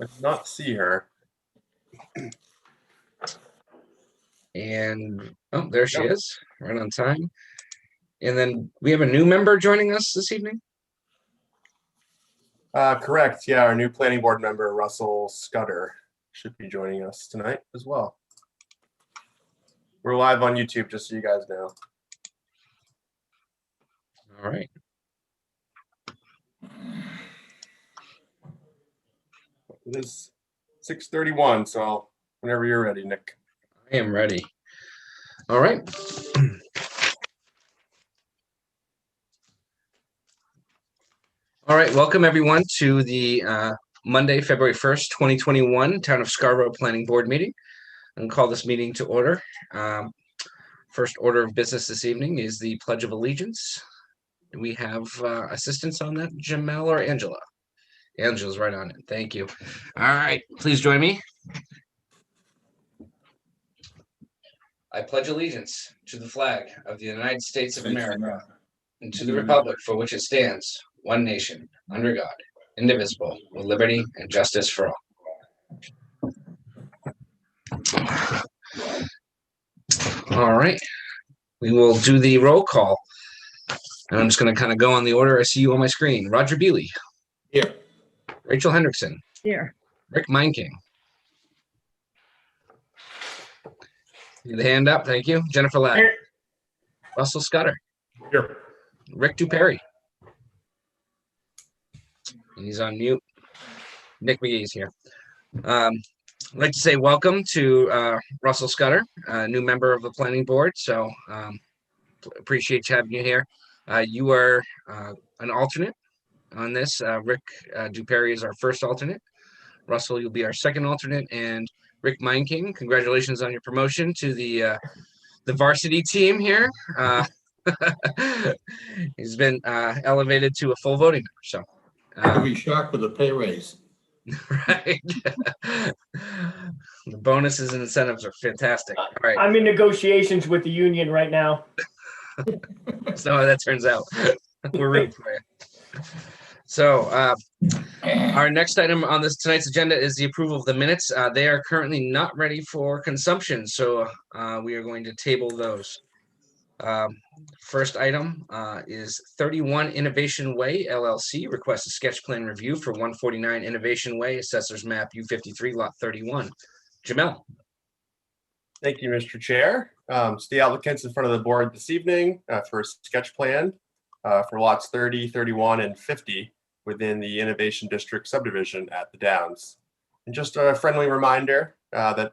I did not see her. And oh, there she is, right on time. And then we have a new member joining us this evening. Correct. Yeah, our new planning board member, Russell Scudder, should be joining us tonight as well. We're live on YouTube, just so you guys know. All right. It is 6:31, so whenever you're ready, Nick. I am ready. All right. All right, welcome everyone to the Monday, February 1st, 2021 Town of Scarborough Planning Board meeting. I'm going to call this meeting to order. First order of business this evening is the Pledge of Allegiance. We have assistance on that, Jamel or Angela? Angela's right on it. Thank you. All right, please join me. I pledge allegiance to the flag of the United States of America and to the republic for which it stands, one nation, under God, indivisible, with liberty and justice for all. All right, we will do the roll call. And I'm just going to kind of go on the order I see you on my screen. Roger Beely. Here. Rachel Hendrickson. Here. Rick Meinking. The hand up, thank you. Jennifer Ladd. Here. Russell Scudder. Here. Rick Duperry. He's on mute. Nick McGee's here. I'd like to say welcome to Russell Scudder, a new member of the planning board. So appreciate having you here. You are an alternate on this. Rick Duperry is our first alternate. Russell, you'll be our second alternate. And Rick Meinking, congratulations on your promotion to the varsity team here. He's been elevated to a full voting member. So I'll be shocked with a pay raise. right. The bonuses and incentives are fantastic. All right. I'm in negotiations with the union right now. So how that turns out. We're rooting for you. So our next item on tonight's agenda is the approval of the minutes. They are currently not ready for consumption, so we are going to table those. First item is 31 Innovation Way LLC requests a sketch plan review for 149 Innovation Way, Assessor's Map U53, Lot 31. Jamel. Thank you, Mr. Chair. So the applicant's in front of the board this evening for a sketch plan for lots 30, 31, and 50 within the Innovation District subdivision at the Downs. And just a friendly reminder that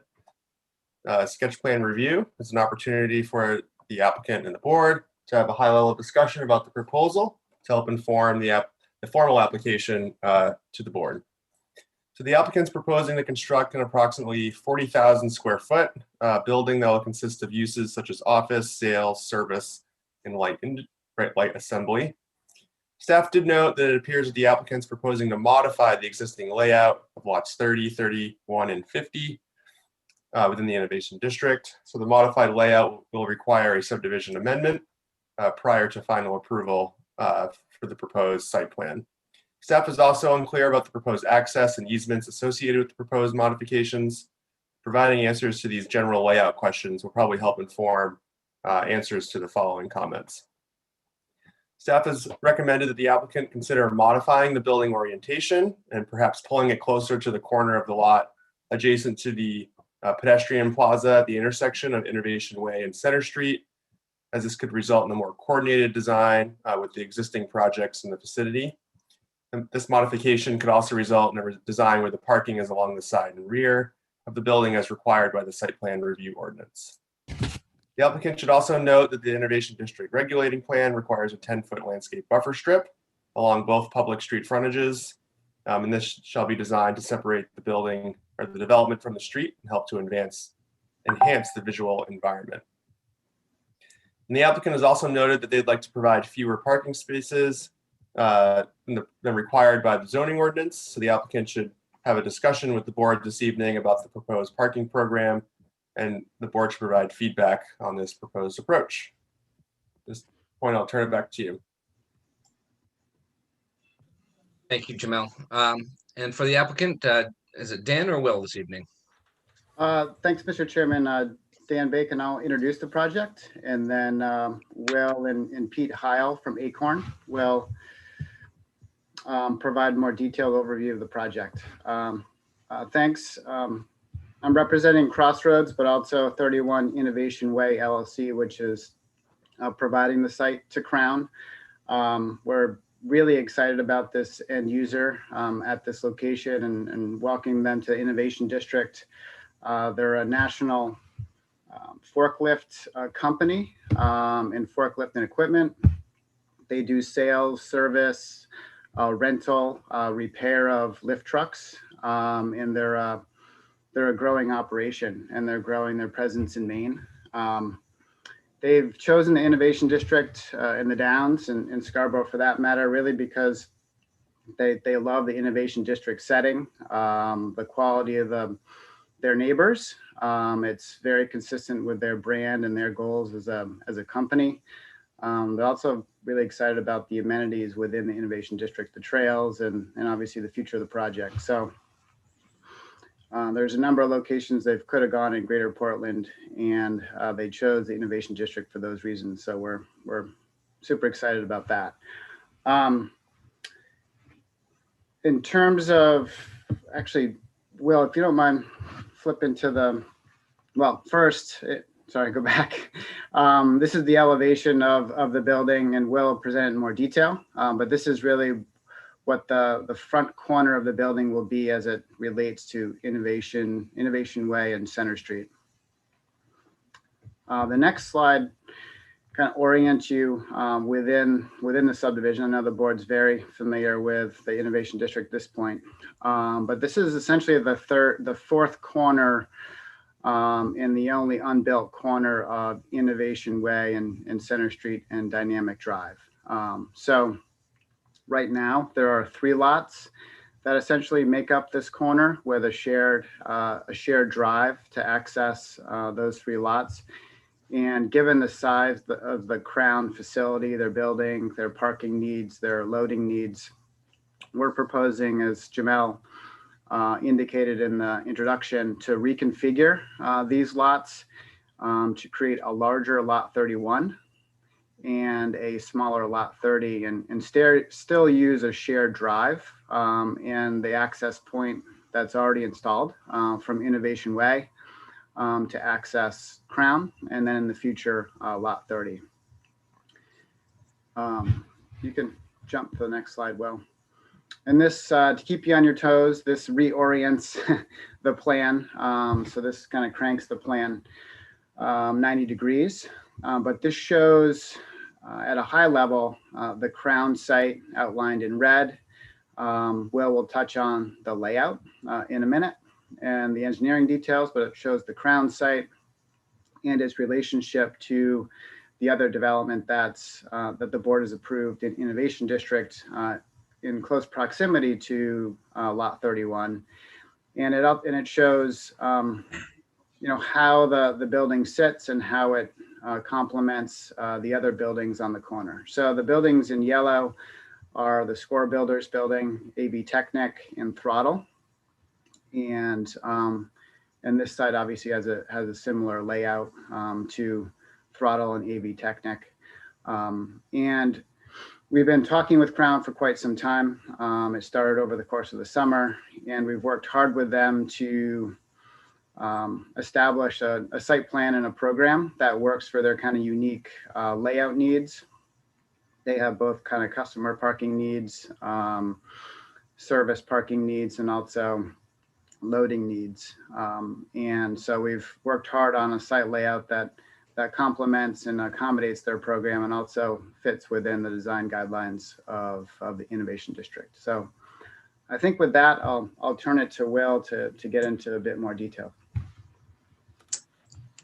sketch plan review is an opportunity for the applicant and the board to have a high level of discussion about the proposal to help inform the formal application to the board. So the applicant's proposing to construct an approximately 40,000 square foot building that will consist of uses such as office, sales, service, and light assembly. Staff did note that it appears that the applicant's proposing to modify the existing layout of lots 30, 31, and 50 within the Innovation District. So the modified layout will require a subdivision amendment prior to final approval for the proposed site plan. Staff is also unclear about the proposed access and easements associated with the proposed modifications. Providing answers to these general layout questions will probably help inform answers to the following comments. Staff has recommended that the applicant consider modifying the building orientation and perhaps pulling it closer to the corner of the lot adjacent to the pedestrian plaza at the intersection of Innovation Way and Center Street, as this could result in a more coordinated design with the existing projects in the vicinity. And this modification could also result in a design where the parking is along the side and rear of the building as required by the site plan review ordinance. The applicant should also note that the Innovation District regulating plan requires a 10-foot landscape buffer strip along both public street frontages. And this shall be designed to separate the building or the development from the street and help to enhance the visual environment. And the applicant has also noted that they'd like to provide fewer parking spaces than required by the zoning ordinance. So the applicant should have a discussion with the board this evening about the proposed parking program, and the board should provide feedback on this proposed approach. At this point, I'll turn it back to you. Thank you, Jamel. And for the applicant, is it Dan or Will this evening? Thanks, Mr. Chairman. Dan Bacon, I'll introduce the project, and then Will and Pete Heil from Acorn will provide more detailed overview of the project. Thanks. I'm representing Crossroads, but also 31 Innovation Way LLC, which is providing the site to Crown. We're really excited about this end user at this location and welcoming them to the Innovation District. They're a national forklift company in forklift and equipment. They do sales, service, rental, repair of lift trucks, and they're a growing operation, and they're growing their presence in Maine. They've chosen the Innovation District in the Downs and Scarborough for that matter, really because they love the Innovation District setting, the quality of their neighbors. It's very consistent with their brand and their goals as a company. They're also really excited about the amenities within the Innovation District, the trails, and obviously the future of the project. So there's a number of locations they could have gone in Greater Portland, and they chose the Innovation District for those reasons. So we're super excited about that. In terms of, actually, Will, if you don't mind, flip into the, well, first, sorry, go back. This is the elevation of the building, and Will present it in more detail, but this is really what the front corner of the building will be as it relates to Innovation Way and Center Street. The next slide kind of orients you within the subdivision. I know the board's very familiar with the Innovation District at this point, but this is essentially the fourth corner and the only unbuilt corner of Innovation Way and Center Street and Dynamic Drive. So right now there are 3 lots that essentially make up this corner with a shared drive to access those 3 lots. And given the size of the Crown facility, their building, their parking needs, their loading needs, we're proposing, as Jamel indicated in the introduction, to reconfigure these lots to create a larger lot 31 and a smaller lot 30, and still use a shared drive and the access point that's already installed from Innovation Way to access Crown, and then in the future, lot 30. You can jump to the next slide, Will. And this, to keep you on your toes, this reorients the plan. So this kind of cranks the plan 90 degrees, but this shows at a high level the Crown site outlined in red. Will touch on the layout in a minute and the engineering details, but it shows the Crown site and its relationship to the other development that the board has approved in Innovation District in close proximity to lot 31. And it shows how the building sits and how it complements the other buildings on the corner. So the buildings in yellow are the Score Builders building, AB Technic, and Throttle. And this site obviously has a similar layout to Throttle and AB Technic. And we've been talking with Crown for quite some time. It started over the course of the summer, and we've worked hard with them to establish a site plan and a program that works for their kind of unique layout needs. They have both kind of customer parking needs, service parking needs, and also loading needs. And so we've worked hard on a site layout that complements and accommodates their program and also fits within the design guidelines of the Innovation District. So I think with that, I'll turn it to Will to get into a bit more detail.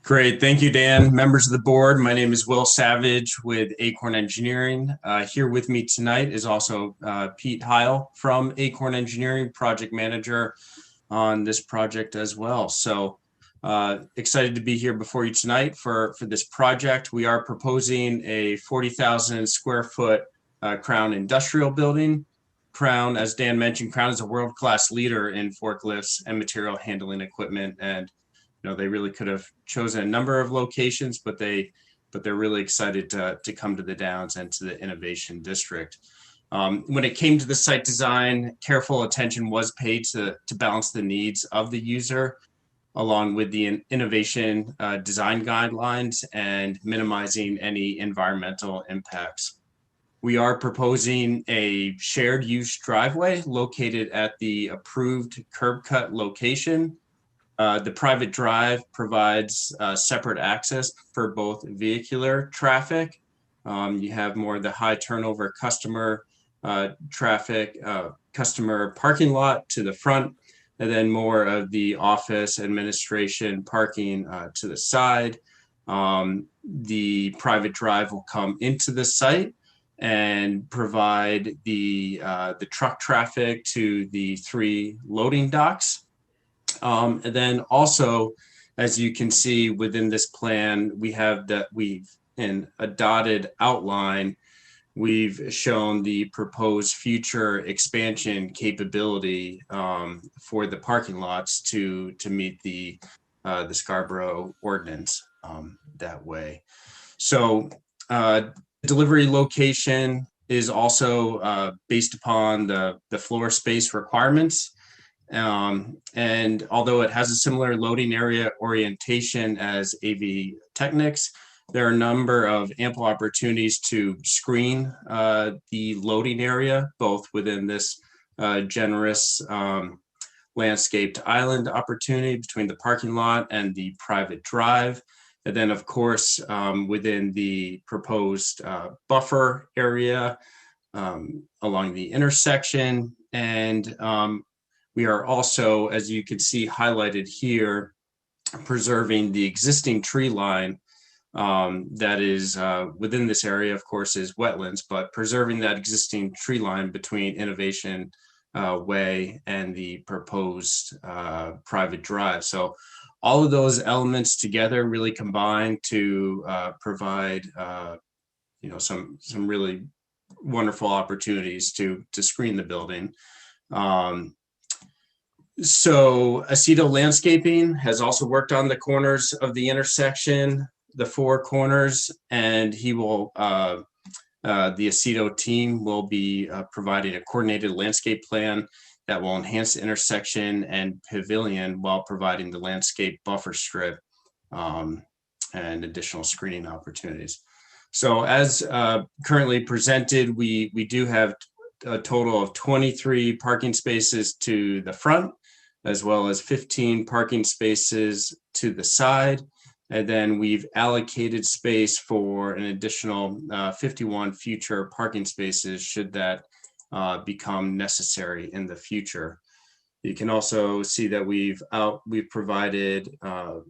Great. Thank you, Dan. Members of the board, my name is Will Savage with Acorn Engineering. Here with me tonight is also Pete Heil from Acorn Engineering, project manager on this project as well. So excited to be here before you tonight for this project. We are proposing a 40,000 square foot Crown industrial building Crown, as Dan mentioned, Crown is a world-class leader in forklifts and material handling equipment. And, they really could have chosen a number of locations, but they're really excited to come to the Downs and to the Innovation District. When it came to the site design, careful attention was paid to balance the needs of the user, along with the innovation design guidelines and minimizing any environmental impacts. We are proposing a shared use driveway located at the approved curb cut location. The private drive provides separate access for both vehicular traffic. You have more of the high turnover customer traffic, customer parking lot to the front, and then more of the office administration parking to the side. The private drive will come into the site and provide the truck traffic to the 3 loading docks. And then also, as you can see within this plan, we've in a dotted outline, we've shown the proposed future expansion capability for the parking lots to meet the Scarborough ordinance that way. So delivery location is also based upon the floor space requirements. And although it has a similar loading area orientation as AV Technics, there are a number of ample opportunities to screen the loading area, both within this generous landscaped island opportunity between the parking lot and the private drive. And then, of course, within the proposed buffer area along the intersection. And we are also, as you can see highlighted here, preserving the existing tree line that is within this area, of course, is wetlands, but preserving that existing tree line between Innovation Way and the proposed private drive. So all of those elements together really combine to provide some really wonderful opportunities to screen the building. So Aceto Landscaping has also worked on the corners of the intersection, the 4 corners, and he will, the Aceto team will be providing a coordinated landscape plan that will enhance the intersection and pavilion while providing the landscape buffer strip and additional screening opportunities. So as currently presented, we do have a total of 23 parking spaces to the front, as well as 15 parking spaces to the side. And then we've allocated space for an additional 51 future parking spaces should that become necessary in the future. You can also see that we've provided a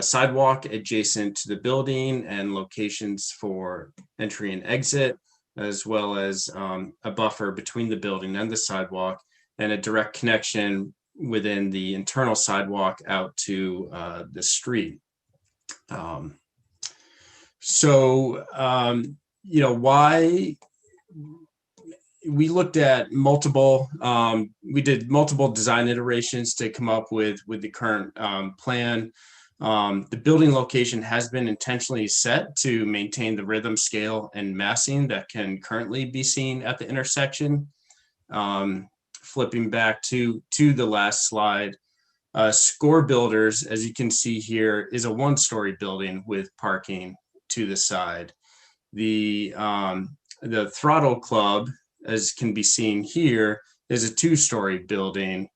sidewalk adjacent to the building and locations for entry and exit, as well as a buffer between the building and the sidewalk, and a direct connection within the internal sidewalk out to the street. Why we looked at multiple, we did multiple design iterations to come up with the current plan. The building location has been intentionally set to maintain the rhythm, scale, and massing that can currently be seen at the intersection. Flipping back to the last slide, Score Builders, as you can see here, is a 1-story building with parking to the side. The Throttle Club, as can be seen here, is a 2-story building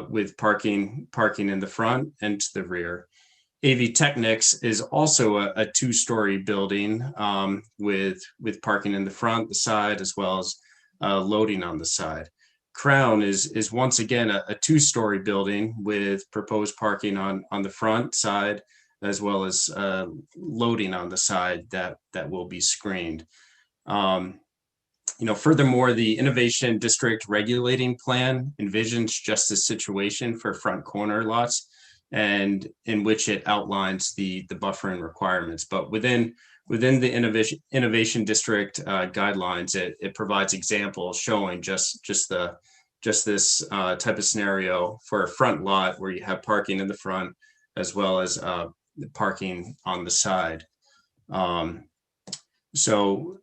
with parking in the front and to the rear. AV Technics is also a 2-story building with parking in the front, the side, as well as loading on the side. Crown is once again a 2-story building with proposed parking on the front side, as well as loading on the side that will be screened. Furthermore, the Innovation District Regulating Plan envisions just this situation for front corner lots and in which it outlines the buffering requirements. But within the innovation district guidelines, it provides examples showing just this type of scenario for a front lot where you have parking in the front as well as parking on the side. So,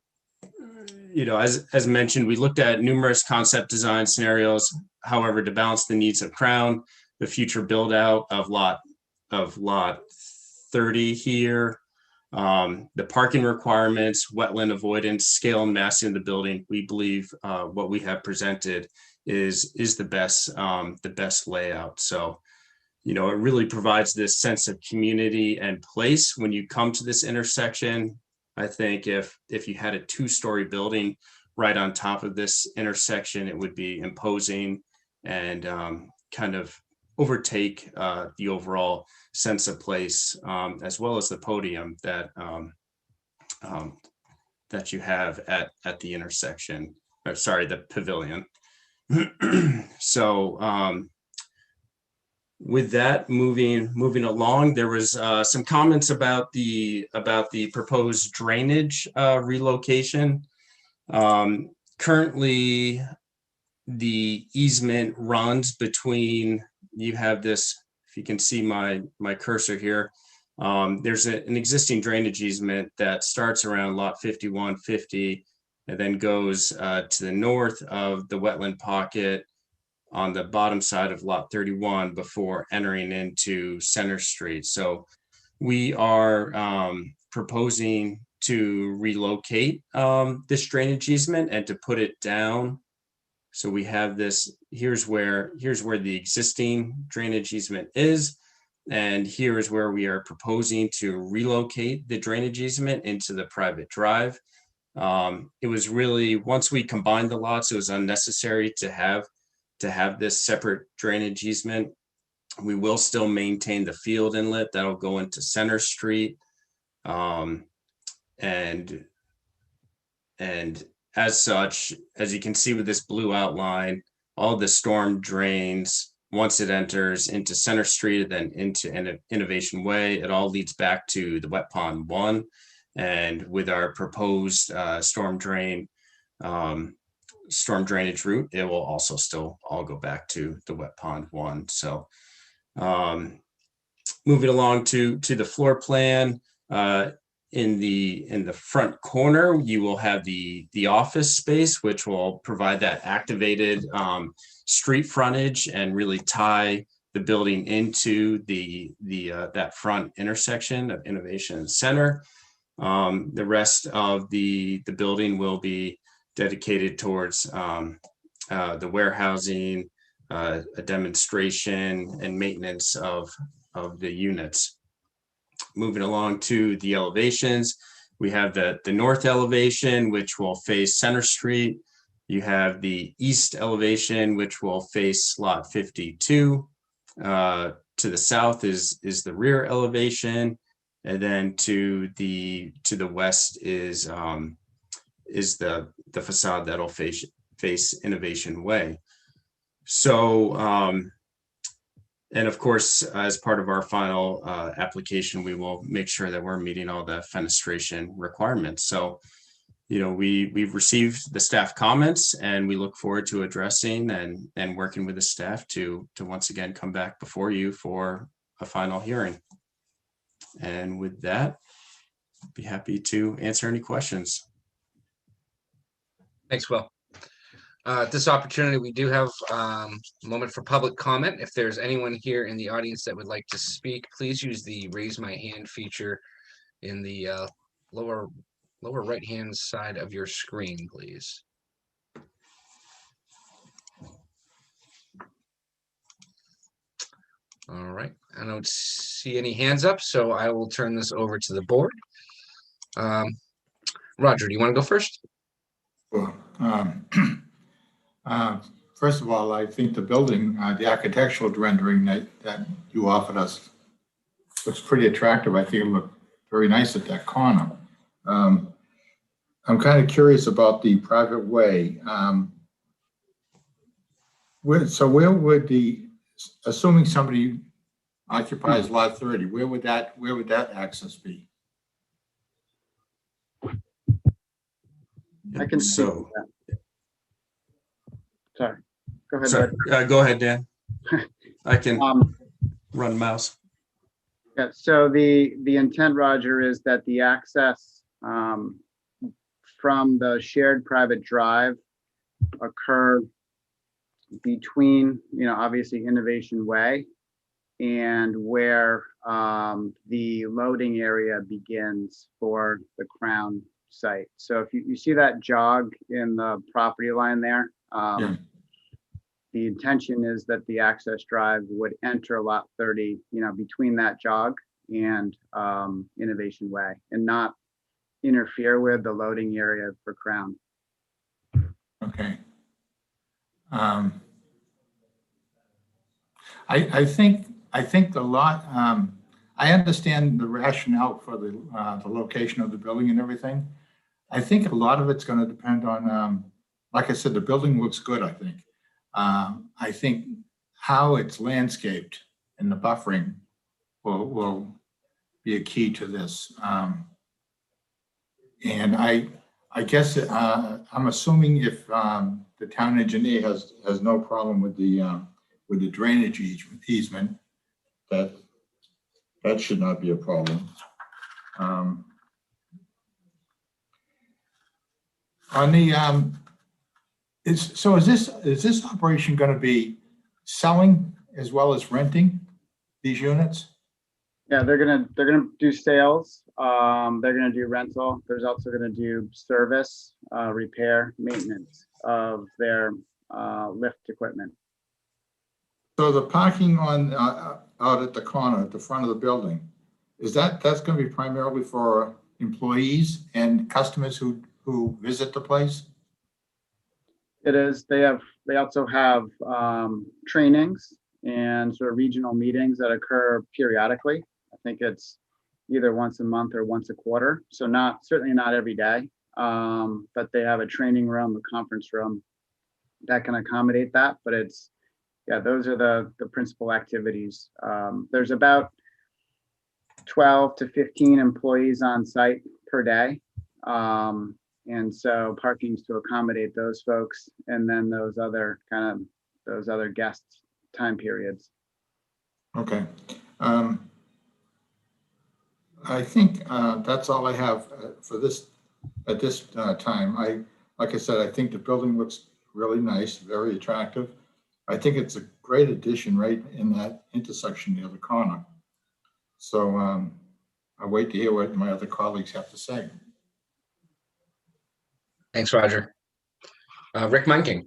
as mentioned, we looked at numerous concept design scenarios. However, to balance the needs of Crown, the future build out of lot 30 here, the parking requirements, wetland avoidance, scale and massing of the building, we believe what we have presented is the best layout. So, it really provides this sense of community and place when you come to this intersection. I think if you had a 2-story building right on top of this intersection, it would be imposing and kind of overtake the overall sense of place, as well as the podium that you have at the intersection, or sorry, the pavilion. So with that, moving along, there was some comments about the proposed drainage relocation. Currently, the easement runs between, you have this, if you can see my cursor here, there's an existing drainage easement that starts around lot 5150 and then goes to the north of the wetland pocket on the bottom side of lot 31 before entering into Center Street. So we are proposing to relocate this drainage easement and to put it down. So we have this, here's where the existing drainage easement is. And here is where we are proposing to relocate the drainage easement into the private drive. It was really, once we combined the lots, it was unnecessary to have this separate drainage easement. We will still maintain the field inlet that'll go into Center Street. And as such, as you can see with this blue outline, all the storm drains, once it enters into Center Street and then into Innovation Way, it all leads back to the Wet Pond 1. And with our proposed storm drainage route, it will also still all go back to the Wet Pond 1. So moving along to the floor plan, in the front corner, you will have the office space, which will provide that activated street frontage and really tie the building into that front intersection of Innovation Center. The rest of the building will be dedicated towards the warehousing, a demonstration and maintenance of the units. Moving along to the elevations, we have the north elevation, which will face Center Street. You have the east elevation, which will face lot 52. To the south is the rear elevation, and then to the west is the facade that'll face Innovation Way. So, and of course, as part of our final application, we will make sure that we're meeting all the fenestration requirements. So, we've received the staff comments, and we look forward to addressing and working with the staff to once again come back before you for a final hearing. And with that, I'd be happy to answer any questions. Thanks, Will. At this opportunity, we do have a moment for public comment. If there's anyone here in the audience that would like to speak, please use the raise my hand feature in the lower right hand side of your screen, please. All right, I don't see any hands up, so I will turn this over to the board. Roger, do you want to go first? Well, first of all, I think the building, the architectural rendering that you offered us looks pretty attractive. I think it looked very nice at that corner. I'm kind of curious about the private way. Where would assuming somebody occupies lot 30. Where would that access be? I can see So, that. Sorry. Go ahead. sorry, Bud. go ahead, Dan. I can Um, run mouse. Yeah, so the intent, Roger, is that the access from the shared private drive occur between, obviously Innovation Way and where the loading area begins for the Crown site. So if you see that jog in the property line there, Yeah. the intention is that the access drive would enter lot 30, between that jog and Innovation Way, and not interfere with the loading area for Crown. Okay. I think the lot, I understand the rationale for the location of the building and everything. I think a lot of it's going to depend on, like I said, the building looks good, I think. I think how it's landscaped and the buffering will be a key to this. And I guess I'm assuming if the town engineer has no problem with the drainage easement, that should not be a problem. On the is this operation going to be selling as well as renting these units? Yeah, they're gonna do sales. They're gonna do rental. There's also gonna do service, repair, maintenance of their lift equipment. So the parking on out at the corner at the front of the building, that's going to be primarily for employees and customers who visit the place? It is. They also have trainings and sort of regional meetings that occur periodically. I think it's either once a month or once a quarter. So certainly not every day. But they have a training room, a conference room that can accommodate that. But those are the principal activities. There's about 12 to 15 employees on site per day. And so parking's to accommodate those folks and then those other guest time periods. Okay. I think that's all I have for this at this time. Like I said, I think the building looks really nice, very attractive. I think it's a great addition right in that intersection near the corner. So I wait to hear what my other colleagues have to say. Thanks, Roger. Rick Munking.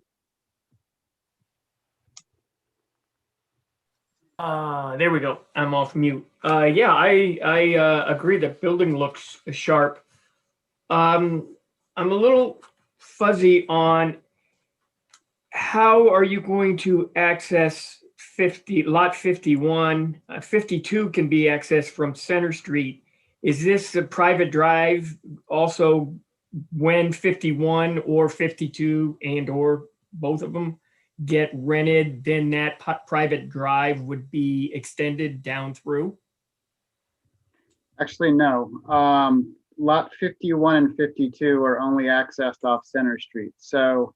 There we go. I'm off mute. Yeah, I agree that building looks sharp. I'm a little fuzzy on how are you going to access lot 51? 52 can be accessed from Center Street. Is this a private drive also when 51 or 52 and or both of them get rented, then that private drive would be extended down through? Actually, no. Lot 51 and 52 are only accessed off Center Street. So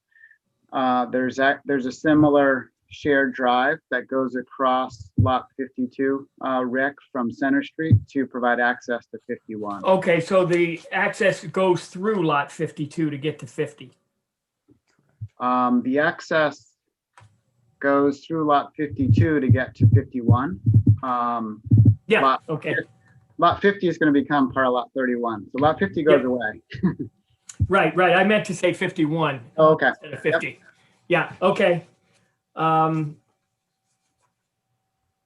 there's a similar shared drive that goes across lot 52, Rick, from Center Street to provide access to 51. Okay, so the access goes through lot 52 to get to 50. The access goes through lot 52 to get to 51. Yeah, okay. Lot 50 is going to become part of lot 31. So lot 50 goes away. Right. I meant to say 51. Oh, okay. Instead of 50. Yep. Yeah, okay.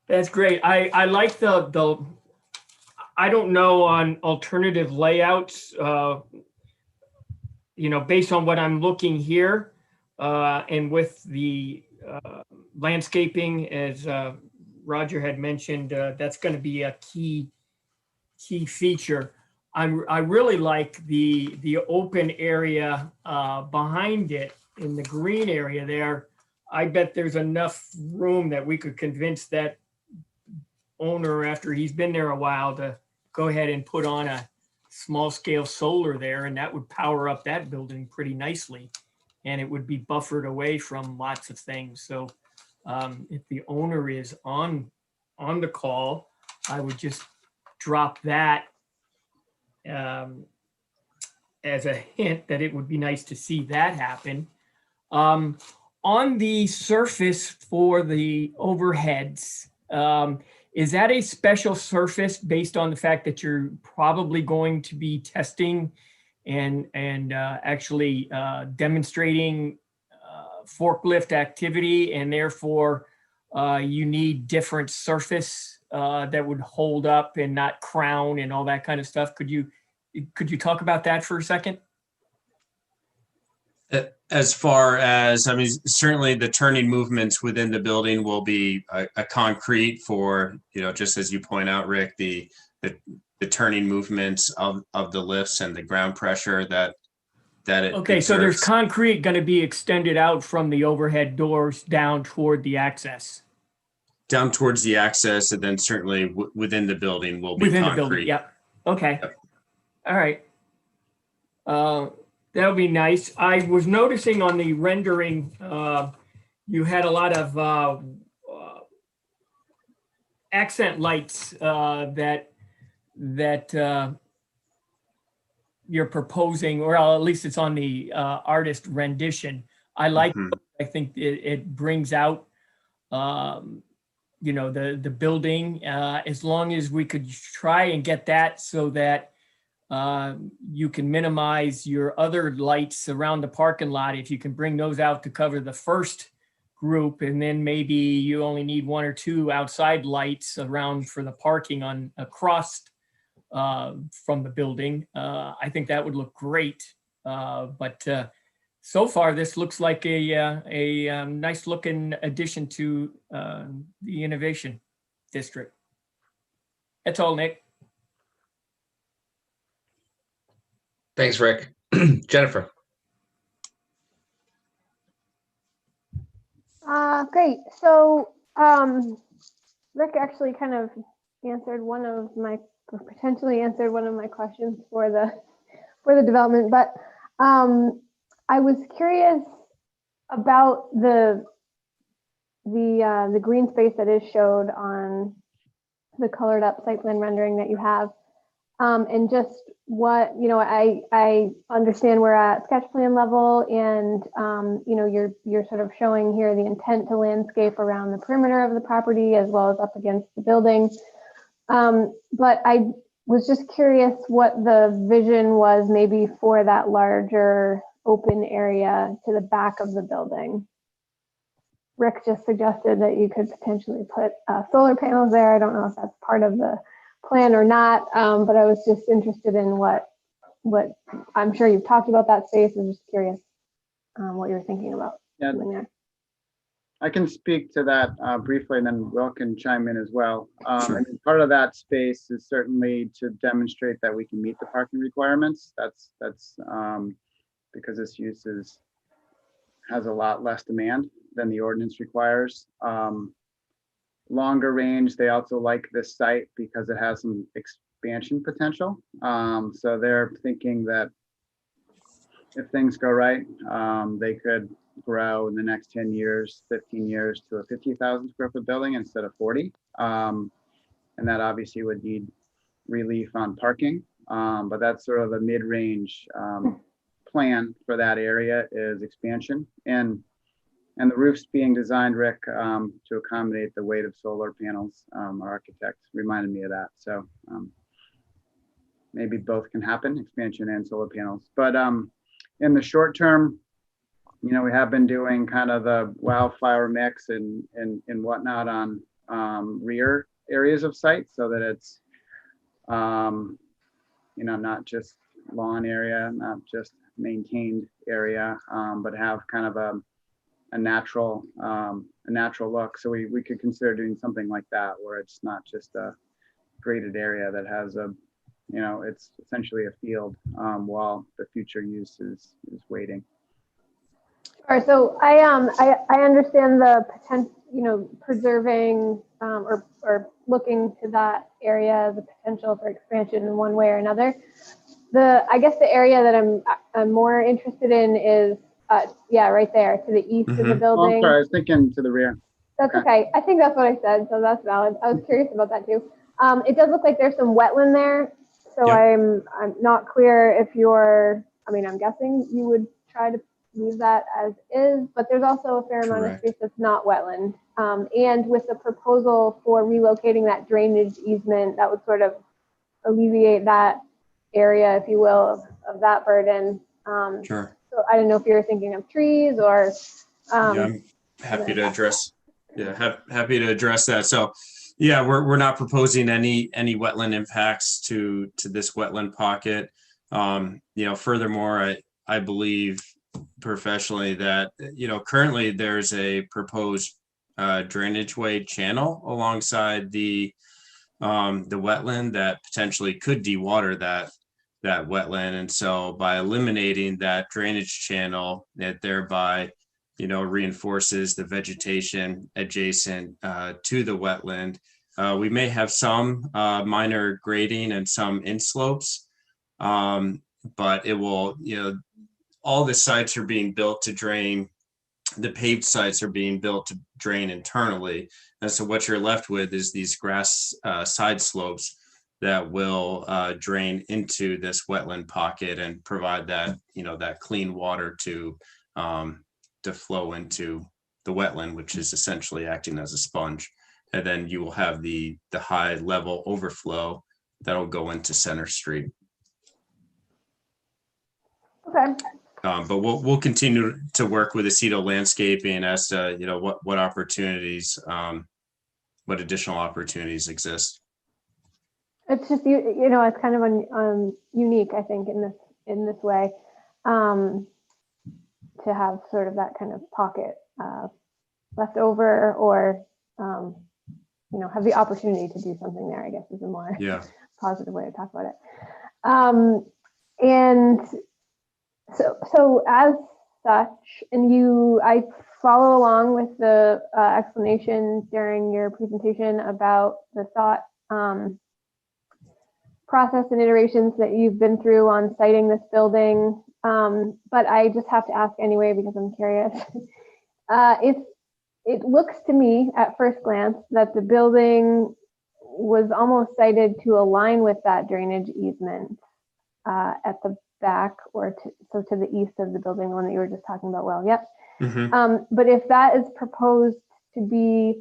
That's great. I like the I don't know on alternative layouts, based on what I'm looking here, and with the landscaping, as Roger had mentioned, that's going to be a key feature. I really like the open area behind it in the green area there. I bet there's enough room that we could convince that owner, after he's been there a while, to go ahead and put on a small scale solar there, and that would power up that building pretty nicely. And it would be buffered away from lots of things. So if the owner is on the call, I would just drop that as a hint that it would be nice to see that happen. On the surface for the overheads, is that a special surface based on the fact that you're probably going to be testing and actually demonstrating forklift activity, and therefore you need different surface that would hold up and not crown and all that kind of stuff? Could you talk about that for a second? As far as, I mean, certainly the turning movements within the building will be a concrete for, just as you point out, Rick, the turning movements of the lifts and the ground pressure that it. Okay, so there's concrete going to be extended out from the overhead doors down toward the access. Down towards the access, and then certainly within the building will be Within concrete. the building, yep. Okay. Yep. All right. That would be nice. I was noticing on the rendering, you had a lot of accent lights that you're proposing, or at least it's on the artist rendition. I like. Mhm. I think it brings out, the building. As long as we could try and get that so that you can minimize your other lights around the parking lot. If you can bring those out to cover the first group, and then maybe you only need one or two outside lights around for the parking on across from the building. I think that would look great. But so far, this looks like a nice looking addition to the Innovation District. That's all, Nick. Thanks, Rick. Jennifer. Great. So Rick actually kind of potentially answered one of my questions for the development, but I was curious about the green space that is showed on the colored up site plan rendering that you have. And just what, I understand we're at sketch plan level, and, you're sort of showing here the intent to landscape around the perimeter of the property as well as up against the building. But I was just curious what the vision was maybe for that larger open area to the back of the building. Rick just suggested that you could potentially put solar panels there. I don't know if that's part of the plan or not, but I was just interested in what I'm sure you've talked about that space. I'm just curious what you're thinking about doing there. I can speak to that briefly, and then Will can chime in as well. Sure. And part of that space is certainly to demonstrate that we can meet the parking requirements. That's because this use has a lot less demand than the ordinance requires. Longer range, they also like this site because it has some expansion potential. So they're thinking that if things go right, they could grow in the next 10 years, 15 years to a 50,000 square foot building instead of 40. And that obviously would need relief on parking. But that's sort of the mid-range plan for that area is expansion. And the roof's being designed, Rick, to accommodate the weight of solar panels. Our architect reminded me of that. So maybe both can happen, expansion and solar panels. But in the short term, we have been doing kind of the wildflower mix and whatnot on rear areas of sites so that it's, not just lawn area, not just maintained area, but have kind of a natural look. So we could consider doing something like that, where it's not just a graded area that has it's essentially a field while the future use is waiting. All right, so I understand the potential, preserving or looking to that area as a potential for expansion in one way or another. I guess the area that I'm more interested in is, yeah, right there to the east of the Oh, I'm building. sorry, I was thinking to the rear. That's Okay. okay. I think that's what I said, so that's valid. I was curious about that too. It does look like there's some wetland there, so Yep. I'm not clear if you're, I mean, I'm guessing you would try to leave that as is, but there's also a fair amount of Correct. space that's not wetland. And with the proposal for relocating that drainage easement, that would sort of alleviate that area, if you will, of that burden. Sure. So I don't know if you were thinking of trees or. Yeah, I'm happy to address. Yeah, happy to address that. So, yeah, we're not proposing any wetland impacts to this wetland pocket. Furthermore, I believe professionally that currently there's a proposed drainage way channel alongside the wetland that potentially could dewater that wetland, and so by eliminating that drainage channel, it thereby reinforces the vegetation adjacent to the wetland. We may have some minor grading and some inslopes, but it will, all the sites are being built to drain, the paved sites are being built to drain internally. And so what you're left with is these grass side slopes that will drain into this wetland pocket and provide that, that clean water to flow into the wetland, which is essentially acting as a sponge. And then you will have the high level overflow that'll go into Center Street. Okay. But we'll continue to work with Aceto Landscaping as to what opportunities, what additional opportunities exist. It's just it's kind of unique, I think, in this way, to have sort of that kind of pocket left over, or have the opportunity to do something there, I guess, is a more positive way to talk about it. And so as such, and I follow along with the explanation during your presentation about the thought process and iterations that you've been through on siting this building. But I just have to ask anyway, because I'm curious. If it looks to me at first glance that the building was almost sited to align with that drainage easement at the back, or to the east of the building, the one that you were just talking about. Well, yep. Mm-hmm. But if that is proposed to be,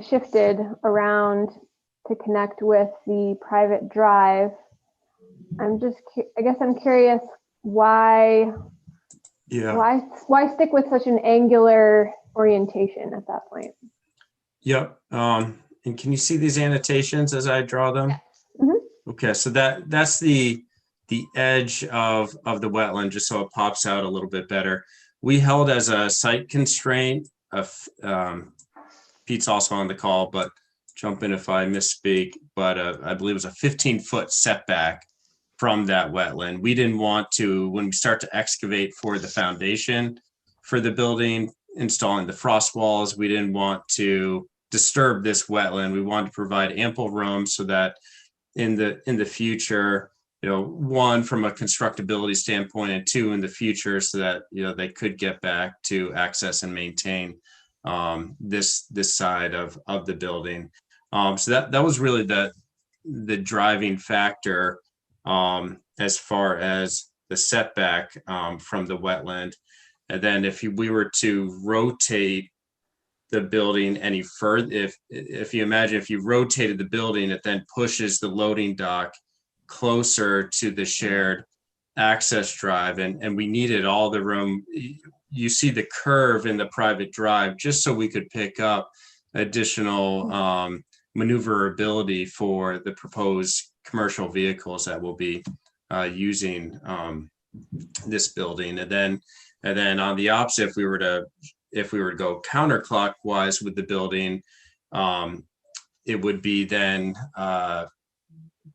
shifted around to connect with the private drive, I guess I'm curious why stick with such an angular orientation at that point? Yep. And can you see these annotations as I draw them? Yes. Mm-hmm. Okay, so that's the edge of the wetland, just so it pops out a little bit better. We held as a site constraint of Pete's also on the call, but jump in if I misspeak, but I believe it was a 15-foot setback from that wetland. We didn't want to, when we start to excavate for the foundation for the building, installing the frost walls, we didn't want to disturb this wetland. We wanted to provide ample room so that in the future, one, from a constructability standpoint, and two, in the future, so that they could get back to access and maintain this side of the building. So that was really the driving factor as far as the setback from the wetland. And then if we were to rotate the building any further, if you imagine, if you rotated the building, it then pushes the loading dock closer to the shared access drive, and we needed all the room. You see the curve in the private drive, just so we could pick up additional maneuverability for the proposed commercial vehicles that will be using this building. And then on the opposite, if we were to go counterclockwise with the building, it would be then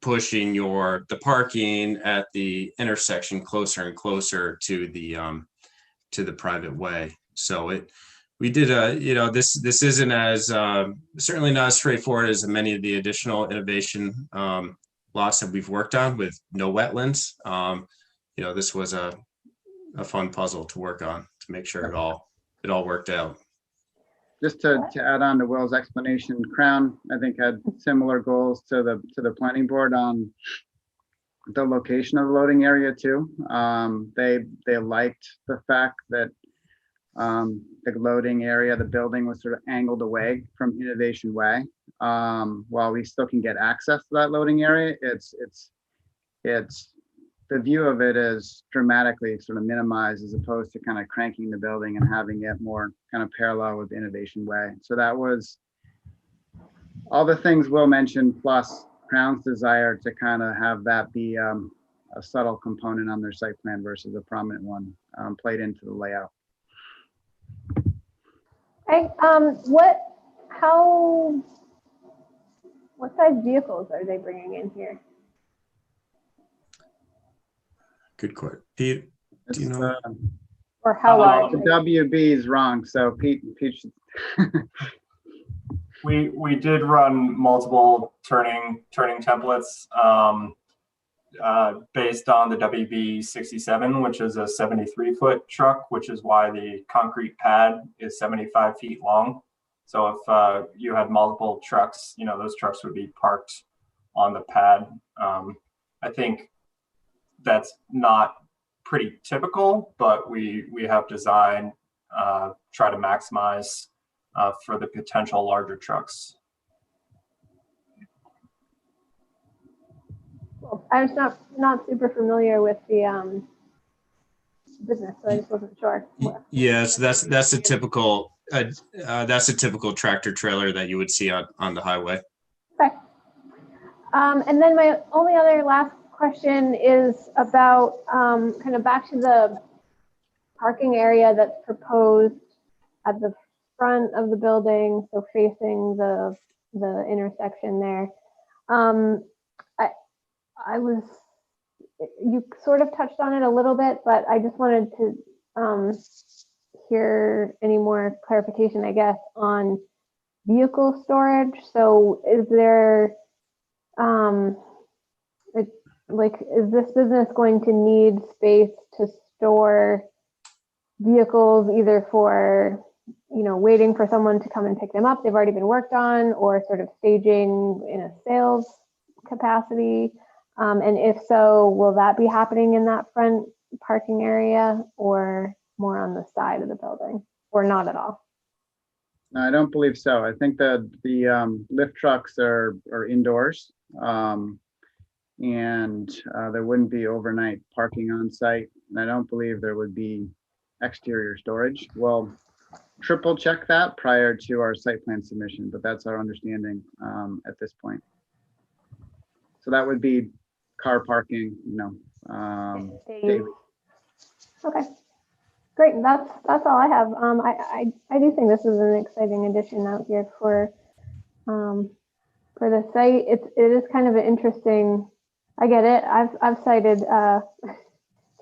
pushing the parking at the intersection closer and closer to the private way. So We did this isn't as certainly not as straightforward as many of the additional innovation lots that we've worked on with no wetlands. This was a fun puzzle to work on to make sure it all worked out. Just to add on to Will's explanation, Crown, I think, had similar goals to the planning board on the location of the loading area too. They liked the fact that the loading area, the building was sort of angled away from Innovation Way. While we still can get access to that loading area, it's the view of it is dramatically sort of minimized as opposed to kind of cranking the building and having it more kind of parallel with Innovation Way. So that was all the things Will mentioned, plus Crown's desire to kind of have that be a subtle component on their site plan versus a prominent one, played into the layout. Okay, what size vehicles are they bringing in here? Good question. Pete, do you know? Or how large? The WB is wrong, so Pete should. We did run multiple turning templates based on the WB 67, which is a 73-foot truck, which is why the concrete pad is 75 feet long. So if you had multiple trucks, those trucks would be parked on the pad. I think that's not pretty typical, but we have designed try to maximize for the potential larger trucks. Cool. I was not super familiar with the business, so I just wasn't sure. Yes, that's a typical tractor trailer that you would see on the highway. Okay. And then my only other last question is about kind of back to the parking area that's proposed at the front of the building, so facing the intersection there. You sort of touched on it a little bit, but I just wanted to hear any more clarification, I guess, on vehicle storage. So is there, is this business going to need space to store vehicles either for, waiting for someone to come and pick them up, they've already been worked on, or sort of staging in a sales capacity? And if so, will that be happening in that front parking area or more on the side of the building, or not at all? No, I don't believe so. I think that the lift trucks are indoors, and there wouldn't be overnight parking on site. And I don't believe there would be exterior storage. Well, triple check that prior to our site plan submission, but that's our understanding at this point. So that would be car parking, daily. Okay, great. That's all I have. I do think this is an exciting addition out here for the site. It is kind of an interesting. I get it. I've cited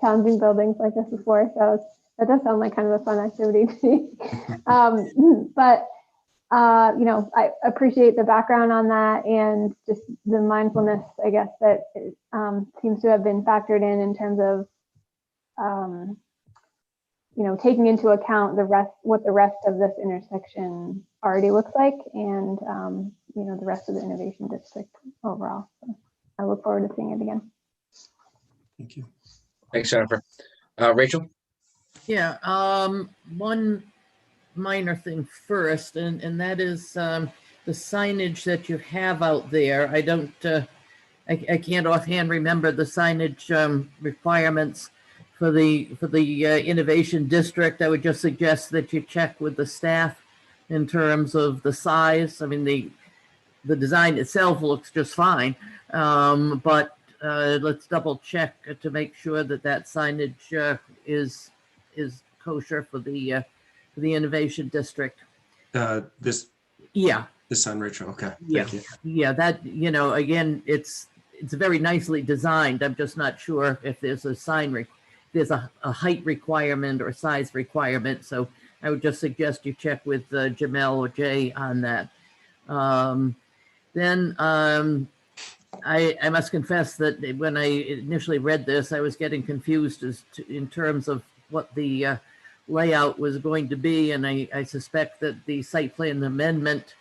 challenging buildings like this before, so that does sound like kind of a fun activity to me. But I appreciate the background on that and just the mindfulness, I guess, that seems to have been factored in terms of, taking into account what the rest of this intersection already looks like, and the rest of the innovation district overall. So I look forward to seeing it again. Thank you. Thanks, Jennifer. Rachel? Yeah, one minor thing first, and that is the signage that you have out there. I don't, I can't offhand remember the signage requirements for the innovation district. I would just suggest that you check with the staff in terms of the size. I mean, the design itself looks just fine, but let's double check to make sure that signage is kosher for the innovation district. This on Rachel. Okay. Yeah. Thank you. Yeah. That, again, it's very nicely designed. I'm just not sure if there's a height requirement or size requirement. So I would just suggest you check with Jamel or Jay on that. Then I must confess that when I initially read this, I was getting confused in terms of what the layout was going to be, and I suspect that the site plan amendment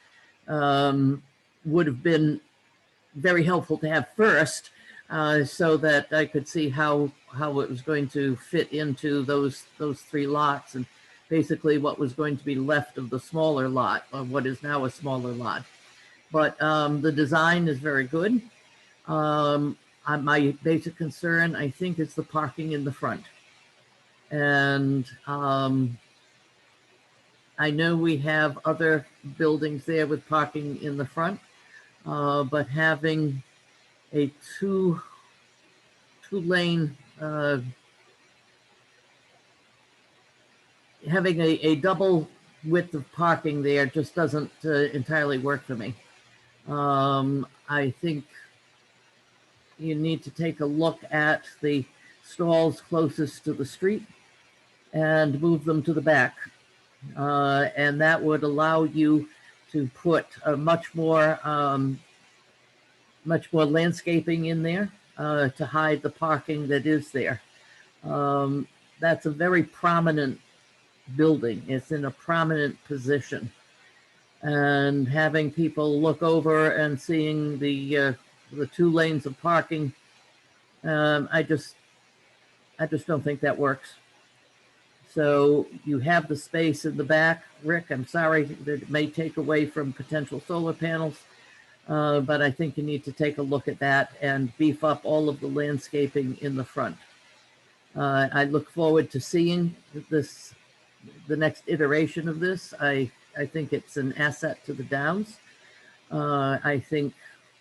would have been very helpful to have first, so that I could see how it was going to fit into those 3 lots, and basically what was going to be left of the smaller lot, or what is now a smaller lot. But the design is very good. My basic concern, I think, is the parking in the front. And I know we have other buildings there with parking in the front, but having a two-lane, having a double width of parking there just doesn't entirely work for me. I think you need to take a look at the stalls closest to the street and move them to the back. And that would allow you to put a much more landscaping in there to hide the parking that is there. That's a very prominent building. It's in a prominent position. And having people look over and seeing the 2 lanes of parking, I just don't think that works. So you have the space in the back. Rick, I'm sorry that it may take away from potential solar panels, but I think you need to take a look at that and beef up all of the landscaping in the front. I look forward to seeing the next iteration of this. I think it's an asset to the Downs. I think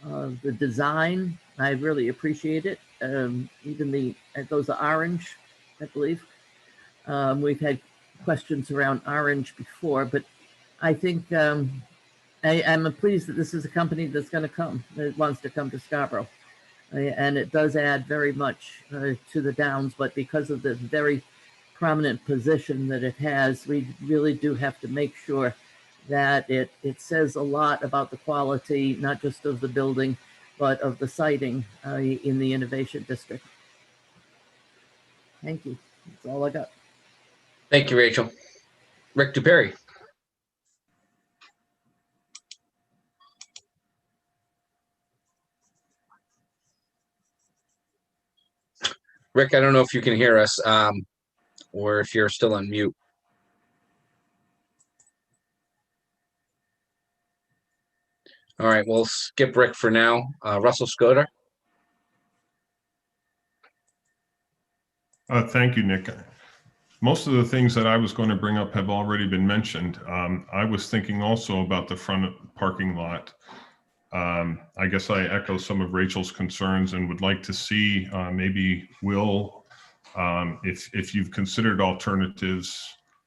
the design, I really appreciate it. Even those are orange, I believe. We've had questions around orange before, but I think I'm pleased that this is a company that's going to come, that wants to come to Scarborough. And it does add very much to the Downs, but because of the very prominent position that it has, we really do have to make sure that it says a lot about the quality, not just of the building, but of the siting in the Innovation District. Thank you. That's all I got. Thank you, Rachel. Rick DuPerry. Rick, I don't know if you can hear us, or if you're still on mute. All right, we'll skip Rick for now. Russell Skoda. Thank you, Nick. Most of the things that I was going to bring up have already been mentioned. I was thinking also about the front parking lot. I guess I echo some of Rachel's concerns and would like to see maybe Will, if you've considered alternatives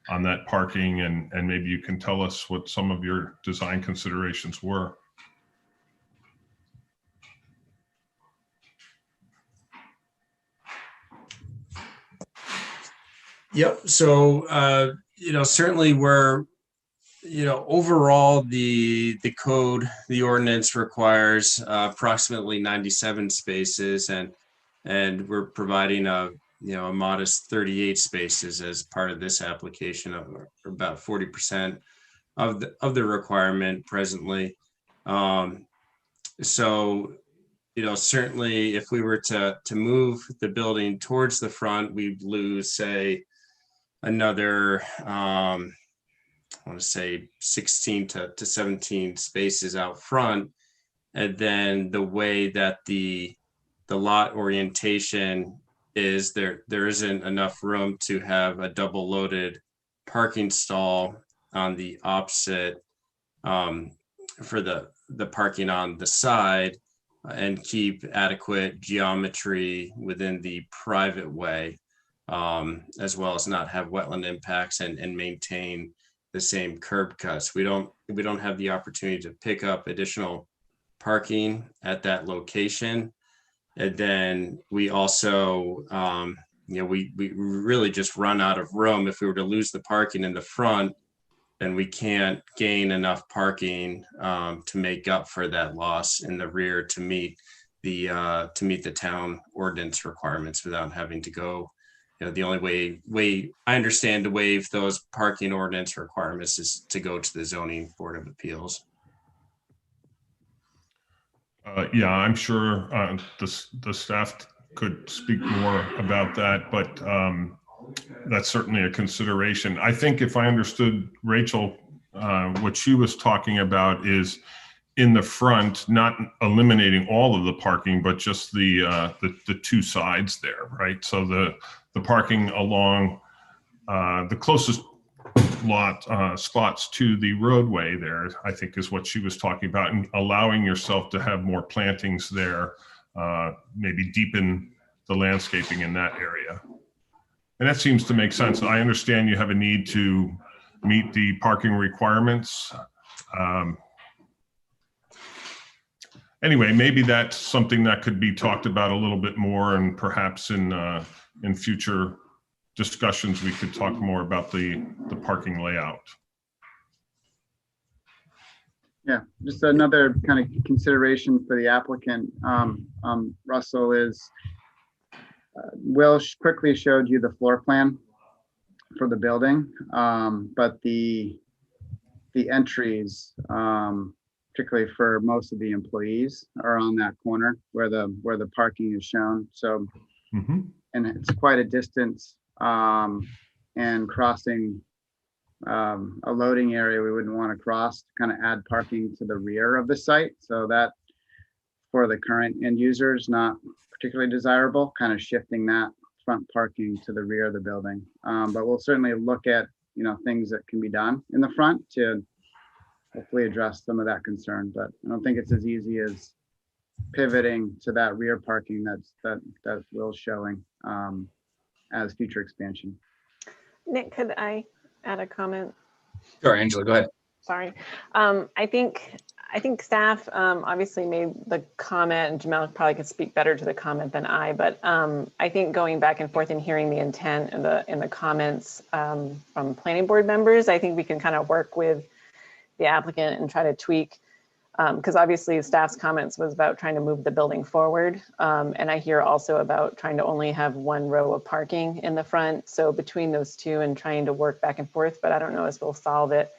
on that parking, and maybe you can tell us what some of your design considerations were. Yep. So, certainly we're, overall the code, the ordinance requires approximately 97 spaces, and we're providing a modest 38 spaces as part of this application, of about 40% of the requirement presently. So, certainly if we were to move the building towards the front, we'd lose, say, another, I want to say 16 to 17 spaces out front. And then the way that the lot orientation is, there isn't enough room to have a double loaded parking stall on the opposite, for the parking on the side, and keep adequate geometry within the private way, as well as not have wetland impacts and maintain the same curb cuts. We don't have the opportunity to pick up additional parking at that location. And then we also we really just run out of room. If we were to lose the parking in the front, then we can't gain enough parking to make up for that loss in the rear to meet the town ordinance requirements without having to go. The only way I understand to waive those parking ordinance requirements is to go to the zoning board of appeals. Yeah, I'm sure the staff could speak more about that, but that's certainly a consideration. I think if I understood Rachel, what she was talking about is in the front, not eliminating all of the parking, but just the two sides there, right? So the parking along the closest spots to the roadway there, I think is what she was talking about, and allowing yourself to have more plantings there, maybe deepen the landscaping in that area. And that seems to make sense. I understand you have a need to meet the parking requirements. Anyway, maybe that's something that could be talked about a little bit more, and perhaps in future discussions, we could talk more about the parking layout. Yeah, just another kind of consideration for the applicant, Russell, is Will quickly showed you the floor plan for the building, but the entries, particularly for most of the employees, are on that corner where the parking is shown. So, and it's quite a distance, and crossing a loading area we wouldn't want to cross to kind of add parking to the rear of the site. So that, for the current end users, not particularly desirable, kind of shifting that front parking to the rear of the building. But we'll certainly look at, things that can be done in the front to hopefully address some of that concern. But I don't think it's as easy as pivoting to that rear parking that Will's showing as future expansion. Nick, could I add a comment? Sure, Angela, go ahead. Sorry. I think staff obviously made the comment, and Jamel probably could speak better to the comment than I, but I think going back and forth and hearing the intent in the comments from planning board members, I think we can kind of work with the applicant and try to tweak, because obviously staff's comments was about trying to move the building forward. And I hear also about trying to only have one row of parking in the front. So between those two and trying to work back and forth, but I don't know if we'll solve it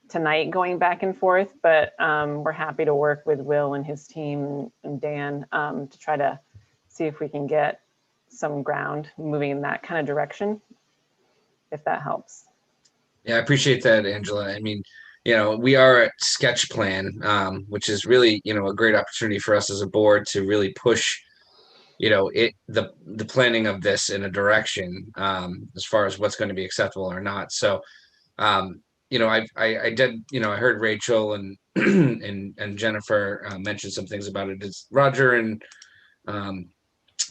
tonight going back and forth, but we're happy to work with Will and his team and Dan to try to see if we can get some ground moving in that kind of direction, if that helps. Yeah, I appreciate that, Angela. I mean, we are at sketch plan, which is really, a great opportunity for us as a board to really push, the planning of this in a direction as far as what's going to be acceptable or not. So, I did, I heard Rachel and and Jennifer mention some things about it. Is Roger and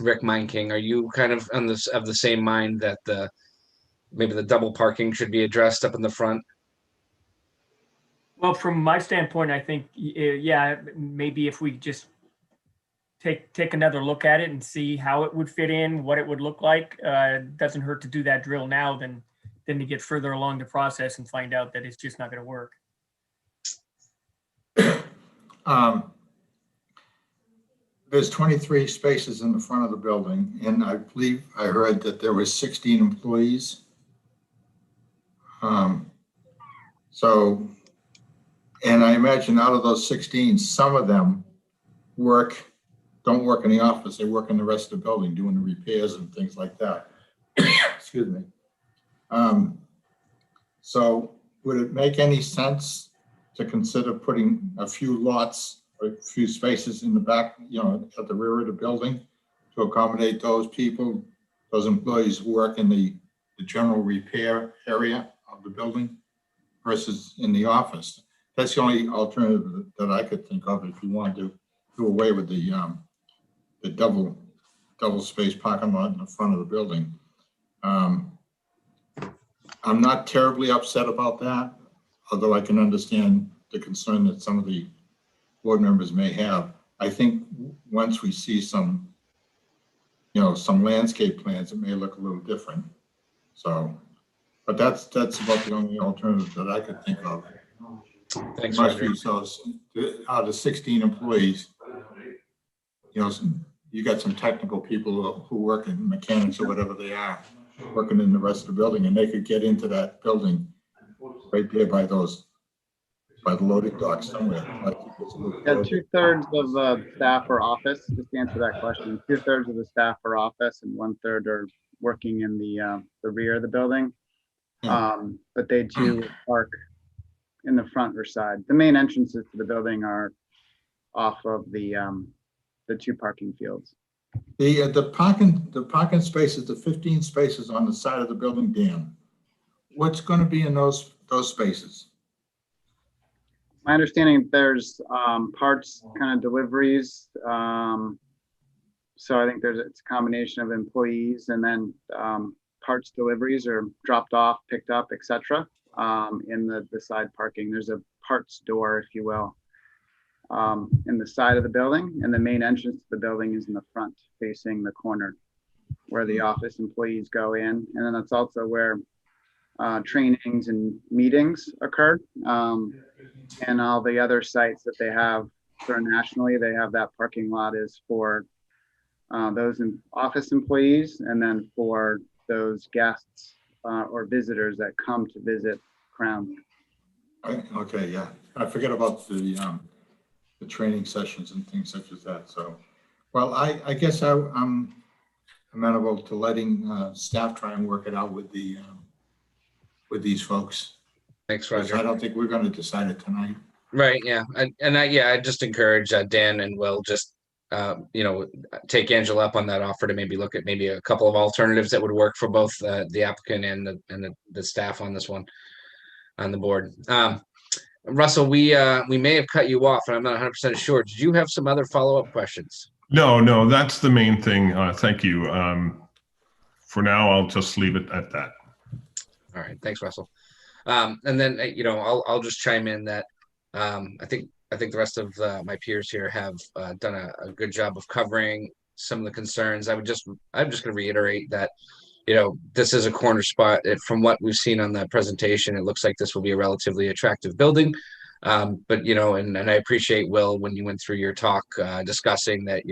Rick Meinking, are you kind of of the same mind that maybe the double parking should be addressed up in the front? Well, from my standpoint, I think, yeah, maybe if we just take another look at it and see how it would fit in, what it would look like. Doesn't hurt to do that drill now than to get further along the process and find out that it's just not going to work. There's 23 spaces in the front of the building, and I believe I heard that there was 16 employees. And I imagine out of those 16, some of them don't work in the office. They work in the rest of the building doing the repairs and things like that. Excuse me. So would it make any sense to consider putting a few lots or a few spaces in the back, at the rear of the building to accommodate those people, those employees who work in the general repair area of the building versus in the office? That's the only alternative that I could think of if you want to do away with the double space parking lot in the front of the building. I'm not terribly upset about that, although I can understand the concern that some of the board members may have. I think once we see some some landscape plans, it may look a little different. So, but that's about the only alternative that I could think of. Thanks, Must Roger. be, so out of 16 employees, you got some technical people who work in mechanics or whatever they are, working in the rest of the building, and they could get into that building right there by the loading dock somewhere. Yeah, 2/3 of staff are office, just to answer that question. 2/3 of the staff are office and 1/3 are working in the rear of the building. But they too park in the front or side. The main entrances to the building are off of the 2 parking fields. The parking spaces, the 15 spaces on the side of the building, Dan, what's going to be in those spaces? My understanding, there's parts kind of deliveries. So I think it's a combination of employees and then parts deliveries are dropped off, picked up, etc. In the side parking. There's a parts door, if you will, in the side of the building, and the main entrance to the building is in the front, facing the corner, where the office employees go in, and then that's also where trainings and meetings occur, and all the other sites that they have nationally. They have that parking lot is for those office employees, and then for those guests or visitors that come to visit Crown. Okay, yeah, I forget about the training sessions and things such as that. So, well, I guess I'm amenable to letting staff try and work it out with these folks. Thanks, Roger. I don't think we're going to decide it tonight. Right. Yeah. I just encourage Dan and Will just, take Angela up on that offer to maybe look at maybe a couple of alternatives that would work for both the applicant and the staff on this one on the board. Russell, we may have cut you off and I'm not 100% sure. Did you have some other follow-up questions? No, that's the main thing. Thank you. For now, I'll just leave it at that. All right. Thanks, Russell. And then, I'll just chime in that I think the rest of my peers here have done a good job of covering some of the concerns. I'm just going to reiterate that, this is a corner spot. From what we've seen on the presentation, it looks like this will be a relatively attractive building. But, and I appreciate, Will, when you went through your talk discussing that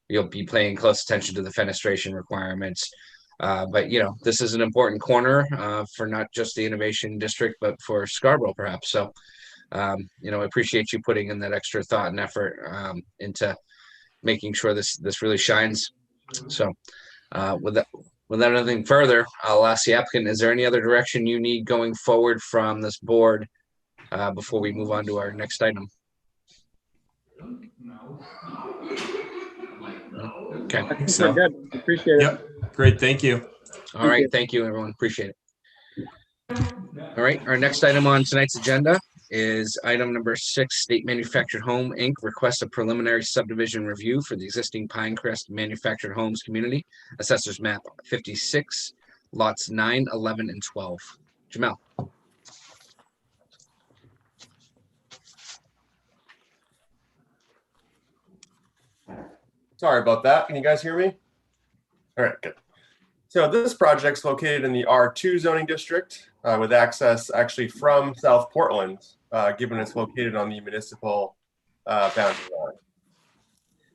you'll be paying close attention to the fenestration requirements. But, this is an important corner for not just the Innovation District, but for Scarborough, perhaps. So, I appreciate you putting in that extra thought and effort into making sure this really shines. So, without anything further, I'll ask the applicant, is there any other direction you need going forward from this board before we move on to our next item? Okay. I think we're good. Appreciate it. Yep. Great. Thank you. All right. Thank you, everyone. Appreciate it. All right. Our next item on tonight's agenda is item number 6, State Manufactured Home, Inc. requests a preliminary subdivision review for the existing Pinecrest Manufactured Homes community, Assessors Map 56, lots 9, 11, and 12. Jamel. Sorry about that. Can you guys hear me? All right, good. So this project's located in the R2 zoning district with access actually from South Portland, given it's located on the municipal boundary line.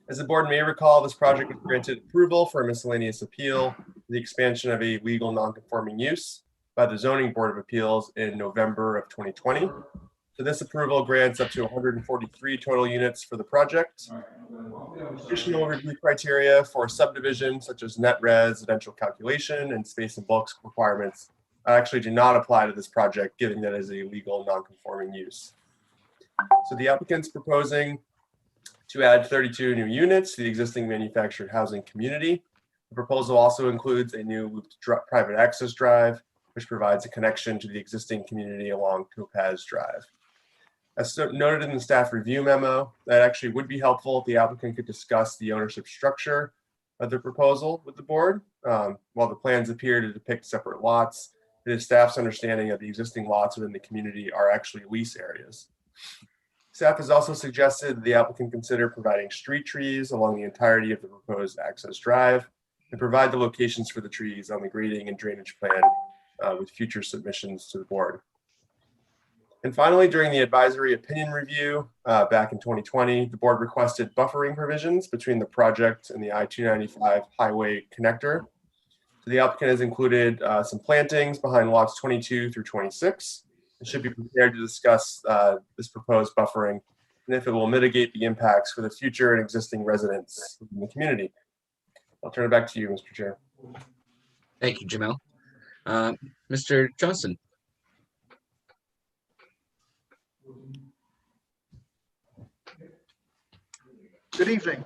As the board may recall, this project was granted approval for a miscellaneous appeal, the expansion of a legal non-conforming use by the Zoning Board of Appeals in November of 2020. So this approval grants up to 143 total units for the project. Additional review criteria for subdivision, such as net residential calculation and space and bulk requirements, actually do not apply to this project, given that it is a legal non-conforming use. So the applicant's proposing to add 32 new units to the existing manufactured housing community. The proposal also includes a new looped private access drive, which provides a connection to the existing community along Topaz Drive. As noted in the staff review memo, that actually would be helpful if the applicant could discuss the ownership structure of the proposal with the board. While the plans appear to depict separate lots, it is staff's understanding that the existing lots within the community are actually lease areas. Staff has also suggested the applicant consider providing street trees along the entirety of the proposed access drive. and provide the locations for the trees on the grading and drainage plan with future submissions to the board. And finally, during the advisory opinion review back in 2020, the board requested buffering provisions between the project and the I-295 highway connector. So the applicant has included some plantings behind lots 22 through 26. It should be prepared to discuss this proposed buffering and if it will mitigate the impacts for the future and existing residents in the community. I'll turn it back to you, Mr. Chair. Thank you, Jamel. Mr. Johnson. Good evening,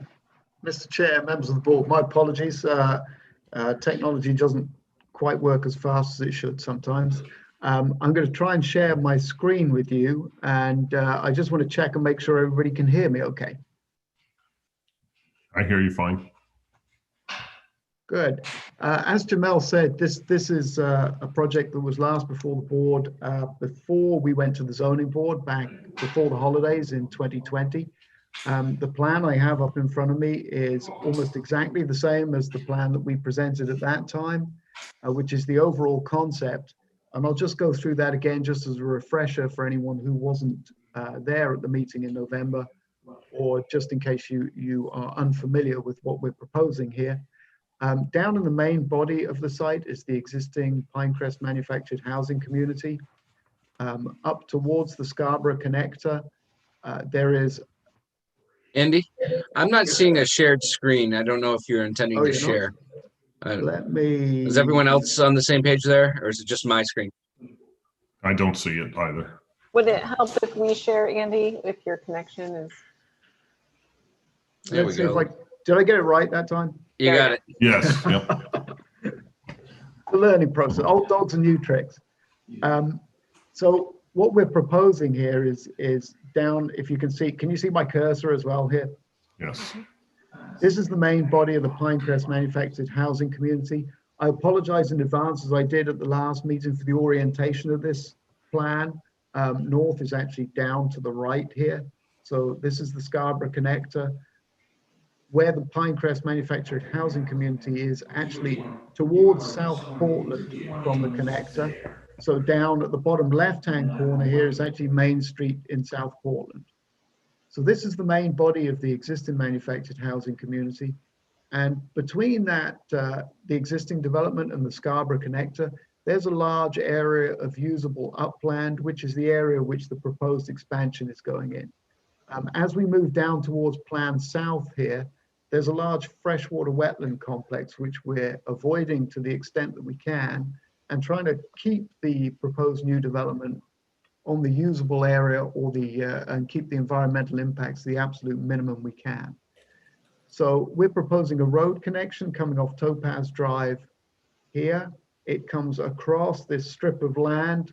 Mr. Chair, members of the board. My apologies. Technology doesn't quite work as fast as it should sometimes. I'm going to try and share my screen with you, and I just want to check and make sure everybody can hear me okay. I hear you fine. Good. As Jamel said, this is a project that was last before the board before we went to the zoning board back before the holidays in 2020. The plan I have up in front of me is almost exactly the same as the plan that we presented at that time, which is the overall concept. And I'll just go through that again, just as a refresher for anyone who wasn't there at the meeting in November, or just in case you are unfamiliar with what we're proposing here. Down in the main body of the site is the existing Pinecrest manufactured housing community. Up towards the Scarborough connector, there is Andy, I'm not seeing a shared screen. I don't know if you're intending to share. Let me. Is everyone else on the same page there, or is it just my screen? I don't see it either. Would it help if we share, Andy, if your connection is? There we Let's see go. if did I get it right that time? You got it. Yes, yep. The learning process, old dogs and new tricks. So what we're proposing here is down, if you can see, can you see my cursor as well here? Yes. This is the main body of the Pinecrest manufactured housing community. I apologize in advance, as I did at the last meeting, for the orientation of this plan. North is actually down to the right here. So this is the Scarborough connector. Where the Pinecrest manufactured housing community is actually towards South Portland from the connector. So down at the bottom left-hand corner here is actually Main Street in South Portland. So this is the main body of the existing manufactured housing community. And between that, the existing development and the Scarborough connector, there's a large area of usable upland, which is the area which the proposed expansion is going in. As we move down towards Plan South here, there's a large freshwater wetland complex, which we're avoiding to the extent that we can, and trying to keep the proposed new development on the usable area or and keep the environmental impacts the absolute minimum we can. So we're proposing a road connection coming off Topaz Drive here. It comes across this strip of land,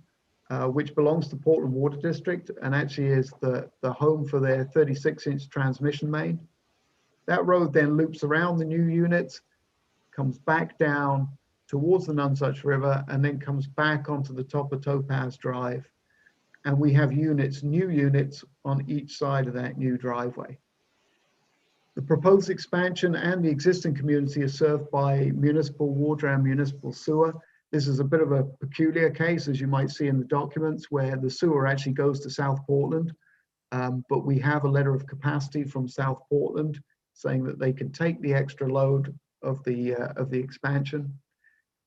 which belongs to Portland Water District and actually is the home for their 36-inch transmission main. That road then loops around the new units, comes back down towards the Nonsuch River, and then comes back onto the top of Topaz Drive. And we have new units on each side of that new driveway. The proposed expansion and the existing community is served by municipal water and municipal sewer. This is a bit of a peculiar case, as you might see in the documents, where the sewer actually goes to South Portland. But we have a letter of capacity from South Portland saying that they can take the extra load of the expansion.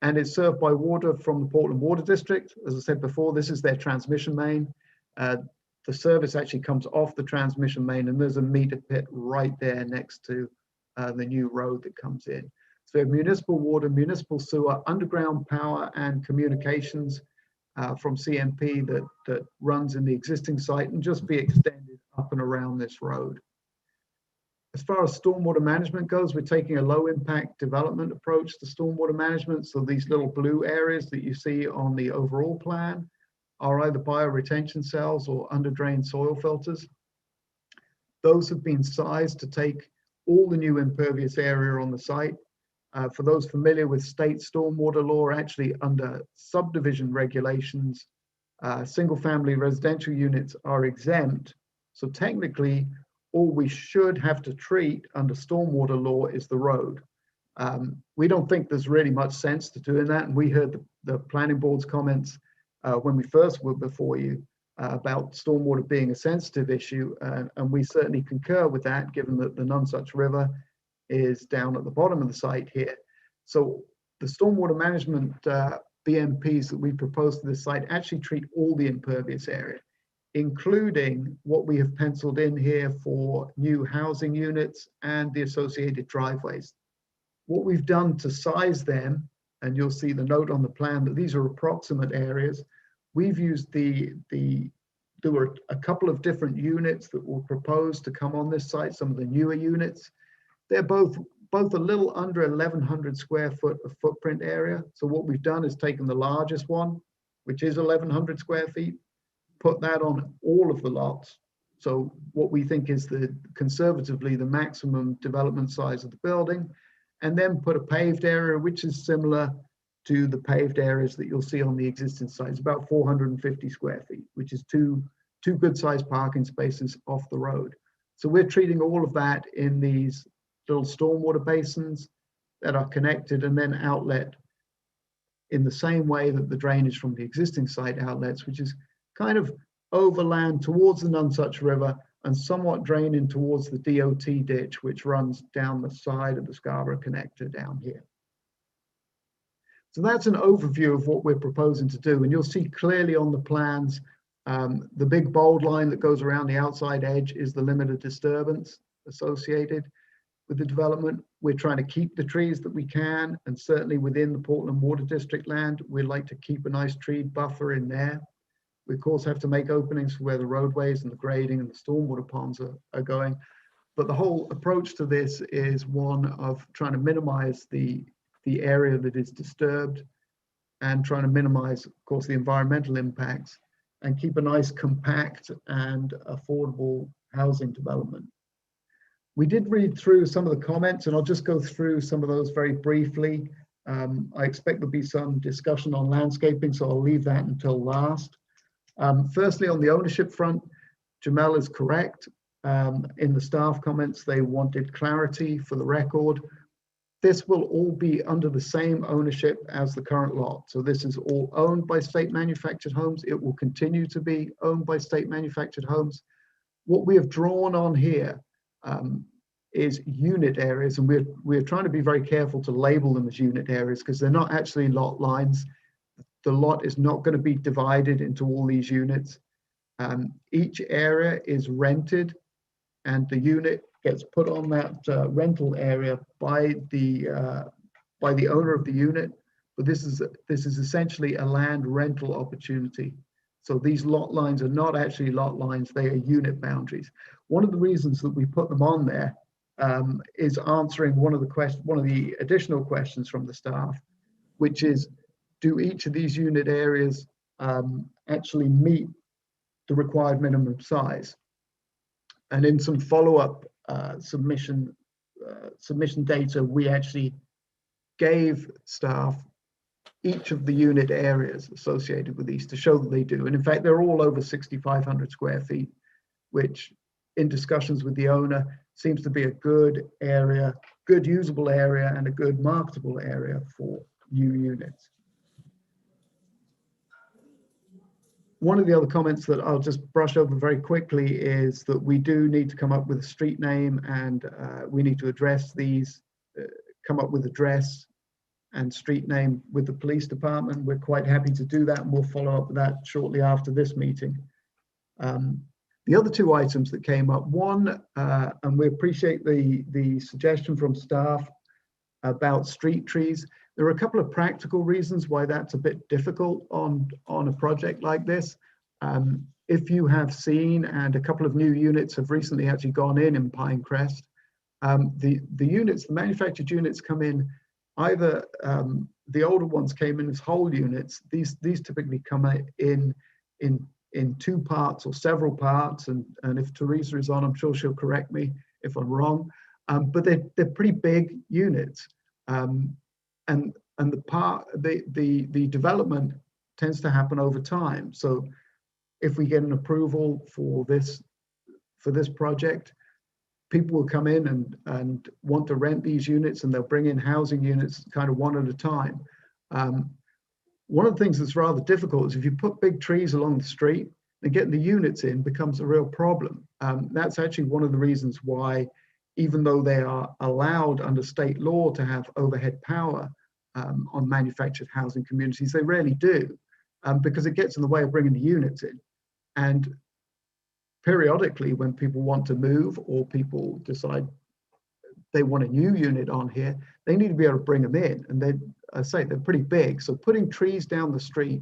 And it's served by water from the Portland Water District. As I said before, this is their transmission main. The service actually comes off the transmission main, and there's a meter pit right there next to the new road that comes in. So we have municipal water, municipal sewer, underground power and communications from CMP that runs in the existing site and just be extended up and around this road. As far as stormwater management goes, we're taking a low impact development approach to stormwater management. So these little blue areas that you see on the overall plan are either bioretention cells or under drain soil filters. Those have been sized to take all the new impervious area on the site. For those familiar with state stormwater law, actually under subdivision regulations, single family residential units are exempt. So technically, all we should have to treat under stormwater law is the road. We don't think there's really much sense to doing that. And we heard the planning board's comments when we first were before you about stormwater being a sensitive issue. And we certainly concur with that, given that the Nonsuch River is down at the bottom of the site here. So the stormwater management BMPs that we propose to this site actually treat all the impervious area, including what we have penciled in here for new housing units and the associated driveways. What we've done to size them, and you'll see the note on the plan that these are approximate areas. We've used there were a couple of different units that were proposed to come on this site, some of the newer units. They're both a little under 1,100 square foot of footprint area. So what we've done is taken the largest one, which is 1,100 square feet, put that on all of the lots. So what we think is conservatively the maximum development size of the building, and then put a paved area, which is similar to the paved areas that you'll see on the existing site. It's about 450 square feet, which is two good sized parking spaces off the road. So we're treating all of that in these little stormwater basins that are connected and then outlet in the same way that the drainage from the existing site outlets, which is kind of overland towards the Nonsuch River and somewhat draining towards the DOT ditch, which runs down the side of the Scarborough connector down here. So that's an overview of what we're proposing to do. And you'll see clearly on the plans, the big bold line that goes around the outside edge is the limit of disturbance associated with the development. We're trying to keep the trees that we can, and certainly within the Portland Water District land, we'd like to keep a nice tree buffer in there. We of course have to make openings for where the roadways and the grading and the stormwater ponds are going. But the whole approach to this is one of trying to minimize the area that is disturbed and trying to minimize, of course, the environmental impacts and keep a nice compact and affordable housing development. We did read through some of the comments, and I'll just go through some of those very briefly. I expect there'll be some discussion on landscaping, so I'll leave that until last. Firstly, on the ownership front, Jamel is correct. In the staff comments, they wanted clarity for the record. This will all be under the same ownership as the current lot. So this is all owned by State Manufactured Homes. It will continue to be owned by State Manufactured Homes. What we have drawn on here is unit areas, and we're trying to be very careful to label them as unit areas because they're not actually lot lines. The lot is not going to be divided into all these units. Each area is rented, and the unit gets put on that rental area by the owner of the unit. But this is essentially a land rental opportunity. So these lot lines are not actually lot lines; they are unit boundaries. One of the reasons that we put them on there is answering one of the additional questions from the staff, which is, do each of these unit areas actually meet the required minimum size? And in some follow-up submission data, we actually gave staff each of the unit areas associated with these to show that they do. And in fact, they're all over 6,500 square feet, which in discussions with the owner seems to be a good area, good usable area, and a good marketable area for new units. One of the other comments that I'll just brush over very quickly is that we do need to come up with a street name, and we need to address these, come up with address and street name with the police department. We're quite happy to do that, and we'll follow up with that shortly after this meeting. The other two items that came up, one, and we appreciate the suggestion from staff about street trees. There are a couple of practical reasons why that's a bit difficult on a project like this. If you have seen, and a couple of new units have recently actually gone in Pinecrest, the manufactured units come in, either the older ones came in as whole units. These typically come in two parts or several parts, and if Teresa is on, I'm sure she'll correct me if I'm wrong, but they're pretty big units. And the development tends to happen over time. So if we get an approval for this project, people will come in and want to rent these units, and they'll bring in housing units kind of one at a time. One of the things that's rather difficult is if you put big trees along the street, and getting the units in becomes a real problem. That's actually one of the reasons why, even though they are allowed under state law to have overhead power on manufactured housing communities, they rarely do, because it gets in the way of bringing the units in. And periodically, when people want to move or people decide they want a new unit on here, they need to be able to bring them in. And they, I say, they're pretty big. So putting trees down the street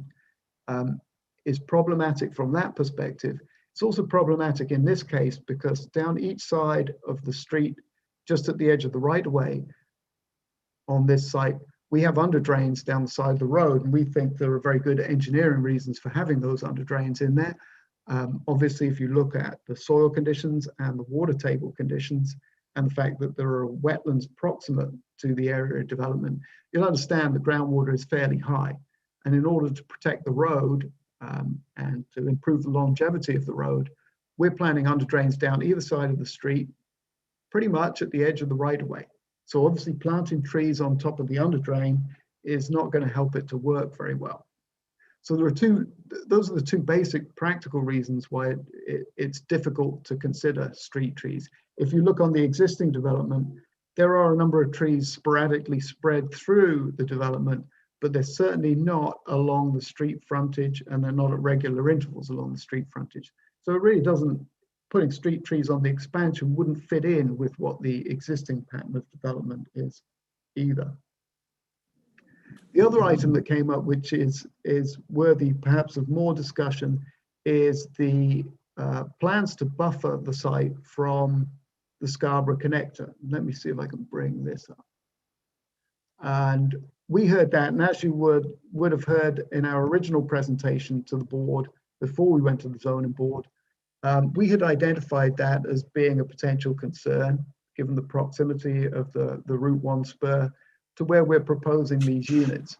is problematic from that perspective. It's also problematic in this case because down each side of the street, just at the edge of the right-of-way on this site, we have under drains down the side of the road, and we think there are very good engineering reasons for having those under drains in there. Obviously, if you look at the soil conditions and the water table conditions and the fact that there are wetlands proximate to the area of development, you'll understand the groundwater is fairly high. And in order to protect the road and to improve the longevity of the road, we're planning under drains down either side of the street, pretty much at the edge of the right-of-way. So obviously planting trees on top of the under drain is not going to help it to work very well. So there are those are the two basic practical reasons why it's difficult to consider street trees. If you look on the existing development, there are a number of trees sporadically spread through the development, but they're certainly not along the street frontage, and they're not at regular intervals along the street frontage. So it really doesn't, putting street trees on the expansion wouldn't fit in with what the existing pattern of development is either. The other item that came up, which is worthy perhaps of more discussion, is the plans to buffer the site from the Scarborough connector. Let me see if I can bring this up. And we heard that, and as you would have heard in our original presentation to the board before we went to the zoning board, we had identified that as being a potential concern, given the proximity of the Route 1 spur to where we're proposing these units.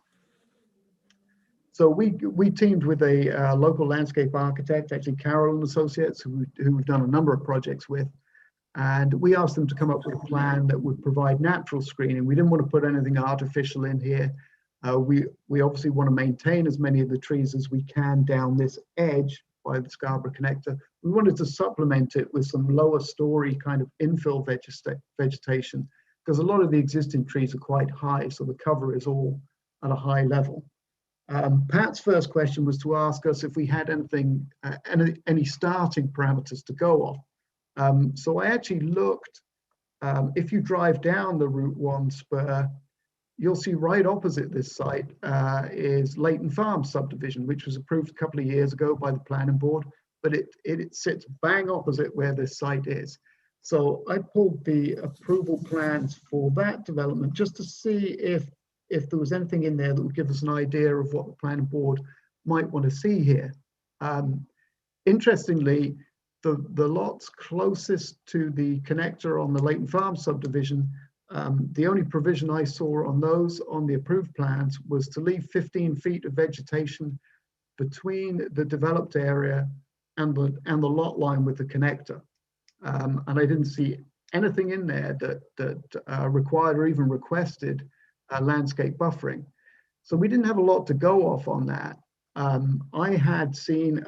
So we teamed with a local landscape architect, actually Carroll and Associates, who we've done a number of projects with. And we asked them to come up with a plan that would provide natural screening. We didn't want to put anything artificial in here. We obviously want to maintain as many of the trees as we can down this edge by the Scarborough connector. We wanted to supplement it with some lower story kind of infill vegetation, because a lot of the existing trees are quite high, so the cover is all at a high level. Pat's first question was to ask us if we had anything, any starting parameters to go off. So I actually looked, if you drive down the Route 1 spur, you'll see right opposite this site is Leighton Farms subdivision, which was approved a couple of years ago by the planning board, but it sits bang opposite where this site is. So I pulled the approval plans for that development just to see if there was anything in there that would give us an idea of what the planning board might want to see here. Interestingly, the lots closest to the connector on the Leighton Farms subdivision, the only provision I saw on those on the approved plans was to leave 15 feet of vegetation between the developed area and the lot line with the connector. And I didn't see anything in there that required or even requested landscape buffering. So we didn't have a lot to go off on that. I had seen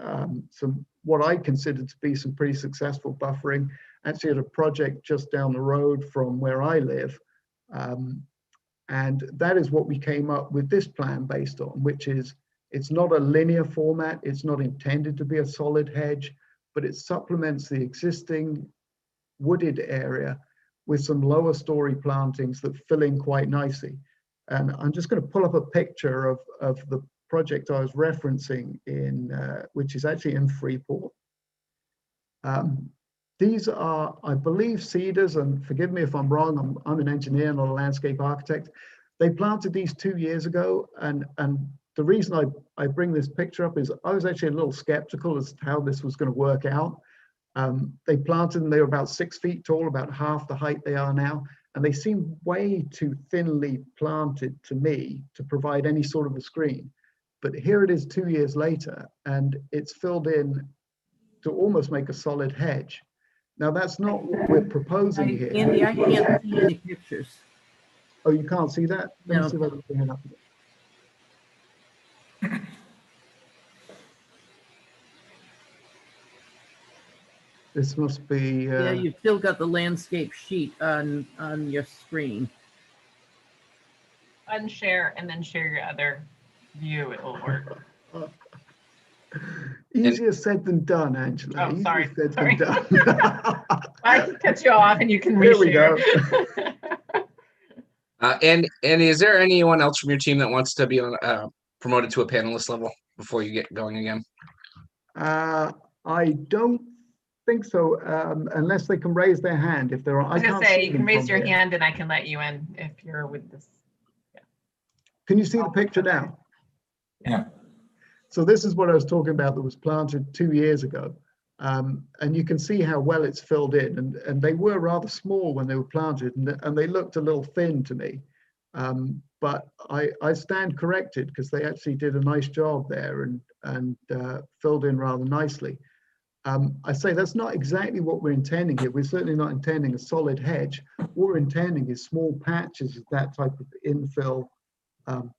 some, what I considered to be some pretty successful buffering, actually at a project just down the road from where I live. And that is what we came up with this plan based on, which is, it's not a linear format, it's not intended to be a solid hedge, but it supplements the existing wooded area with some lower story plantings that fill in quite nicely. And I'm just going to pull up a picture of the project I was referencing in, which is actually in Freeport. These are, I believe, cedars, and forgive me if I'm wrong, I'm an engineer, not a landscape architect. They planted these 2 years ago, and the reason I bring this picture up is I was actually a little skeptical as to how this was going to work out. They planted them, they were about 6 feet tall, about half the height they are now, and they seem way too thinly planted to me to provide any sort of a screen. But here it is 2 years later, and it's filled in to almost make a solid hedge. Now, that's not what we're proposing here. Andy, I can't see any pictures. Oh, you can't see that? Let me No. see if I can bring it up again. This must be, Yeah, you've still got the landscape sheet on your screen. Unshare and then share your other view. It will work. easier said than done, Angela. Oh, Easier sorry. said Sorry. than done. I can cut you off and you can There we reshare. go. And is there anyone else from your team that wants to be on promoted to a panelist level before you get going again? I don't think so, unless they can raise their hand. If they're on, I was gonna can't say, see you them can raise from your here. hand and I can let you in if you're with this. Can you see the picture now? Yeah. So this is what I was talking about that was planted 2 years ago. And you can see how well it's filled in. And they were rather small when they were planted, and they looked a little thin to me. But I stand corrected, because they actually did a nice job there and filled in rather nicely. I say that's not exactly what we're intending here. We're certainly not intending a solid hedge. What we're intending is small patches of that type of infill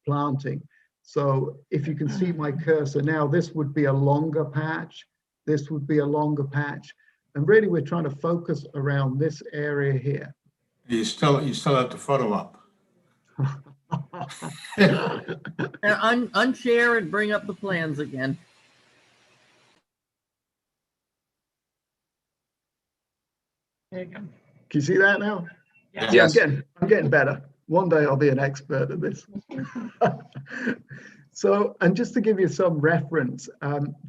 planting. So if you can see my cursor now, this would be a longer patch. This would be a longer patch. And really, we're trying to focus around this area here. You still have the photo up. Unshare and bring up the plans again. There you go. Can you see that now? Yeah. Yes. I'm getting better. One day I'll be an expert at this. So, and just to give you some reference,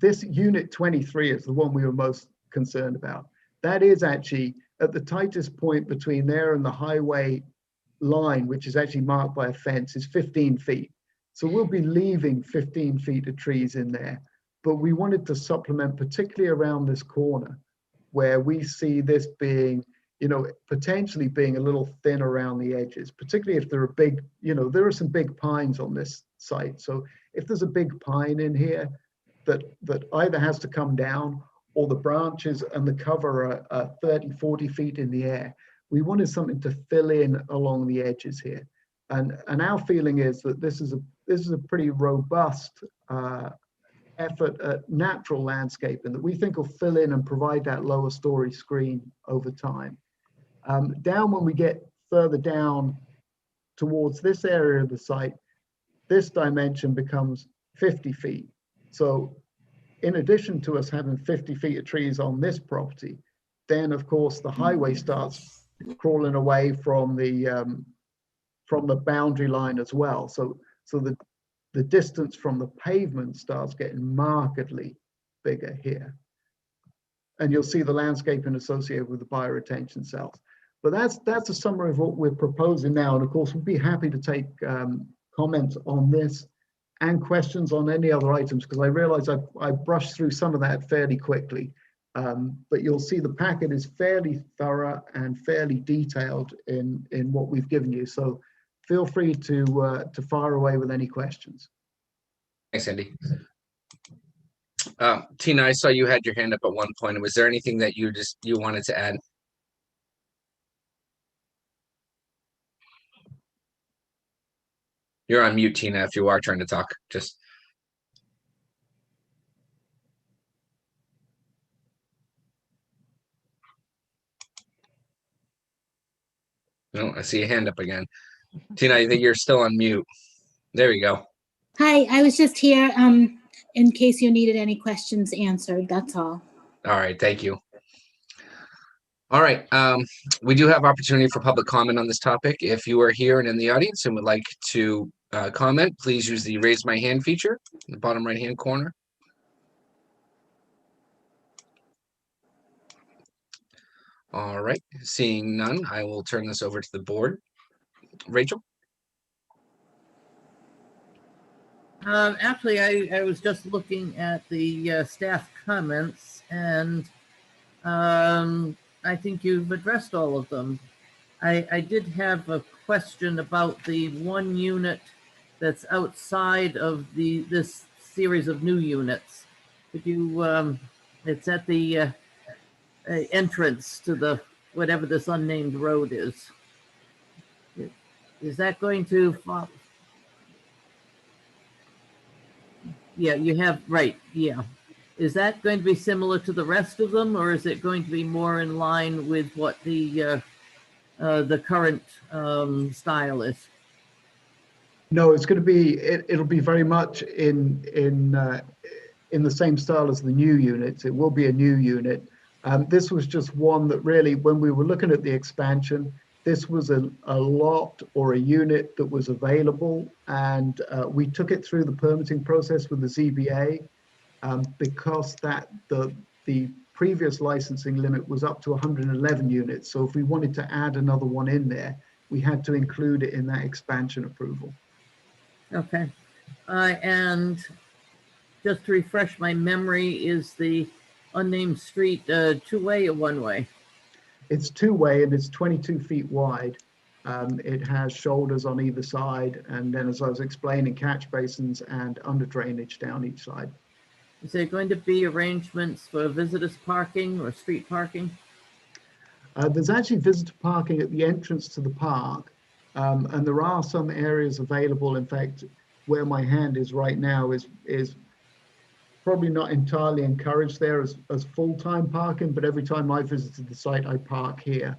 this unit 23 is the one we were most concerned about. That is actually at the tightest point between there and the highway line, which is actually marked by a fence, is 15 feet. So we'll be leaving 15 feet of trees in there. But we wanted to supplement, particularly around this corner, where we see this being, you know, potentially being a little thin around the edges, particularly if there are big, you know, there are some big pines on this site. So if there's a big pine in here that either has to come down, or the branches and the cover are 30, 40 feet in the air, we wanted something to fill in along the edges here. And our feeling is that this is a pretty robust effort at natural landscaping that we think will fill in and provide that lower story screen over time. Down when we get further down towards this area of the site, this dimension becomes 50 feet. So in addition to us having 50 feet of trees on this property, then of course the highway starts crawling away from the boundary line as well. So the distance from the pavement starts getting markedly bigger here. And you'll see the landscaping associated with the bioretention cells. But that's a summary of what we're proposing now. And of course, we'd be happy to take comments on this and questions on any other items, because I realize I brushed through some of that fairly quickly. But you'll see the packet is fairly thorough and fairly detailed in what we've given you. So feel free to fire away with any questions. Thanks, Andy. Tina, I saw you had your hand up at one point. Was there anything that you wanted to add? You're on mute, Tina, if you are trying to talk. Just. No, I see a hand up again. Tina, I think you're still on mute. There you go. Hi, I was just here in case you needed any questions answered, that's all. All right, thank you. All right, we do have opportunity for public comment on this topic. If you are here and in the audience and would like to comment, please use the raise my hand feature in the bottom right-hand corner. All right, seeing none, I will turn this over to the board. Rachel? Actually, I was just looking at the staff comments, and I think you've addressed all of them. I did have a question about the one unit that's outside of this series of new units. Could you, it's at the entrance to the, whatever this unnamed road is. Is that going to follow? Yeah, you have, right, yeah. Is that going to be similar to the rest of them, or is it going to be more in line with what the current style is? No, it's going to be, it'll be very much in the same style as the new units. It will be a new unit. This was just one that really, when we were looking at the expansion, this was a lot or a unit that was available, and we took it through the permitting process with the ZBA because the previous licensing limit was up to 111 units. So if we wanted to add another one in there, we had to include it in that expansion approval. Okay. And just to refresh my memory, is the unnamed street two-way or one-way? It's two-way and it's 22 feet wide. It has shoulders on either side, and then, as I was explaining, catch basins and under drainage down each side. Is there going to be arrangements for visitors parking or street parking? There's actually visitor parking at the entrance to the park, and there are some areas available. In fact, where my hand is right now is probably not entirely encouraged there as full-time parking, but every time I visited the site, I park here.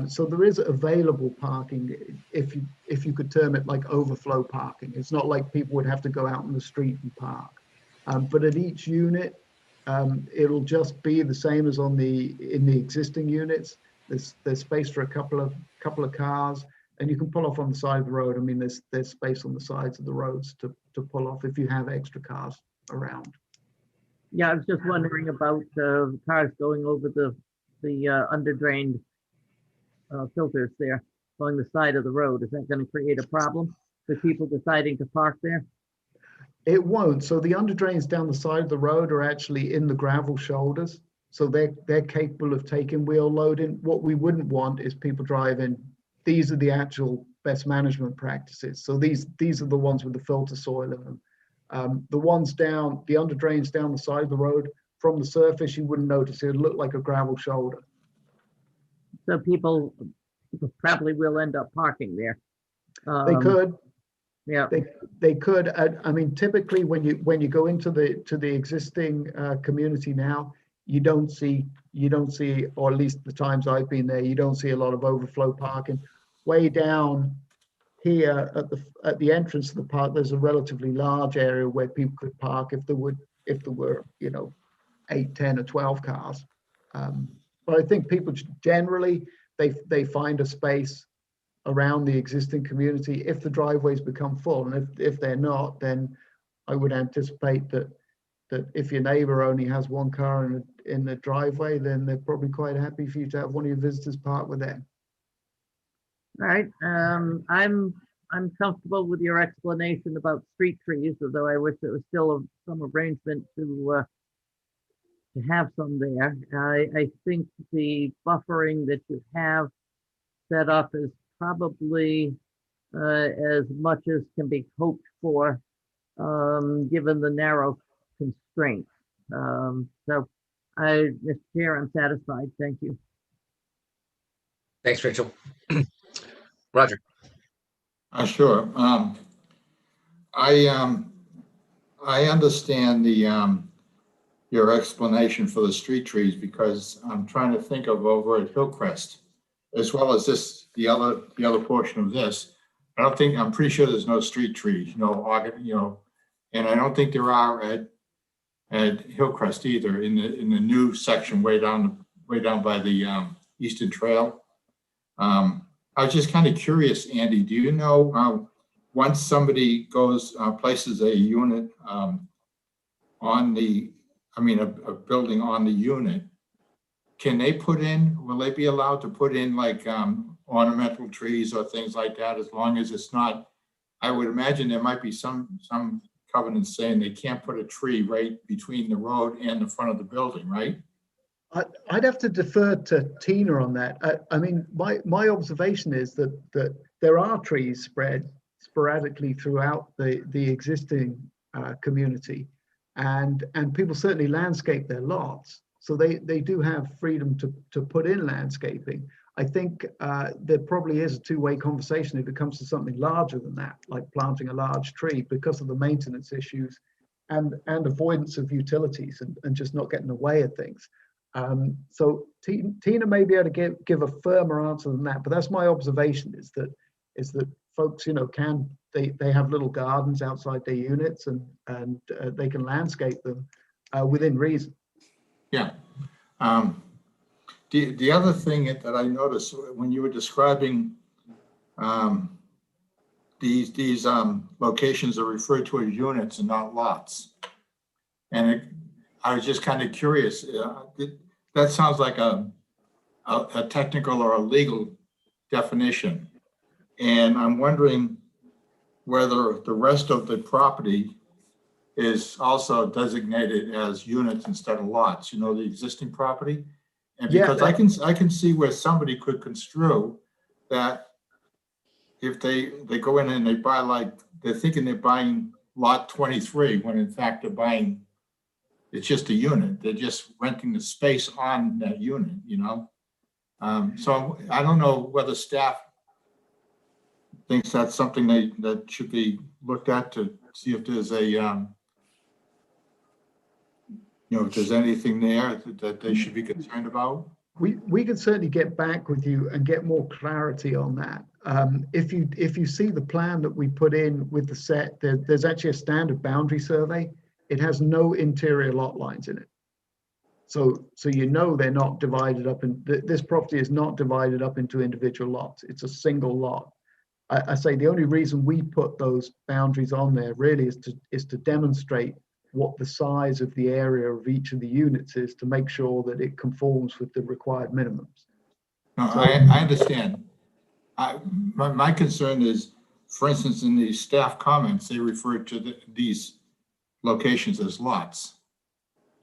So there is available parking, if you could term it like overflow parking. It's not like people would have to go out on the street and park. But at each unit, it'll just be the same as in the existing units. There's space for a couple of cars, and you can pull off on the side of the road. I mean, there's space on the sides of the roads to pull off if you have extra cars around. Yeah, I was just wondering about cars going over the under-drained filters there along the side of the road. Is that going to create a problem for people deciding to park there? It won't. So the under drains down the side of the road are actually in the gravel shoulders. So they're capable of taking wheel loading. What we wouldn't want is people driving. These are the actual best management practices. So these are the ones with the filter soil in them. The ones down, the under drains down the side of the road, from the surface, you wouldn't notice it. It'd look like a gravel shoulder. So people probably will end up parking there. They could. Yeah, they could. I mean, typically when you go into the existing community now, you don't see, or at least the times I've been there, you don't see a lot of overflow parking. Way down here at the entrance to the park, there's a relatively large area where people could park if there were 8, 10, or 12 cars. But I think people generally they find a space around the existing community if the driveways become full, and if they're not, then I would anticipate that if your neighbor only has one car in the driveway, then they're probably quite happy for you to have one of your visitors park with them. all right. I'm comfortable with your explanation about street trees, although I wish there was still some arrangement to have some there. I think the buffering that you have set up is probably as much as can be hoped for, given the narrow constraints. So, Mr. Chair, I'm satisfied. Thank you. Thanks, Rachel. Roger. Sure. I understand your explanation for the street trees, because I'm trying to think of over at Hillcrest, as well as the other portion of this. I'm pretty sure there's no street trees, and I don't think there are at Hillcrest either in the new section way down by the Eastern Trail. I was just kind of curious, Andy, do you know once somebody goes places a unit a building on the unit, will they be allowed to put in like ornamental trees or things like that, as long as it's not, I would imagine there might be some covenants saying they can't put a tree right between the road and the front of the building, right? I'd have to defer to Tina on that. I mean, my observation is that there are trees spread sporadically throughout the existing community, and people certainly landscape their lots. So they do have freedom to put in landscaping. I think there probably is a two-way conversation if it comes to something larger than that, like planting a large tree, because of the maintenance issues and avoidance of utilities and just not getting in the way of things. So Tina may be able to give a firmer answer than that, but that's my observation, is that folks, they have little gardens outside their units, and they can landscape them within reason. Yeah. The other thing that I noticed when you were describing these locations are referred to as units and not lots. And I was just kind of curious. That sounds like a technical or a legal definition. And I'm wondering whether the rest of the property is also designated as units instead of lots, the existing property. And because I can see where somebody could construe that if they go in and they buy, like, they're thinking they're buying lot 23, when in fact they're buying, it's just a unit. They're just renting the space on that unit, So I don't know whether staff thinks that's something that should be looked at to see if there's a, if there's anything there that they should be concerned about. We could certainly get back with you and get more clarity on that. If you see the plan that we put in with the set, there's actually a standard boundary survey. It has no interior lot lines in it. So they're not divided up, and this property is not divided up into individual lots. It's a single lot. I say the only reason we put those boundaries on there really is to demonstrate what the size of the area of each of the units is, to make sure that it conforms with the required minimums. No, So, I understand. My concern is, for instance, in the staff comments, they refer to these locations as lots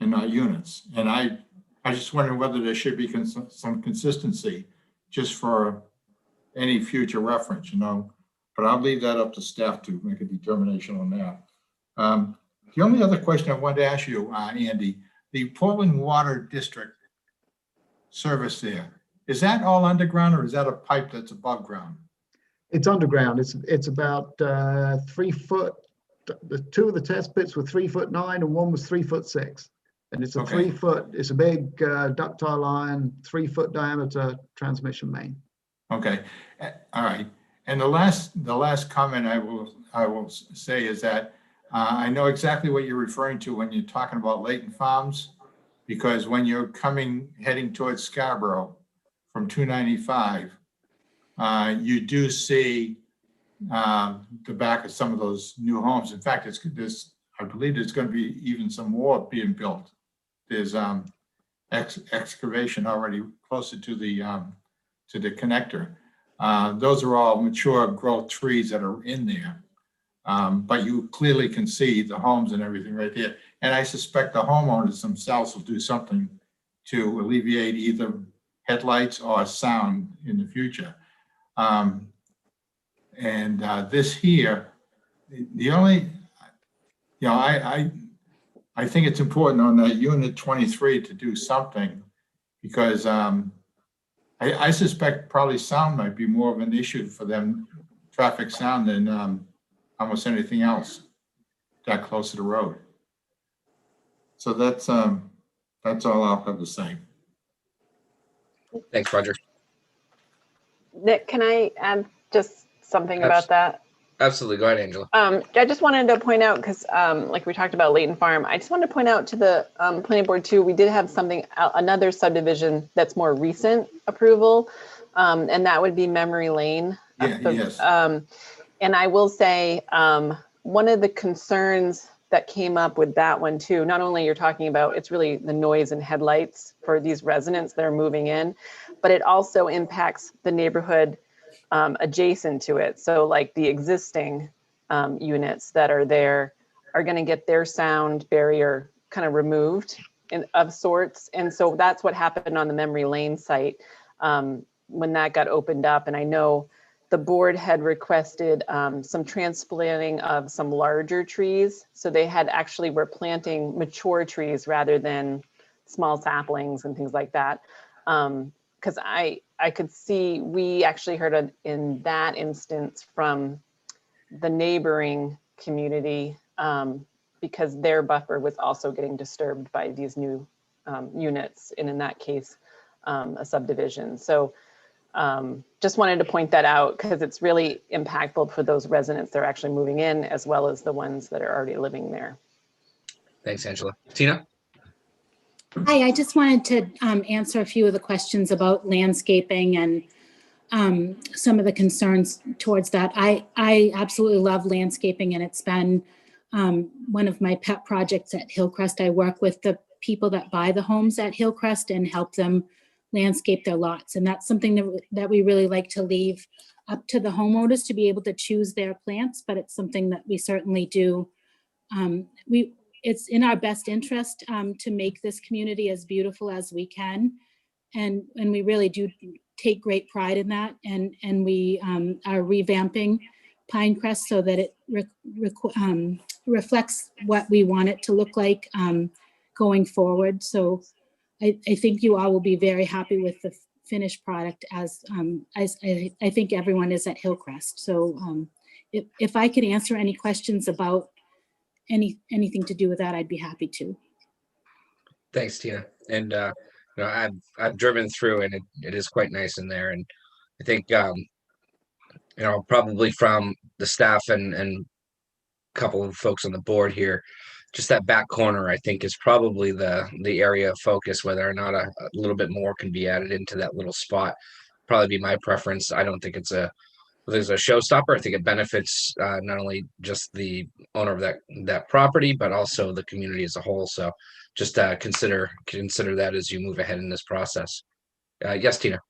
and not units. And I just wondering whether there should be some consistency just for any future reference, but I'll leave that up to staff to make a determination on that. The only other question I wanted to ask you, Andy, the Portland Water District service there, is that all underground, or is that a pipe that's above ground? It's underground. It's about 3 foot. The two of the test pits were 3'9" and one was 3'6", and it's a 3 foot. It's a big ductile iron, 3 foot diameter transmission main. Okay, all right. And the last comment I will say is that I know exactly what you're referring to when you're talking about Layton Farms, because when you're heading towards Scarborough from 295, you do see the back of some of those new homes. In fact, I believe there's going to be even some more being built. There's excavation already closer to the connector. Those are all mature growth trees that are in there. But you clearly can see the homes and everything right there. And I suspect the homeowners themselves will do something to alleviate either headlights or sound in the future. This here, the only, I think it's important on that unit 23 to do something, because I suspect probably sound might be more of an issue for them, traffic sound, than almost anything else that close to the road. So that's all I'll have to say. Thanks, Roger. Nick, can I add just something about that? Absolutely. Go ahead, Angela. I just wanted to point out, because like we talked about Layton Farm, I just wanted to point out to the planning board too, we did have another subdivision that's more recent approval, and that would be Memory Lane. Yes. And I will say, one of the concerns that came up with that one too, not only you're talking about, it's really the noise and headlights for these residents that are moving in, but it also impacts the neighborhood adjacent to it. So like the existing units that are there are going to get their sound barrier kind of removed of sorts. And so that's what happened on the Memory Lane site when that got opened up. And I know the board had requested some transplanting of some larger trees. So they had actually were planting mature trees rather than small saplings and things like that. Because I could see, we actually heard it in that instance from the neighboring community, because their buffer was also getting disturbed by these new units, and in that case, a subdivision. So just wanted to point that out because it's really impactful for those residents that are actually moving in, as well as the ones that are already living there. Thanks, Angela. Tina? Hi, I just wanted to answer a few of the questions about landscaping and some of the concerns towards that. I absolutely love landscaping, and it's been one of my pet projects at Hillcrest. I work with the people that buy the homes at Hillcrest and help them landscape their lots. And that's something that we really like to leave up to the homeowners to be able to choose their plants, but it's something that we certainly do. It's in our best interest to make this community as beautiful as we can. And we really do take great pride in that. And we are revamping Pinecrest so that it reflects what we want it to look like going forward. So I think you all will be very happy with the finished product, as I think everyone is at Hillcrest. So if I could answer any questions about anything to do with that, I'd be happy to. Thanks, Tina. And you know, I've driven through, and it is quite nice in there. And I think you know, probably from the staff and a couple of folks on the board here, just that back corner, I think, is probably the area of focus. Whether or not a little bit more can be added into that little spot, probably be my preference. I don't think it's a showstopper. I think it benefits not only just the owner of that property, but also the community as a whole. So just consider that as you move ahead in this process. Yes, Tina.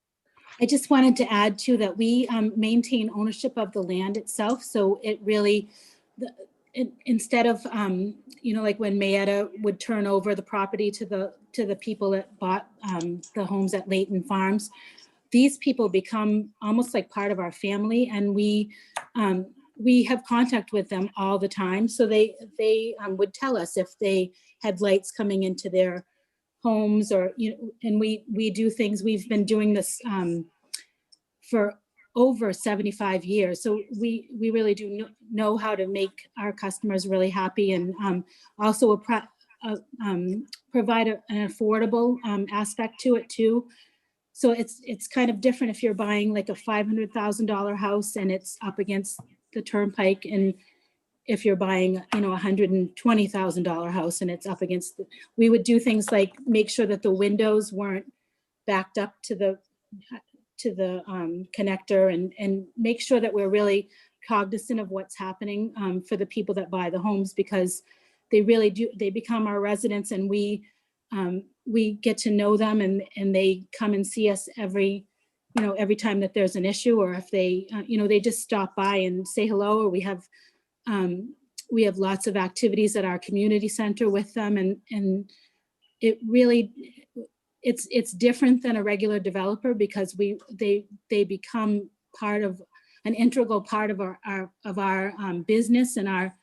I just wanted to add too that we maintain ownership of the land itself. So it really, instead of you know, like when Mayetta would turn over the property to the people that bought the homes at Layton Farms, these people become almost like part of our family, and we have contact with them all the time. So they would tell us if they had lights coming into their homes, or, you know, and we do things. We've been doing this for over 75 years. So we really do know how to make our customers really happy, and also provide an affordable aspect to it too. So it's kind of different if you're buying like a $500,000 house and it's up against the turnpike, and if you're buying, you know, $120,000 house and it's up against we would do things like make sure that the windows weren't backed up to the connector, and make sure that we're really cognizant of what's happening for the people that buy the homes, because they really do, they become our residents, and we get to know them, and they come and see us every time that there's an issue, or if they, you know, they just stop by and say hello, or we have lots of activities at our community center with them, and it really, it's different than a regular developer, because they become an integral part of our business and our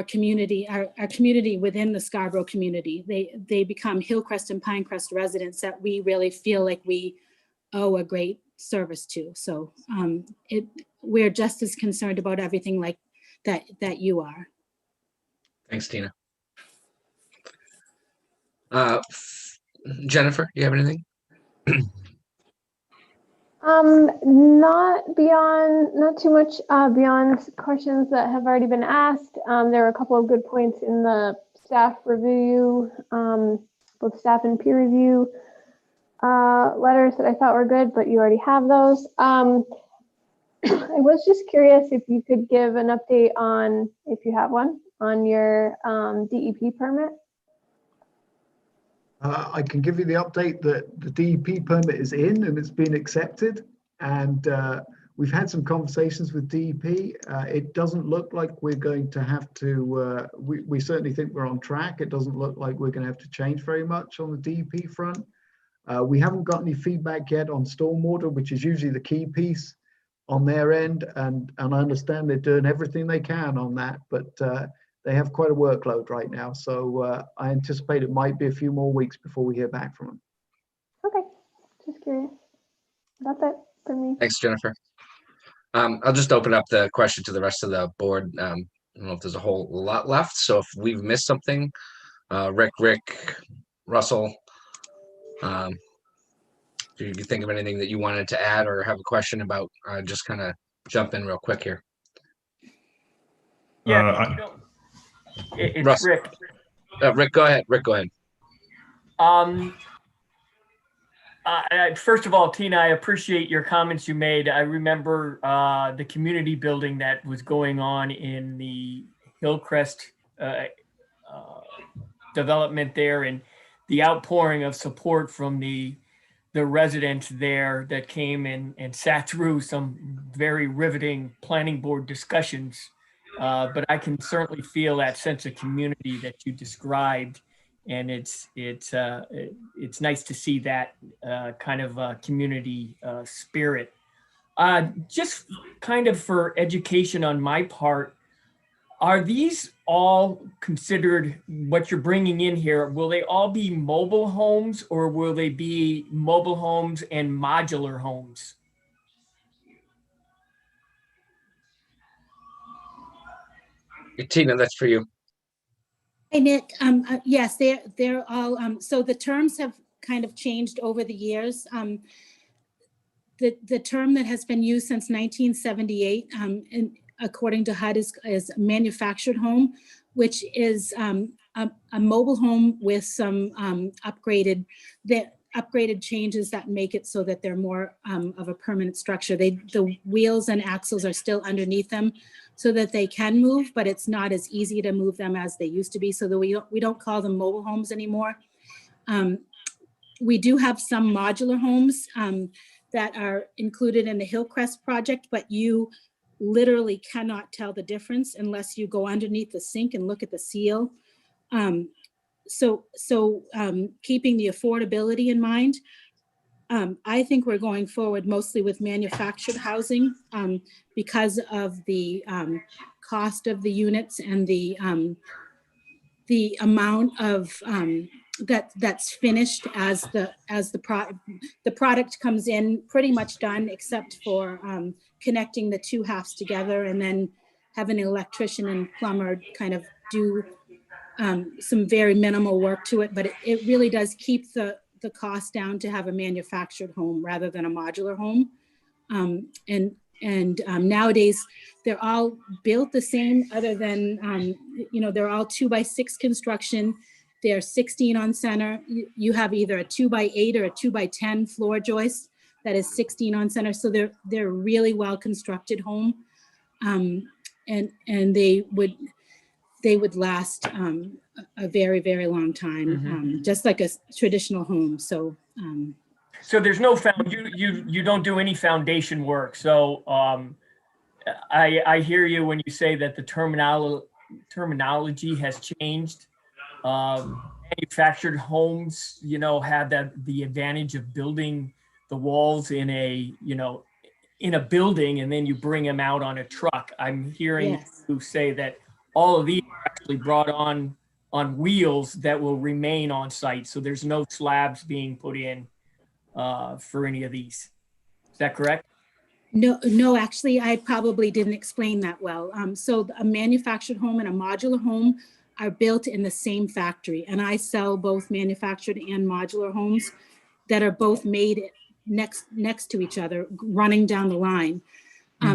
community, our community within the Scarborough community. They become Hillcrest and Pinecrest residents that we really feel like we owe a great service to. So we're just as concerned about everything like that you are. Thanks, Tina. Jennifer, do you have anything? Not too much beyond questions that have already been asked. There were a couple of good points in the staff review, both staff and peer review letters that I thought were good, but you already have those. I was just curious if you could give an update on, if you have one, on your DEP permit. I can give you the update that the DEP permit is in and it's been accepted, and we've had some conversations with DEP. It doesn't look like we're going to have to, we certainly think we're on track. It doesn't look like we're going to have to change very much on the DEP front. We haven't got any feedback yet on stormwater, which is usually the key piece on their end, and I understand they're doing everything they can on that, but they have quite a workload right now. So I anticipate it might be a few more weeks before we hear back from them. Okay, just curious. That's it for me. Thanks, Jennifer. I'll just open up the question to the rest of the board. I don't know if there's a whole lot left, so if we've missed something, Rick, Russell, if you think of anything that you wanted to add or have a question about, just kind of jump in real quick here. Yeah, it's Russ. Rick. Rick, go ahead. First of all, Tina, I appreciate your comments you made. I remember the community building that was going on in the Hillcrest development there, and the outpouring of support from the residents there that came and sat through some very riveting planning board discussions. But I can certainly feel that sense of community that you described. And it's nice to see that kind of community spirit. Just kind of for education on my part, are these all considered what you're bringing in here? Will they all be mobile homes, or will they be mobile homes and modular homes? Tina, that's for you. Hey, Nick, yes, they're all, so the terms have kind of changed over the years. The term that has been used since 1978, and according to HUD, is manufactured home, which is a mobile home with some upgraded changes that make it so that they're more of a permanent structure. The wheels and axles are still underneath them so that they can move, but it's not as easy to move them as they used to be. So that we don't call them mobile homes anymore. We do have some modular homes that are included in the Hillcrest project, but you literally cannot tell the difference unless you go underneath the sink and look at the seal. So keeping the affordability in mind, I think we're going forward mostly with manufactured housing because of the cost of the units and the amount of that's finished as the product comes in pretty much done, except for connecting the two halves together and then having an electrician and plumber kind of do some very minimal work to it, but it really does keep the cost down to have a manufactured home rather than a modular home. Nowadays they're all built the same, other than they're all 2x6 construction. They're 16 on center. You have either a 2x8 or a 2x10 floor joist that is 16 on center. So they're really well constructed home, and they would last a very, very long time, just like a traditional home. So there's no you don't do any foundation work. So I hear you when you say that the terminology has changed. Manufactured homes, have the advantage of building the walls in a building, and then you bring them out on a truck. I'm hearing you say that all of these are actually brought on wheels that will remain on site. So there's no slabs being put in for any of these. Is that correct? No, actually, I probably didn't explain that well. So a manufactured home and a modular home are built in the same factory. And I sell both manufactured and modular homes that are both made next to each other, running down the line.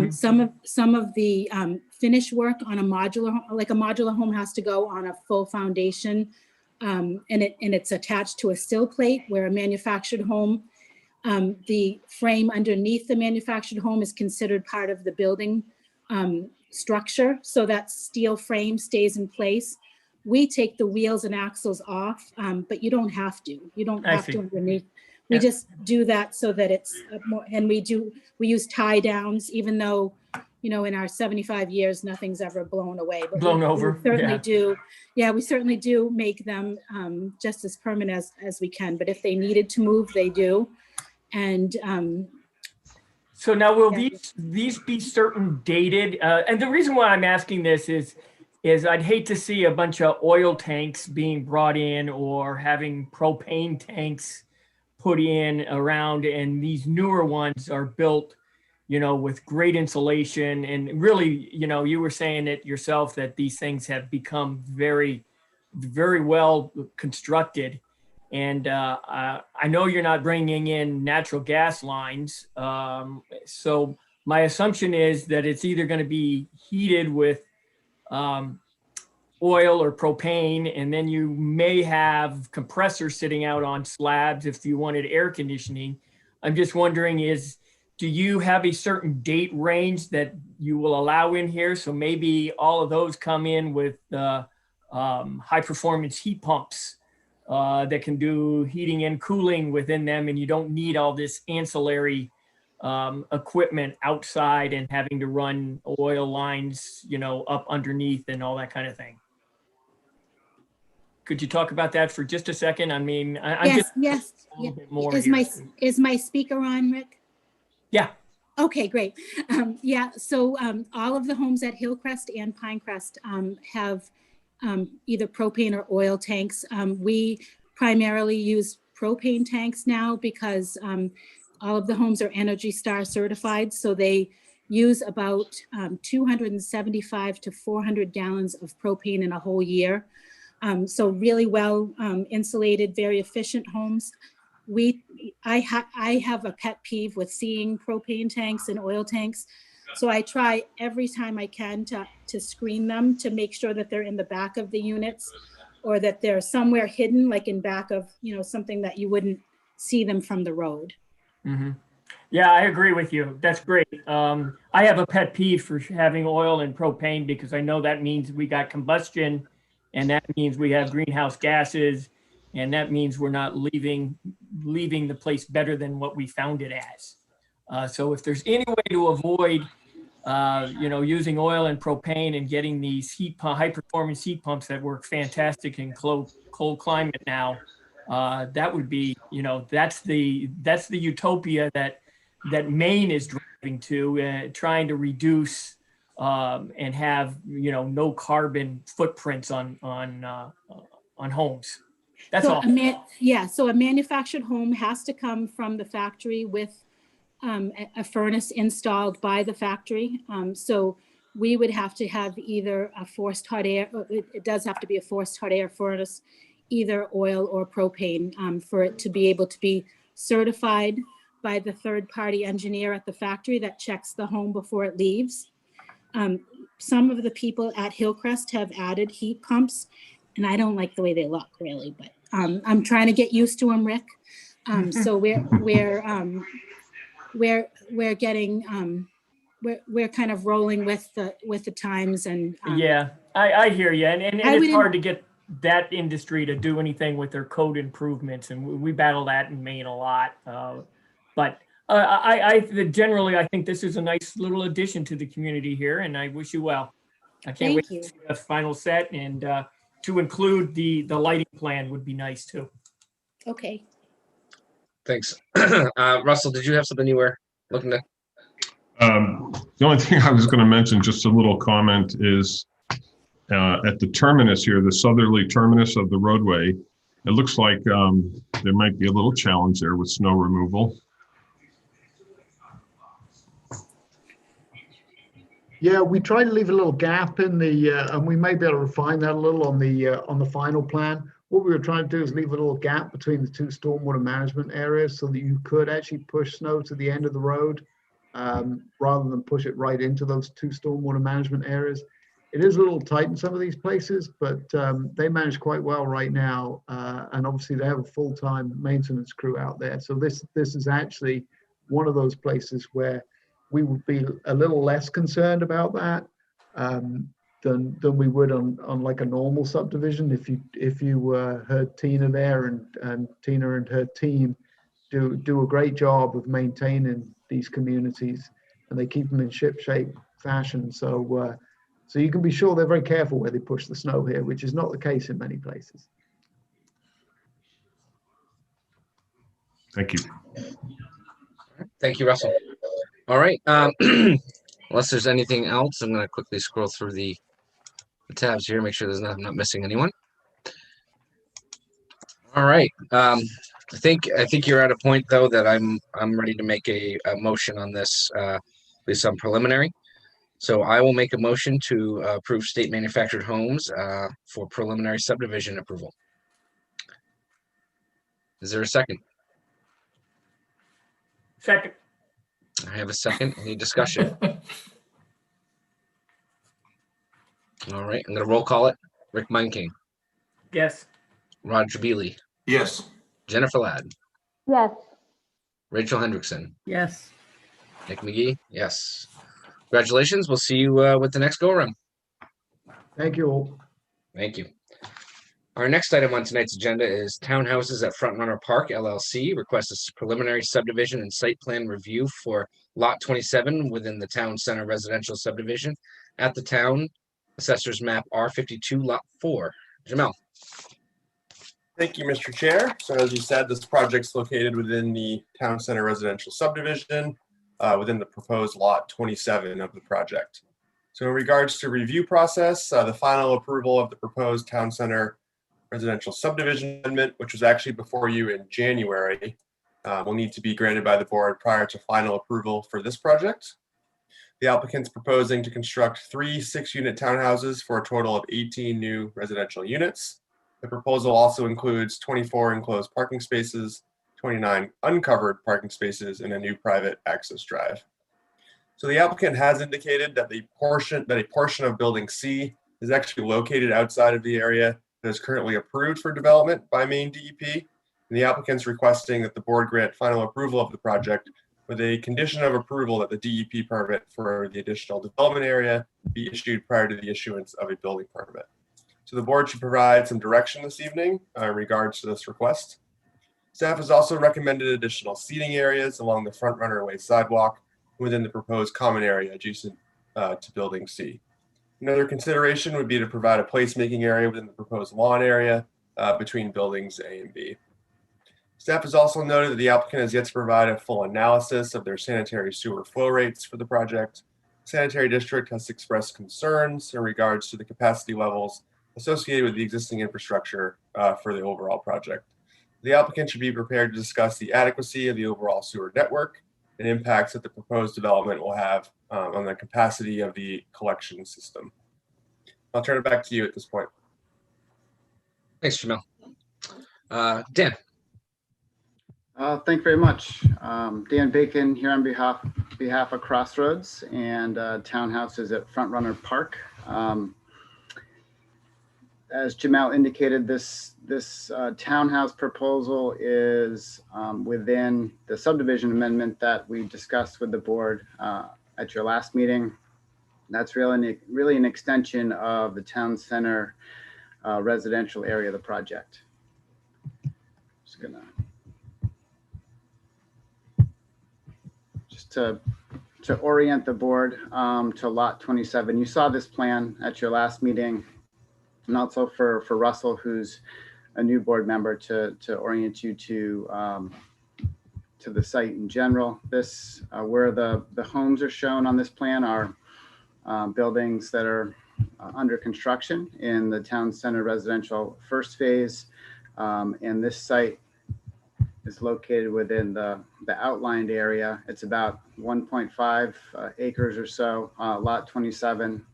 Some of the finish work on a modular home has to go on a full foundation, and it's attached to a sill plate, where a manufactured home, the frame underneath the manufactured home is considered part of the building structure, so that steel frame stays in place. We take the wheels and axles off, but you don't have to. You don't have to underneath. We just do that so that it's more, and we use tie downs, even though, in our 75 years, nothing's ever blown away. But blown over. We certainly do. Yeah, we certainly do make them just as permanent as we can. But if they needed to move, they do. And so now, will these be certain dated? And the reason why I'm asking this is, is I'd hate to see a bunch of oil tanks being brought in or having propane tanks put in around, and these newer ones are built, you know, with great insulation. And really, you know, you were saying it yourself that these things have become very, very well constructed. And I know you're not bringing in natural gas lines. So my assumption is that it's either going to be heated with oil or propane, and then you may have compressors sitting out on slabs if you wanted air conditioning. I'm just wondering do you have a certain date range that you will allow in here? So maybe all of those come in with high performance heat pumps that can do heating and cooling within them, and you don't need all this ancillary equipment outside and having to run oil lines, you know, up underneath and all that kind of thing. Could you talk about that for just a second? I mean, I'm Yes, just yes. a little bit more Is here. my speaker on, Rick? Yeah. Okay, great. Yeah, so all of the homes at Hillcrest and Pinecrest have either propane or oil tanks. We primarily use propane tanks now because all of the homes are Energy Star certified, so they use about 275 to 400 gallons of propane in a whole year. So really well insulated, very efficient homes. I have a pet peeve with seeing propane tanks and oil tanks. So I try every time I can to screen them to make sure that they're in the back of the units or that they're somewhere hidden, like in back of, you know, something that you wouldn't see them from the road. Mm-hmm. Yeah, I agree with you. That's great. I have a pet peeve for having oil and propane because I know that means we got combustion, and that means we have greenhouse gases, and that means we're not leaving the place better than what we found it as. So if there's any way to avoid, you know, using oil and propane and getting these high performance heat pumps that work fantastic in cold climate now, that would be, you know, that's the utopia that Maine is driving to, trying to reduce and have, you know, no carbon footprints on homes. That's so all. So a manufactured home has to come from the factory with a furnace installed by the factory. So we would have to have either a forced hot air, it does have to be a forced hot air furnace, either oil or propane, for it to be able to be certified by the third-party engineer at the factory that checks the home before it leaves. Some of the people at Hillcrest have added heat pumps, and I don't like the way they look really, but I'm trying to get used to them, Rick. So we're getting we're kind of rolling with the times, and yeah, I hear you, and it's hard to get that industry to do anything with their code improvements, and we battle that in Maine a lot. But I generally, I think this is a nice little addition to the community here, and I wish you well. I can't wait to see the final set, and to include the lighting plan would be nice too. Okay. Thanks. Russell, did you have something you were looking to? The only thing I was going to mention, just a little comment, is at the terminus here, the southerly terminus of the roadway, it looks like there might be a little challenge there with snow removal. Yeah, we try to leave a little gap in the, and we may be able to refine that a little on the final plan. What we were trying to do is leave a little gap between the two stormwater management areas so that you could actually push snow to the end of the road rather than push it right into those two stormwater management areas. It is a little tight in some of these places, but they manage quite well right now. And obviously they have a full-time maintenance crew out there. So this is actually one of those places where we would be a little less concerned about that than we would on like a normal subdivision. If you heard Tina there, and Tina and her team do a great job of maintaining these communities, and they keep them in ship-shape fashion. So so you can be sure they're very careful where they push the snow here, which is not the case in many places. Thank you. Thank you, Russell. All right. Unless there's anything else, I'm going to quickly scroll through the the tabs here, make sure I'm not missing anyone. All right. I think you're at a point though that I'm ready to make a motion on this with some preliminary. So I will make a motion to approve state manufactured homes for preliminary subdivision approval. Is there a second? Second. I have a second. Any discussion? All right, I'm gonna roll call it. Rick Meinking, Yes. Roger Beely, Yes. Jennifer Ladd, Yes. Rachel Hendrickson, Yes. Nick McGee. Yes. Congratulations. We'll see you with the next go around. Thank you all. Thank you. Our next item on tonight's agenda is Townhouses at Front Runner Park LLC requests a preliminary subdivision and site plan review for Lot 27 within the Town Center Residential Subdivision at the Town Assessor's Map R52 Lot 4. Jamel. Thank you, Mr. Chair. So as you said, this project's located within the Town Center Residential Subdivision within the proposed Lot 27 of the project. So in regards to review process, the final approval of the proposed Town Center Residential Subdivision Amendment, which was actually before you in January, will need to be granted by the board prior to final approval for this project. The applicant's proposing to construct 3 6-unit townhouses for a total of 18 new residential units. The proposal also includes 24 enclosed parking spaces, 29 uncovered parking spaces, and a new private access drive. So the applicant has indicated that a portion of Building C is actually located outside of the area that is currently approved for development by Maine DEP. And the applicant's requesting that the board grant final approval of the project with a condition of approval that the DEP permit for the additional development area be issued prior to the issuance of a building permit. So the board should provide some direction this evening in regards to this request. Staff has also recommended additional seating areas along the front runner way sidewalk within the proposed common area adjacent to Building C. Another consideration would be to provide a placemaking area within the proposed lawn area between buildings A and B. Staff has also noted that the applicant has yet to provide a full analysis of their sanitary sewer flow rates for the project. The Sanitary District has expressed concerns in regards to the capacity levels associated with the existing infrastructure for the overall project. The applicant should be prepared to discuss the adequacy of the overall sewer network and impacts that the proposed development will have on the capacity of the collection system. I'll turn it back to you at this point. Thanks, Jamel. Dan. Thank you very much. Dan Bacon here on behalf of Crossroads and Townhouses at Front Runner Park. As Jamel indicated, this townhouse proposal is within the subdivision amendment that we discussed with the board at your last meeting. That's really an extension of the town center residential area of the project. Just to orient the board to lot 27. You saw this plan at your last meeting. And also for Russell, who's a new board member, to orient you to the site in general. This where the homes are shown on this plan are buildings that are under construction in the town center residential first phase, and this site is located within the outlined area. It's about 1.5 acres or so, lot 27.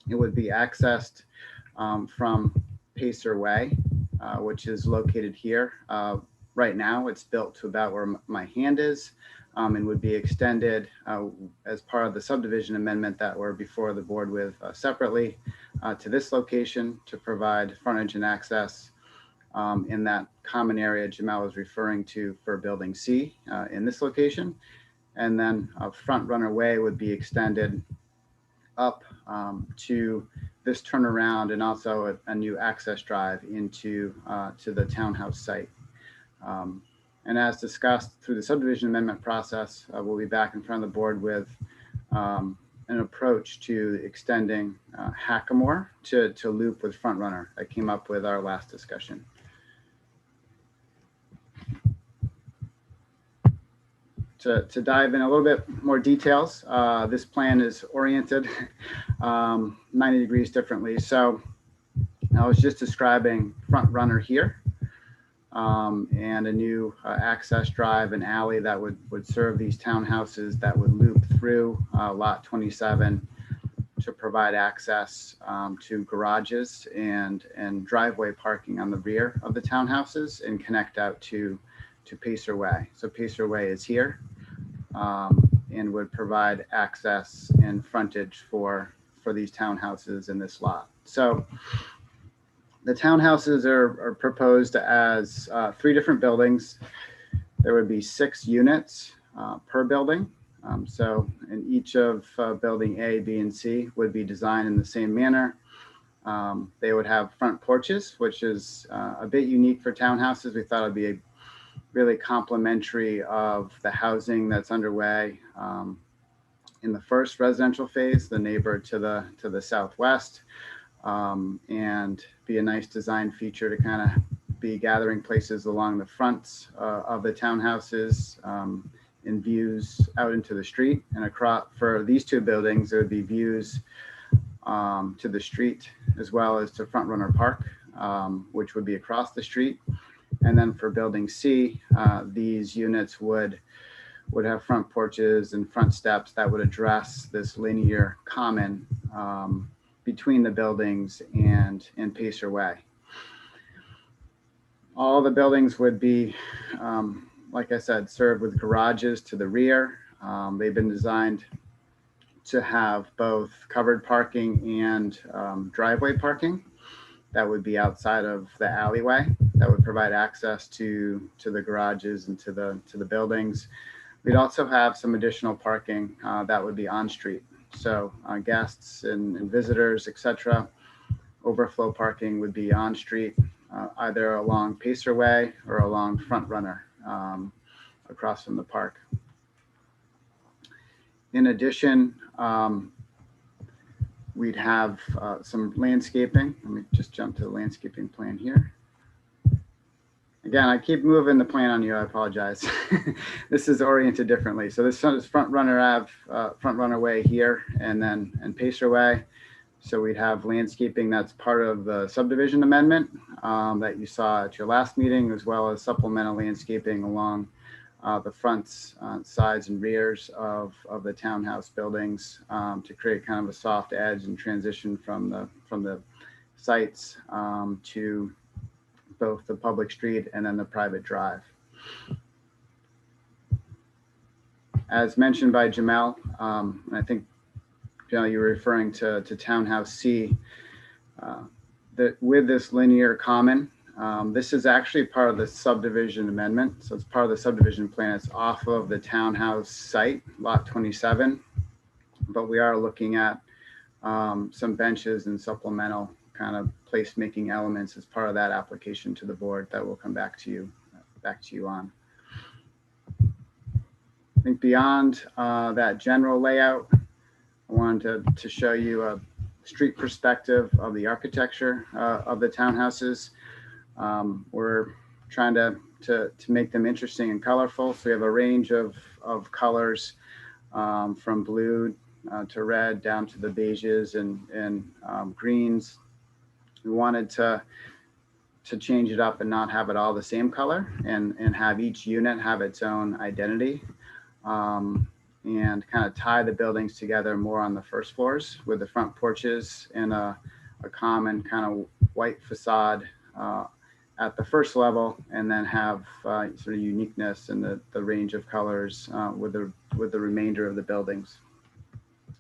It would be accessed from Pacer Way, which is located here. Right now, it's built to about where my hand is and would be extended as part of the subdivision amendment that we're before the board with separately to this location to provide frontage and access in that common area Jamel was referring to for Building C in this location. And then Front Runner Way would be extended up to this turnaround and also a new access drive into to the townhouse site. And as discussed through the subdivision amendment process, we'll be back in front of the board with an approach to extending Hackamore to loop with Front Runner that came up with our last discussion. to dive in a little bit more details, this plan is oriented 90 degrees differently. So I was just describing front runner here, and a new access drive and alley that would serve these townhouses that would loop through lot 27 to provide access to garages and driveway parking on the rear of the townhouses and connect out to Pacer Way. So Pacer Way is here and would provide access and frontage for these townhouses in this lot. So the townhouses are proposed as 3 different buildings. There would be 6 units per building. So in each of building A, B, and C would be designed in the same manner. They would have front porches, which is a bit unique for townhouses. We thought it'd be really complementary of the housing that's underway in the first residential phase, the neighbor to the southwest, and be a nice design feature to kind of be gathering places along the fronts of the townhouses and views out into the street. And across for these 2 buildings, there would be views to the street as well as to Front Runner Park, which would be across the street. And then for building C, these units would have front porches and front steps that would address this linear common between the buildings and Pacer Way. All the buildings would be, like I said, served with garages to the rear. They've been designed to have both covered parking and driveway parking that would be outside of the alleyway that would provide access to the garages and to the buildings. We'd also have some additional parking that would be on street. So guests and visitors, etc. Overflow parking would be on street, either along Pacer Way or along Front Runner across from the park. In addition, we'd have some landscaping. Let me just jump to the landscaping plan here. Again, I keep moving the plan on you. I apologize. This is oriented differently. So this is Front Runner Ave, Front Runner Way here, and Pacer Way. So we'd have landscaping that's part of the subdivision amendment that you saw at your last meeting, as well as supplemental landscaping along the fronts, sides, and rears of the townhouse buildings to create kind of a soft edge and transition from the sites to both the public street and then the private drive. As mentioned by Jamel, and I think Jamel, you were referring to Townhouse C, that with this linear common, this is actually part of the subdivision amendment. So it's part of the subdivision plan. It's off of the townhouse site, lot 27, but we are looking at some benches and supplemental kind of placemaking elements as part of that application to the board that will come back to you on. I think beyond that general layout, I wanted to show you a street perspective of the architecture of the townhouses. We're trying to make them interesting and colorful. So we have a range of colors from blue to red down to the beiges and greens. We wanted to change it up and not have it all the same color and have each unit have its own identity and kind of tie the buildings together more on the first floors with the front porches and a common kind of white facade at the first level, and then have sort of uniqueness in the range of colors with the remainder of the buildings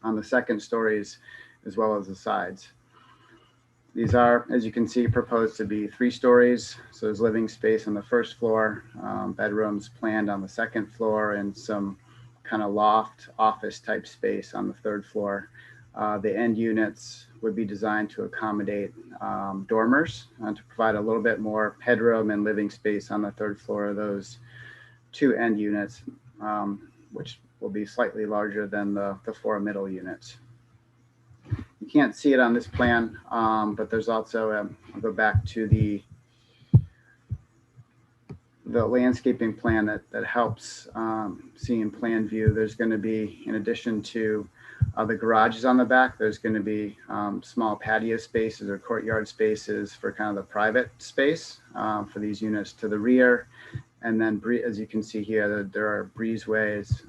on the second stories as well as the sides. These are, as you can see, proposed to be 3 stories. So there's living space on the first floor, bedrooms planned on the second floor, and some kind of loft office type space on the third floor. The end units would be designed to accommodate dormers to provide a little bit more headroom and living space on the third floor of those 2 end units, which will be slightly larger than the 4 middle units. You can't see it on this plan, but there's also, I'll go back to the the landscaping plan that helps see in plan view, there's going to be, in addition to the garages on the back, there's going to be small patio spaces or courtyard spaces for kind of the private space for these units to the rear. And then, as you can see here, there are breezeways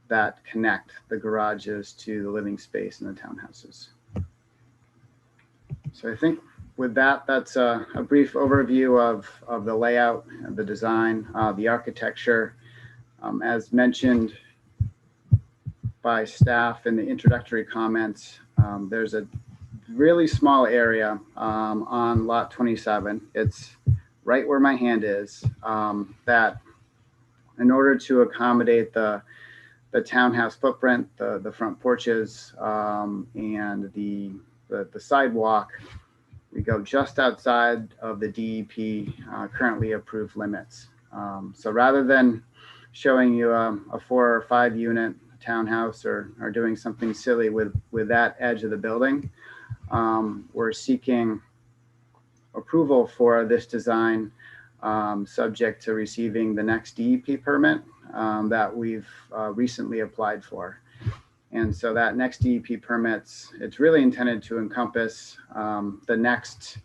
that connect the garages to the living space in the townhouses. So I think with that, that's a brief overview of the layout, the design, the architecture. As mentioned by staff in the introductory comments, there's a really small area on lot 27. It's right where my hand is, that in order to accommodate the townhouse footprint, the front porches, and the sidewalk, we go just outside of the DEP currently approved limits. So rather than showing you a 4 or 5 unit townhouse or doing something silly with that edge of the building, we're seeking approval for this design, subject to receiving the next DEP permit that we've recently applied for. And so that next DEP permits, it's really intended to encompass the next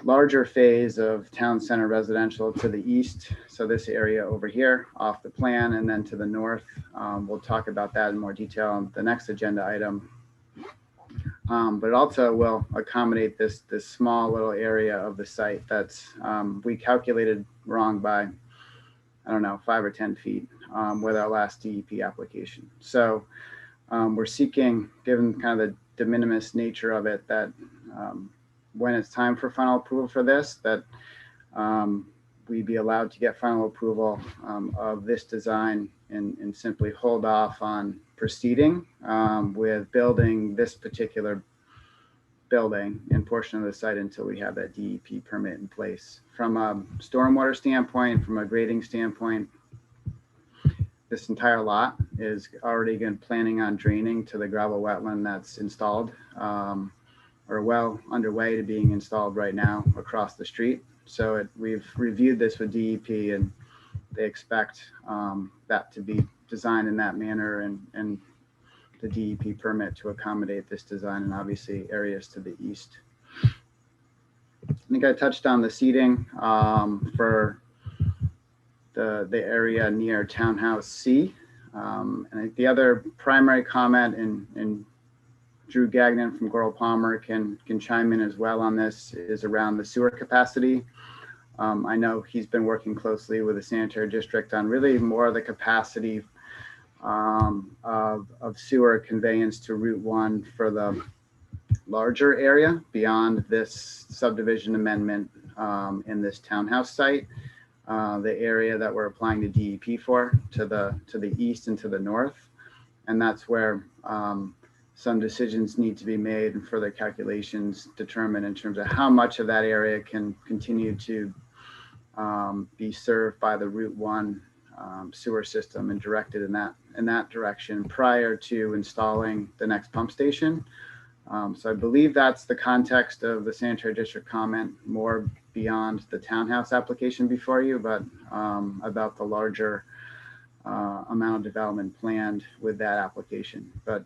larger phase of town center residential to the east. So this area over here off the plan, and then to the north. We'll talk about that in more detail on the next agenda item. But also will accommodate this small little area of the site that's we calculated wrong by, I don't know, 5 or 10 feet with our last DEP application. So we're seeking, given kind of the de minimis nature of it, that when it's time for final approval for this, that we be allowed to get final approval of this design and simply hold off on proceeding with building this particular building and portion of the site until we have that DEP permit in place. From a stormwater standpoint, from a grading standpoint, this entire lot is already planning on draining to the gravel wetland that's installed or well underway to being installed right now across the street. So we've reviewed this with DEP, and they expect that to be designed in that manner, and the DEP permit to accommodate this design, and obviously areas to the east. I think I touched on the seating for the area near Townhouse C. And I think the other primary comment, and Drew Gagnon from Goral Palmer can chime in as well on this, is around the sewer capacity. I know he's been working closely with the sanitary district on really more of the capacity of sewer conveyance to Route 1 for the larger area beyond this subdivision amendment in this townhouse site. The area that we're applying the DEP for to the east and to the north. And that's where some decisions need to be made and further calculations determined in terms of how much of that area can continue to be served by the Route 1 sewer system and directed in that direction prior to installing the next pump station. So I believe that's the context of the sanitary district comment, more beyond the townhouse application before you, but about the larger amount of development planned with that application. But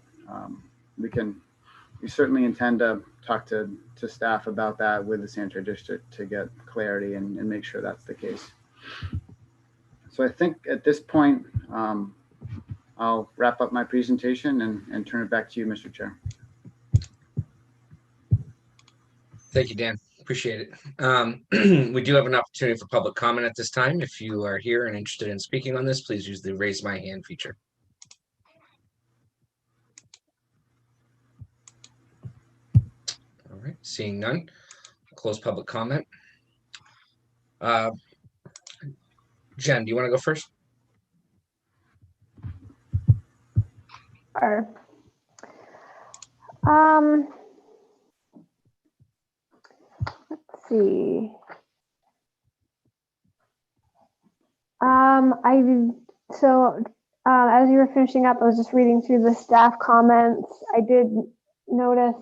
we certainly intend to talk to staff about that with the sanitary district to get clarity and make sure that's the case. So I think at this point, I'll wrap up my presentation and turn it back to you, Mr. Chair. Thank you, Dan. Appreciate it. We do have an opportunity for public comment at this time. If you are here and interested in speaking on this, please use the raise my hand feature. All right, seeing none, close public comment. Jen, do you want to go first? Sure. Let's see. As you were finishing up, I was just reading through the staff comments. I did notice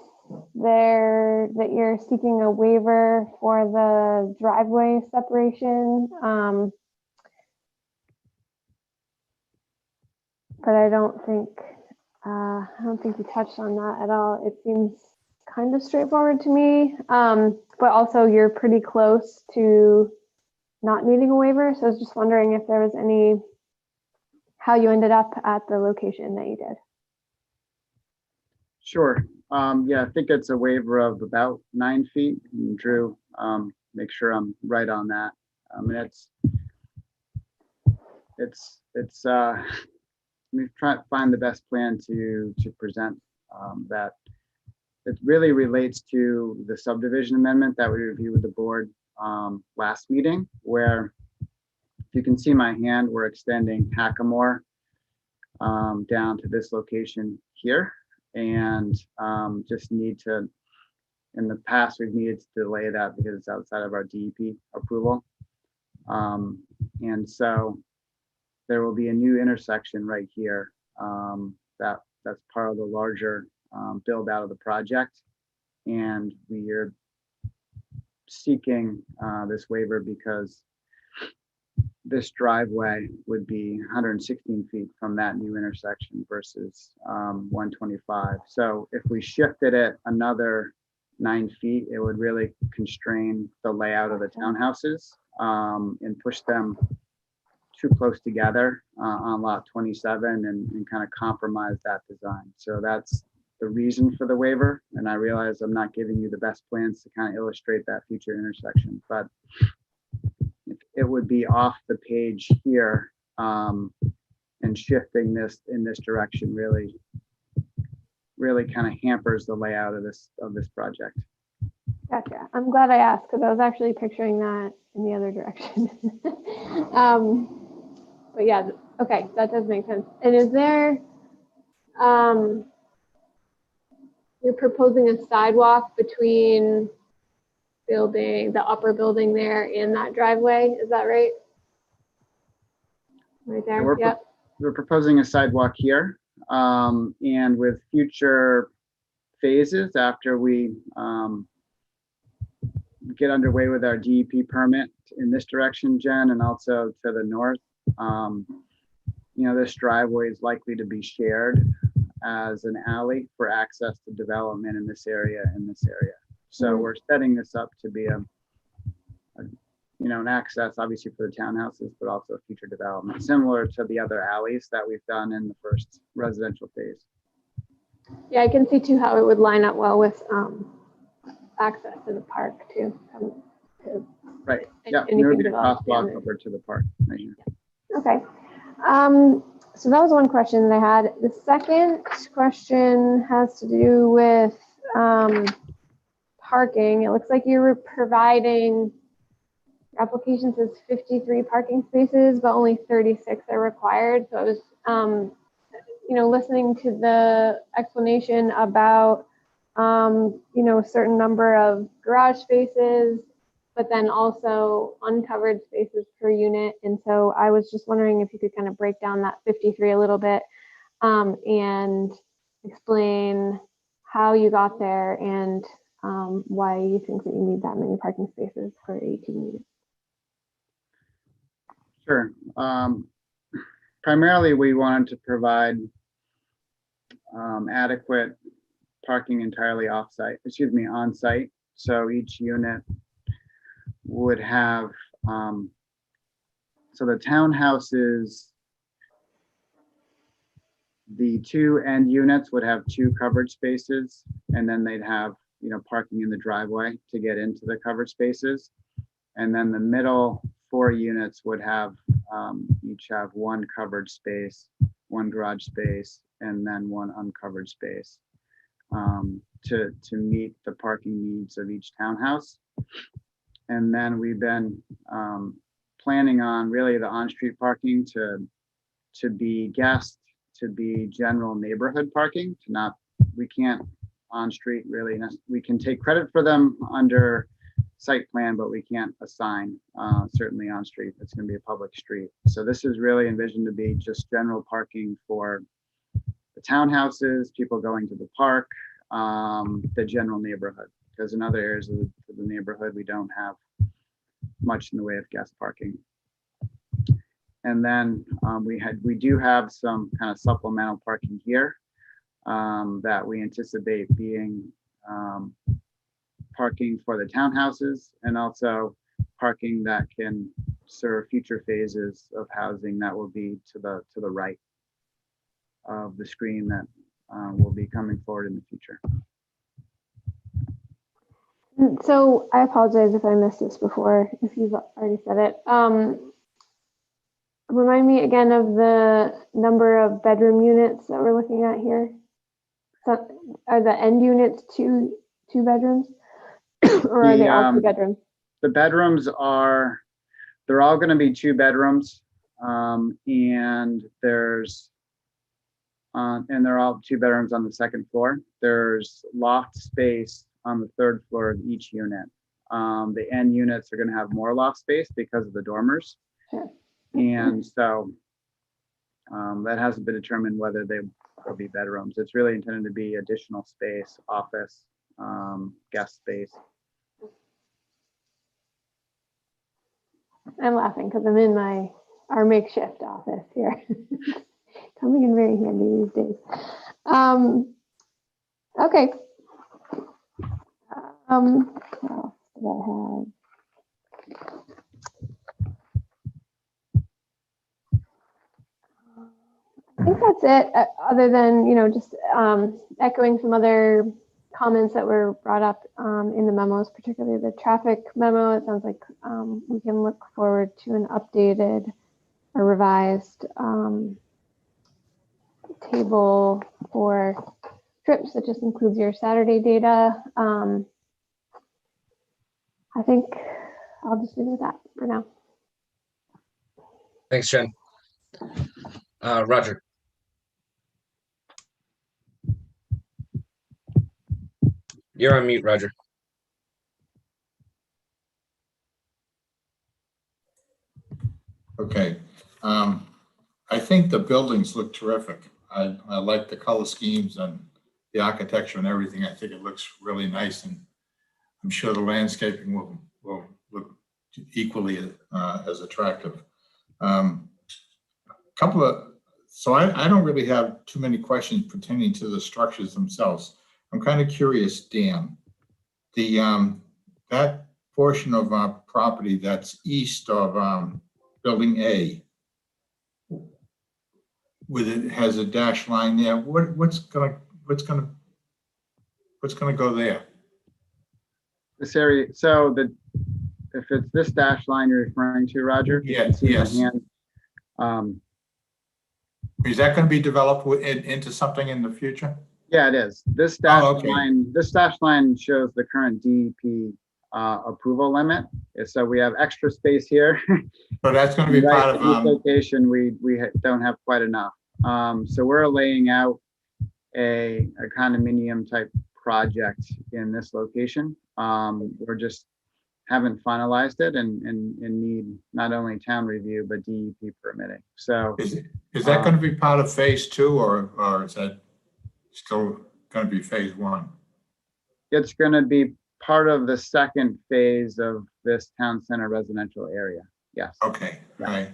there that you're seeking a waiver for the driveway separation. But I don't think you touched on that at all. It seems kind of straightforward to me. But also you're pretty close to not needing a waiver. So I was just wondering if there was how you ended up at the location that you did. Sure. Yeah, I think it's a waiver of about 9 feet. And Drew, make sure I'm right on that. Let me try to find the best plan to present that. It really relates to the subdivision amendment that we reviewed with the board last meeting, where if you can see my hand, we're extending Hackamore down to this location here, and just need to, in the past, we've needed to delay that because it's outside of our DEP approval. And so there will be a new intersection right here that's part of the larger build out of the project. And we are seeking this waiver because this driveway would be 116 feet from that new intersection versus 125. So if we shifted it another 9 feet, it would really constrain the layout of the townhouses and push them too close together on lot 27 and kind of compromise that design. So that's the reason for the waiver. And I realize I'm not giving you the best plans to kind of illustrate that future intersection, but it would be off the page here, and shifting this in this direction really kind of hampers the layout of this project. Gotcha. I'm glad I asked because I was actually picturing that in the other direction. But yeah, okay, that does make sense. And is there, you're proposing a sidewalk between the upper building there and that driveway, is that right? Right there, yep. We're proposing a sidewalk here, and with future phases after we get underway with our DEP permit in this direction, Jen, and also to the north. This driveway is likely to be shared as an alley for access to development in this area. So we're setting this up to be an access obviously for the townhouses, but also future development, similar to the other alleys that we've done in the first residential phase. Yeah, I can see too how it would line up well with access to the park too. Right. Yeah, there would be a crosswalk over to the park right here. Okay. So that was one question that I had. The second question has to do with parking. It looks like you were providing, your application says 53 parking spaces, but only 36 are required. So I was, listening to the explanation about, a certain number of garage spaces, but then also uncovered spaces per unit. And so I was just wondering if you could kind of break down that 53 a little bit and explain how you got there and why you think that you need that many parking spaces for 18 units. Sure. Primarily, we wanted to provide adequate parking entirely on site. So each unit would have, so the townhouses, the two end units would have 2 covered spaces, and then they'd have, parking in the driveway to get into the covered spaces. And then the middle 4 units would have, each have 1 covered space, 1 garage space, and then 1 uncovered space to meet the parking needs of each townhouse. And then we've been planning on really the on-street parking to be guest, to be general neighborhood parking, we can't on-street really, we can take credit for them under site plan, but we can't assign certainly on-street. It's going to be a public street. So this is really envisioned to be just general parking for the townhouses, people going to the park, the general neighborhood, because in other areas of the neighborhood, we don't have much in the way of guest parking. And then we do have some kind of supplemental parking here that we anticipate being parking for the townhouses, and also parking that can serve future phases of housing that will be to the right of the screen that will be coming forward in the future. So I apologize if I missed this before, if you've already said it. Remind me again of the number of bedroom units that we're looking at here. So are the end units two bedrooms or are they all 2 bedrooms? The bedrooms they're all going to be 2 bedrooms, and they're all 2 bedrooms on the second floor. There's loft space on the 3rd floor of each unit. The end units are going to have more loft space because of the dormers. Sure. And so that hasn't been determined whether they will be bedrooms. It's really intended to be additional space, office, guest space. I'm laughing because I'm in our makeshift office here. Coming in very handy these days. Okay. What else do I have? I think that's it, other than, just echoing some other comments that were brought up in the memos, particularly the traffic memo. It sounds like we can look forward to an updated or revised table for trips that just includes your Saturday data. I think I'll just leave it at that for now. Thanks, Jen. Roger. You're on mute, Roger. Okay. I think the buildings look terrific. I like the color schemes and the architecture and everything. I think it looks really nice, and I'm sure the landscaping will look equally as attractive. So I don't really have too many questions pertaining to the structures themselves. I'm kind of curious, Dan, that portion of our property that's east of Building A, with it has a dash line there. What's gonna go there? This area. So if it's this dash line you're referring to, Roger. Yes. Yes. Is that going to be developed into something in the future? Yeah, it is. This dash okay. line. This dash line shows the current DEP approval limit. So we have extra space here. So that's going to be part of this location. We don't have quite enough. So we're laying out a condominium type project in this location. We're just haven't finalized it and need not only town review but DEP permitting. So is that going to be part of phase 2 or is that still going to be phase 1? It's going to be part of the second phase of this town center residential area. Yes. Okay. Yeah. All right.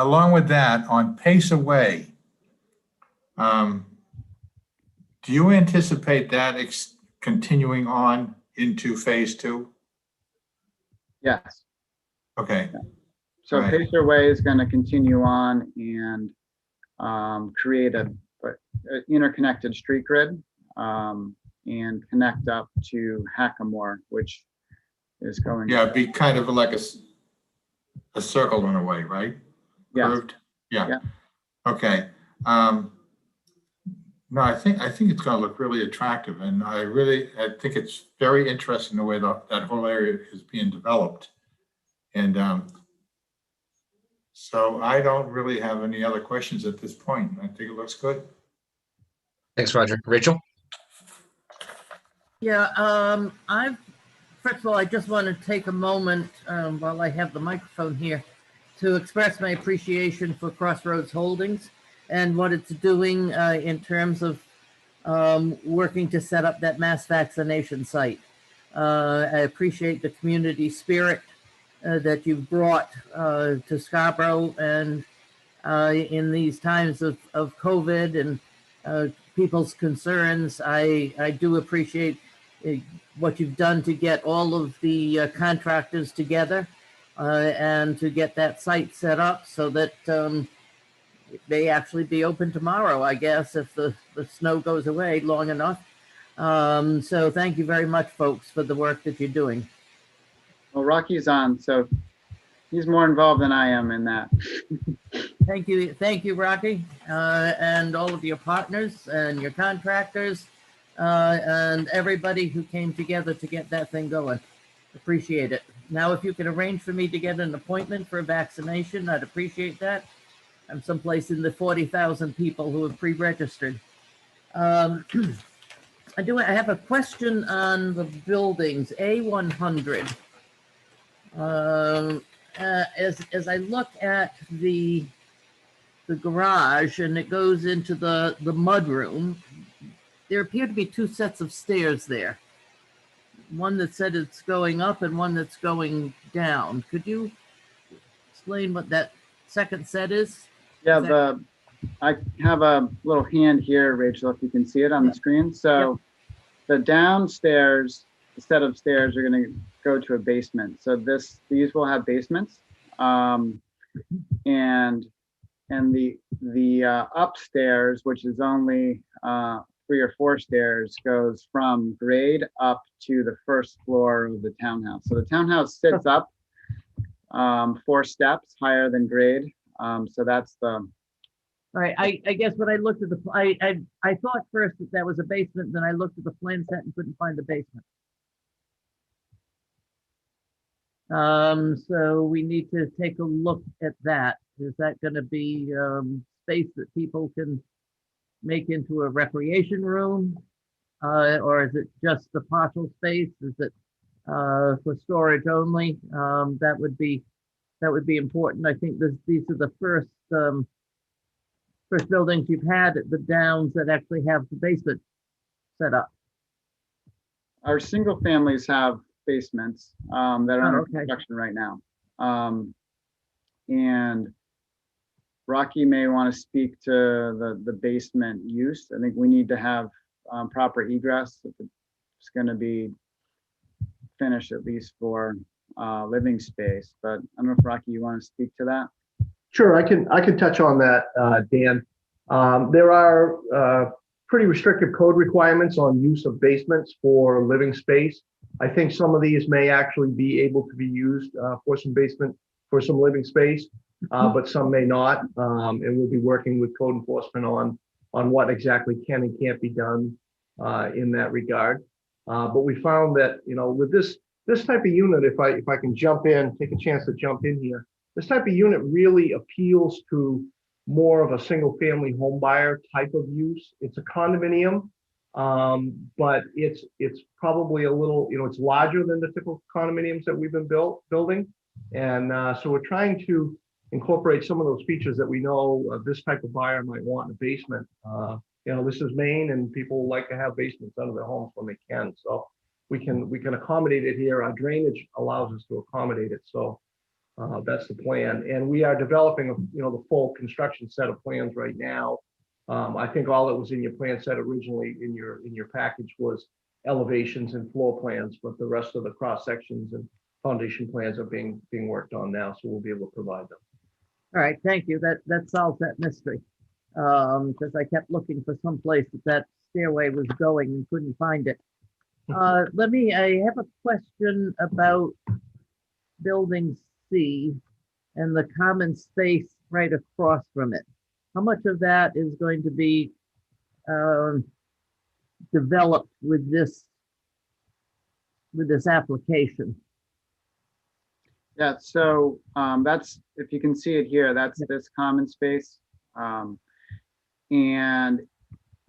Along with that, on Pace Away, do you anticipate that continuing on into phase 2? Yes. Okay. Yeah. So right. Pacer Way is going to continue on and create a interconnected street grid and connect up to Hackamore, which is going. Yeah, it'd be kind of like a circle in a way, right? Yes. Curved. Yeah. Okay. No, I think it's going to look really attractive, and I think it's very interesting the way that whole area is being developed, and so I don't really have any other questions at this point. I think it looks good. Thanks, Roger. Rachel? Yeah, first of all, I just want to take a moment while I have the microphone here to express my appreciation for Crossroads Holdings and what it's doing in terms of working to set up that mass vaccination site. I appreciate the community spirit that you've brought to Scarborough and in these times of COVID and people's concerns. I do appreciate what you've done to get all of the contractors together and to get that site set up so that it may actually be open tomorrow, I guess, if the snow goes away long enough. So thank you very much, folks, for the work that you're doing. Well, Rocky's on, so he's more involved than I am in that. Thank you, Rocky, and all of your partners and your contractors and everybody who came together to get that thing going. Appreciate it. Now, if you could arrange for me to get an appointment for a vaccination, I'd appreciate that. I'm someplace in the 40,000 people who have pre-registered. I have a question on the buildings, A100. As I look at the garage and it goes into the mudroom, there appear to be two sets of stairs there. One that said it's going up and one that's going down. Could you explain what that second set is? Yeah, I have a little hand here, Rachel, if you can see it on the screen. So the downstairs, the set of stairs are going to go to a basement. So these will have basements, and the upstairs, which is only 3 or 4 stairs, goes from grade up to the first floor of the townhouse. So the townhouse sits up 4 steps higher than grade. So that's the. All right, I guess when I looked at I thought first that was a basement, then I looked at the plan set and couldn't find the basement. So we need to take a look at that. Is that going to be space that people can make into a recreation room? Or is it just a partial space? Is it for storage only? That would be important. I think these are the first buildings you've had at the Downs that actually have the basement set up. Our single families have basements that are under okay. construction right now. And Rocky may want to speak to the basement use. I think we need to have proper egress if it's going to be finished, at least for living space. But I don't know if Rocky, you want to speak to that? Sure, I can touch on that, Dan. There are pretty restrictive code requirements on use of basements for living space. I think some of these may actually be able to be used for some living space, but some may not. And we'll be working with code enforcement on what exactly can and can't be done in that regard. But we found that, with this type of unit, if I can take a chance to jump in here, this type of unit really appeals to more of a single family home buyer type of use. It's a condominium, but it's probably a little, it's larger than the typical condominiums that we've been building. And so we're trying to incorporate some of those features that we know this type of buyer might want in a basement. This is Maine, and people like to have basements under their homes when they can. So we can accommodate it here. Our drainage allows us to accommodate it. So that's the plan. And we are developing, the full construction set of plans right now. I think all that was in your plan set originally in your package was elevations and floor plans, but the rest of the cross sections and foundation plans are being worked on now. So we'll be able to provide them. All right, thank you. That solves that mystery. Because I kept looking for some place that stairway was going and couldn't find it. I have a question about building C and the common space right across from it. How much of that is going to be developed with this application? Yeah, so that's, if you can see it here, that's this common space. And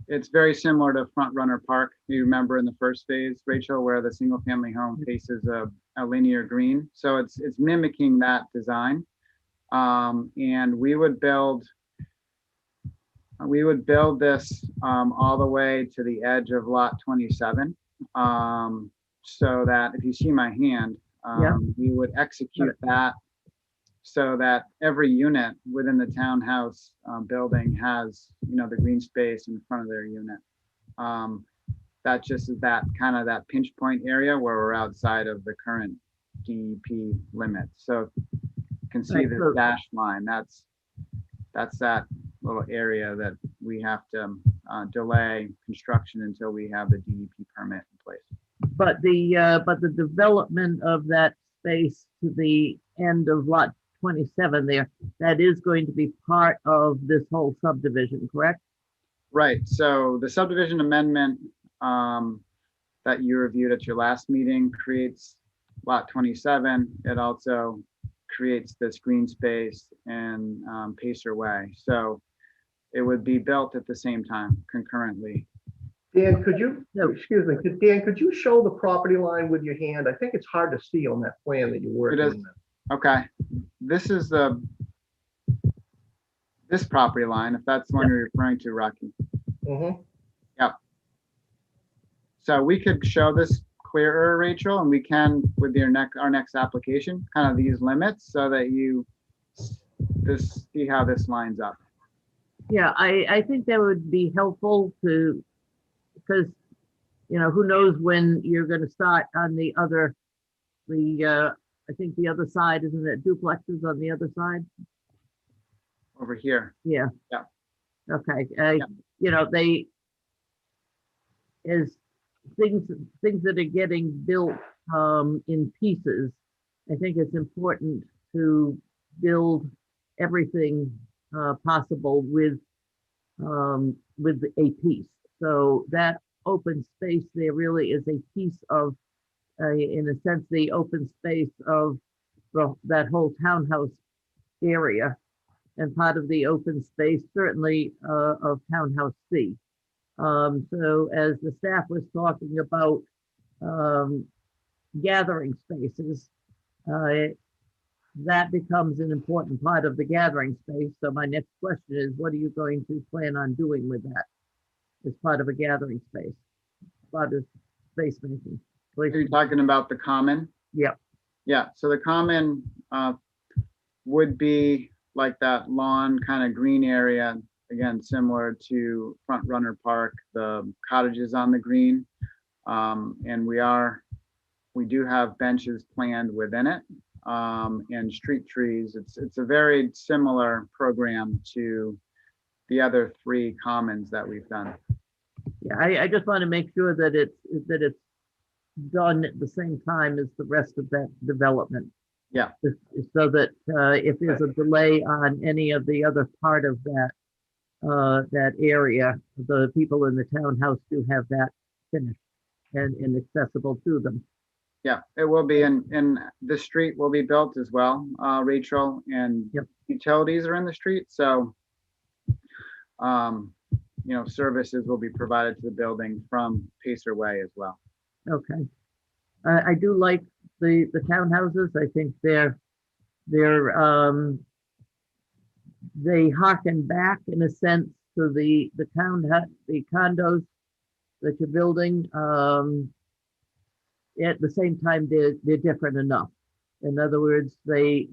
it's very similar to Front Runner Park. You remember in the first phase, Rachel, where the single family home faces a linear green. So it's mimicking that design. And we would build we would build this all the way to the edge of lot 27. So that if you see my hand, Yeah. we would execute that so that every unit within the townhouse building has, the green space in front of their unit. That just is that kind of that pinch point area where we're outside of the current DEP limits. So you can see Right, the so- dashed line. That's that little area that we have to delay construction until we have the DEP permit in place. But the development of that space to the end of lot 27 there, that is going to be part of this whole subdivision, correct? Right, so the subdivision amendment that you reviewed at your last meeting creates lot 27. It also creates this green space and Pacer Way. So it would be built at the same time concurrently. Dan, excuse me, Dan, could you show the property line with your hand? I think it's hard to see on that plan that you're working is. with. Okay, this is this property line, if that's the one you're referring to, Rocky. Mhm. Yep. So we could show this clearer, Rachel, and we can with our next application, kind of these limits so that you see how this lines up. Yeah, I think that would be helpful to, because, who knows when you're going to start on the other, I think the other side, isn't it duplexes on the other side? Over here. Yeah. Yeah. Okay, Yeah. they, is things that are getting built in pieces, I think it's important to build everything possible with a piece. So that open space there really is a piece of, in a sense, the open space of that whole townhouse area, and part of the open space certainly of Townhouse C. So as the staff was talking about gathering spaces, that becomes an important part of the gathering space. So my next question is, what are you going to plan on doing with that as part of a gathering space, part of space making? Are you talking about the common? Yep. Yeah, so the common would be like that lawn kind of green area, again, similar to Front Runner Park, the cottages on the green. And we do have benches planned within it, and street trees. It's a very similar program to the other 3 commons that we've done. Yeah, I just want to make sure that it's done at the same time as the rest of that development. Yeah. So that if there's a delay on any of the other part of that area, the people in the townhouse do have that finished and accessible to them. Yeah, it will be, and the street will be built as well, Rachel, and Yep. utilities are in the street, so services will be provided to the building from Pacer Way as well. Okay. I do like the townhouses. I think they harken back in a sense to the condos that you're building. At the same time, they're different enough. In other words, they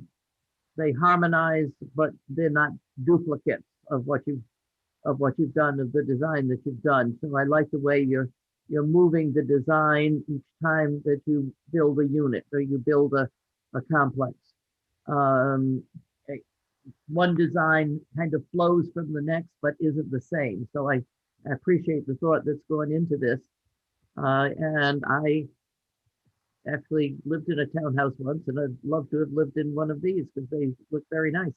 harmonize, but they're not duplicates of what you've done, of the design that you've done. So I like the way you're moving the design each time that you build a unit or you build a complex. One design kind of flows from the next, but isn't the same. So I appreciate the thought that's going into this. And I actually lived in a townhouse once, and I'd love to have lived in one of these because they look very nice.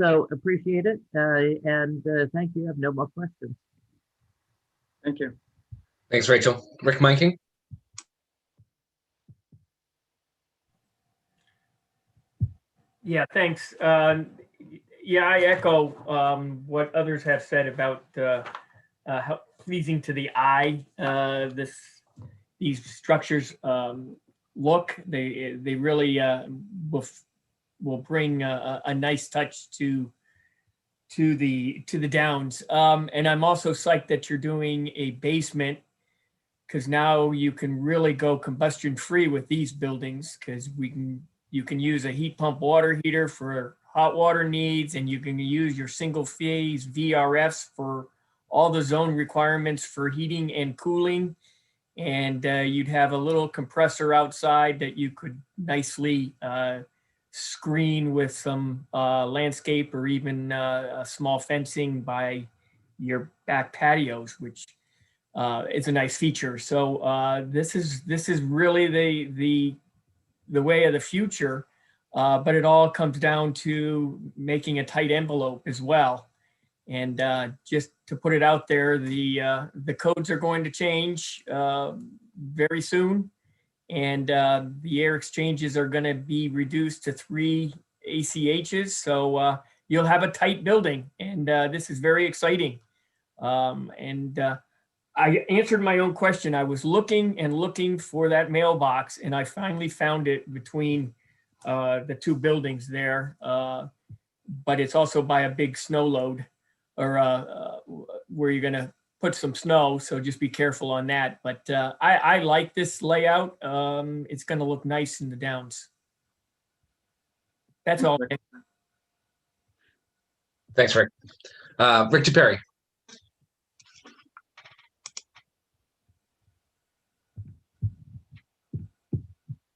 So appreciate it. And thank you. I have no more questions. Thank you. Thanks, Rachel. Rick Meinking? Yeah, thanks. Yeah, I echo what others have said about how pleasing to the eye these structures look. They really will bring a nice touch to to the downs. And I'm also psyched that you're doing a basement, because now you can really go combustion free with these buildings, because you can use a heat pump water heater for hot water needs, and you can use your single phase VRFs for all the zone requirements for heating and cooling. And you'd have a little compressor outside that you could nicely screen with some landscape or even a small fencing by your back patios, which is a nice feature. So this is really the way of the future, but it all comes down to making a tight envelope as well. And just to put it out there, the codes are going to change very soon, and the air exchanges are going to be reduced to 3 ACHs. So you'll have a tight building, and this is very exciting. I answered my own question. I was looking and looking for that mailbox, and I finally found it between the two buildings there. But it's also by a big snow load, or where you're gonna put some snow. So just be careful on that. But I like this layout. It's gonna look nice in the downs. That's all. Thanks, Rick. Rick DePerry.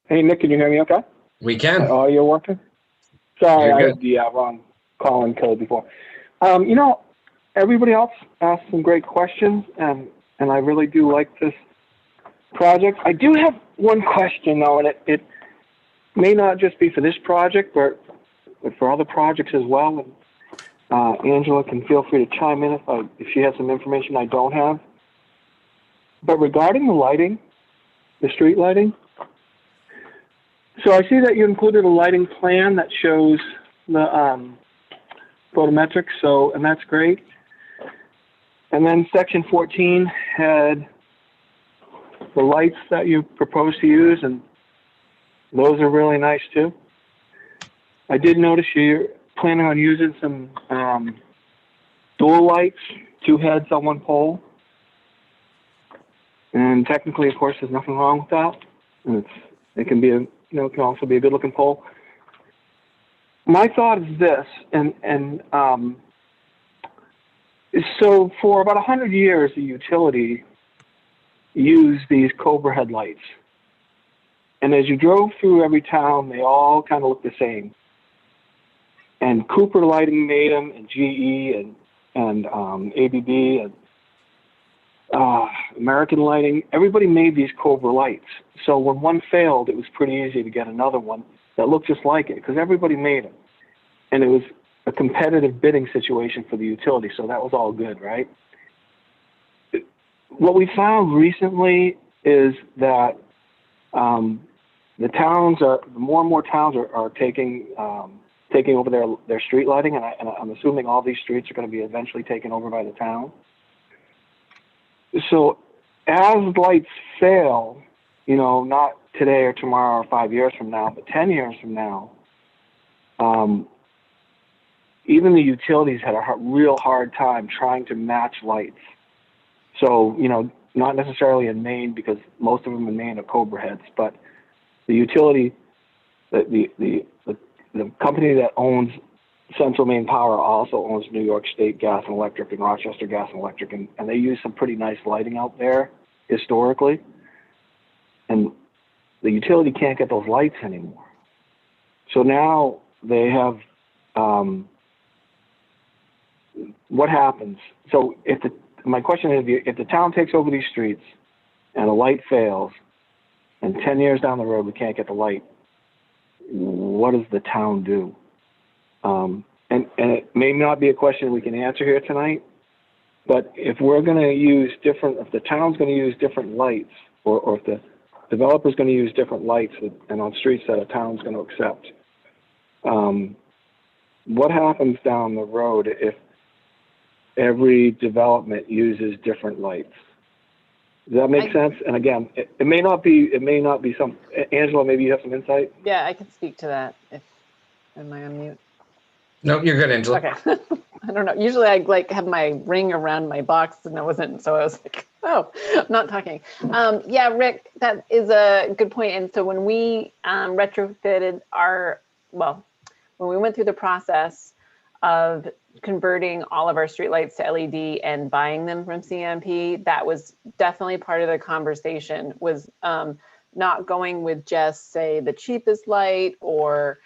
Hey, Nick, can you hear me okay? We can. Oh, you're working? Sorry, You're I good. had the wrong calling code before. Everybody else asked some great questions, and I really do like this project. I do have one question, though, and it may not just be for this project, but for other projects as well. And Angela can feel free to chime in if she has some information I don't have. But regarding the lighting, the street lighting, so I see that you included a lighting plan that shows the photometrics, and that's great. And then section 14 had the lights that you propose to use, and those are really nice too. I did notice you're planning on using some dual lights, 2 heads on 1 pole. And technically, of course, there's nothing wrong with that. And it can be it can also be a good looking pole. My thought is this, so for about 100 years, the utility used these Cobra headlights. And as you drove through every town, they all kind of looked the same. And Cooper Lighting made them, and GE, and ABB, and American Lighting. Everybody made these Cobra lights. So when one failed, it was pretty easy to get another one that looked just like it, because everybody made them. And it was a competitive bidding situation for the utility, so that was all good, right? What we found recently is that the towns more and more towns are taking over their street lighting, and I'm assuming all these streets are going to be eventually taken over by the town. So as lights fail, not today or tomorrow or 5 years from now, but 10 years from now, even the utilities had a real hard time trying to match lights. So, not necessarily in Maine, because most of them in Maine are Cobra heads, but the utility, the company that owns Central Maine Power also owns New York State Gas and Electric and Rochester Gas and Electric, and they use some pretty nice lighting out there historically. And the utility can't get those lights anymore. So now they have, what happens? So my question is, if the town takes over these streets and a light fails, and 10 years down the road we can't get the light, what does the town do? And it may not be a question we can answer here tonight, but if the town's going to use different lights, or if the developer's going to use different lights and on streets that a town's going to accept, what happens down the road if every development uses different lights? Does that make sense? And again, it may not be some, Angela, maybe you have some insight? Yeah, I can speak to that. Am I on mute? Nope, you're good, Angela. Okay. I don't know. Usually I like have my ring around my box and I wasn't. So I was like, oh, I'm not talking. Yeah, Rick, that is a good point. And so when we retrofitted when we went through the process of converting all of our streetlights to LED and buying them from CMP, that was definitely part of the conversation, was not going with just say the cheapest light or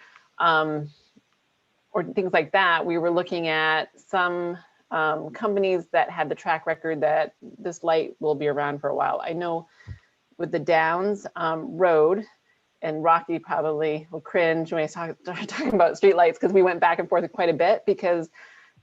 things like that. We were looking at some companies that had the track record that this light will be around for a while. I know with the Downs Road, and Rocky probably will cringe when I start talking about streetlights, because we went back and forth quite a bit, because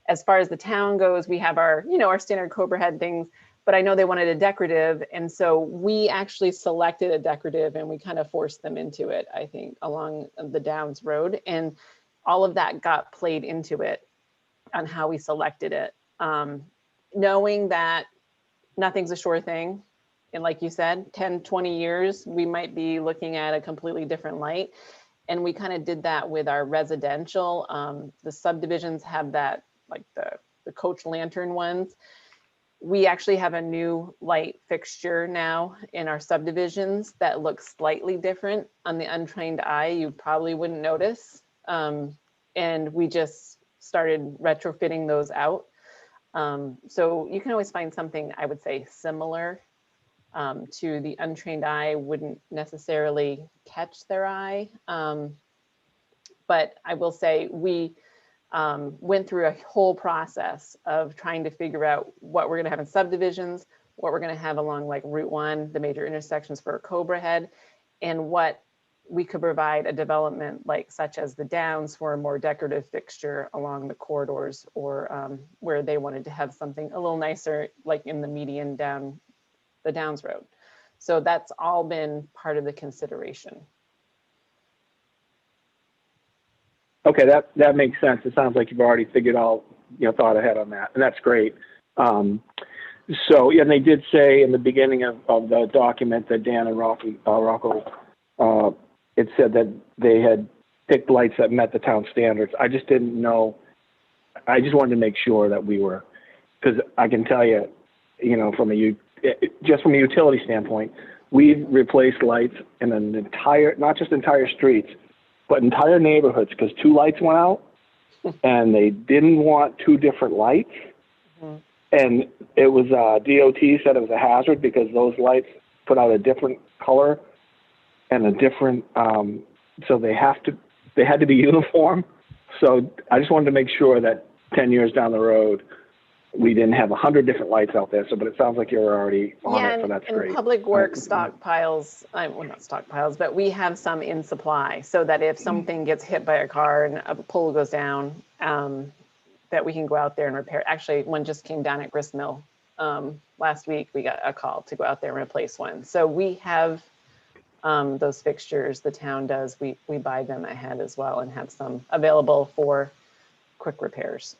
as far as the town goes, we have our, our standard Cobra head things, but I know they wanted a decorative. And so we actually selected a decorative and we kind of forced them into it, I think, along the Downs Road. And all of that got played into it on how we selected it. Knowing that nothing's a sure thing. And like you said, 10, 20 years, we might be looking at a completely different light. And we kind of did that with our residential. The subdivisions have that, like the coach lantern ones. We actually have a new light fixture now in our subdivisions that looks slightly different. On the untrained eye, you probably wouldn't notice. And we just started retrofitting those out. So you can always find something, I would say, similar to the untrained eye, wouldn't necessarily catch their eye. But I will say we went through a whole process of trying to figure out what we're going to have in subdivisions, what we're going to have along like Route 1, the major intersections for Cobra Head, and what we could provide a development like such as the Downs for a more decorative fixture along the corridors, or where they wanted to have something a little nicer, like in the median down the Downs Road. So that's all been part of the consideration. Okay, that makes sense. It sounds like you've already figured out, thought ahead on that, and that's great. So, yeah, and they did say in the beginning of the document that Dan and Rocco, it said that they had picked lights that met the town standards. I just didn't know. I just wanted to make sure that we were, because I can tell you, just from a utility standpoint, we've replaced lights in an entire, not just entire streets, but entire neighborhoods, because 2 lights went out and they didn't want 2 different lights. Mm-hmm. And it was, DOT said it was a hazard because those lights put out a different color and a different, so they had to be uniform. So I just wanted to make sure that 10 years down the road, we didn't have 100 different lights out there. So, but it sounds like you're already on it, so that's great. And Public Works stockpiles, well, not stockpiles, but we have some in supply, so that if something gets hit by a car and a pole goes down, that we can go out there and repair. Actually, one just came down at Grist Mill last week. We got a call to go out there and replace one. So we have those fixtures. The town does. We buy them ahead as well and have some available for quick repairs.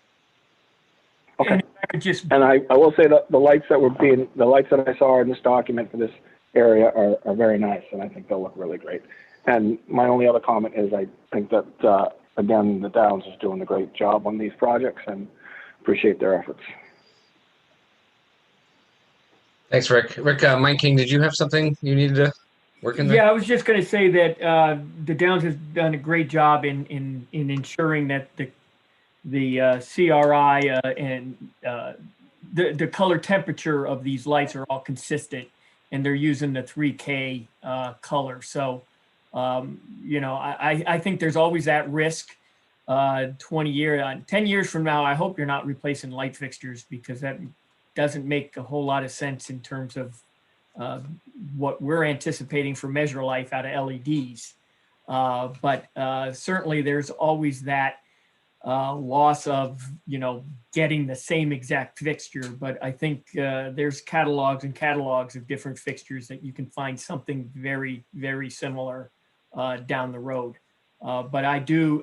Okay. And I will say that the lights that I saw in this document for this area are very nice, and I think they'll look really great. And my only other comment is I think that, again, the Downs is doing a great job on these projects and appreciate their efforts. Thanks, Rick. Rick, Mike King, did you have something you needed to work in there? Yeah, I was just going to say that the Downs has done a great job in ensuring that the CRI and the color temperature of these lights are all consistent, and they're using the 3K color. So, I think there's always that risk. 10 years from now, I hope you're not replacing light fixtures, because that doesn't make a whole lot of sense in terms of what we're anticipating for measure life out of LEDs. But certainly there's always that loss of, getting the same exact fixture. But I think there's catalogs and catalogs of different fixtures that you can find something very, very similar down the road. But I do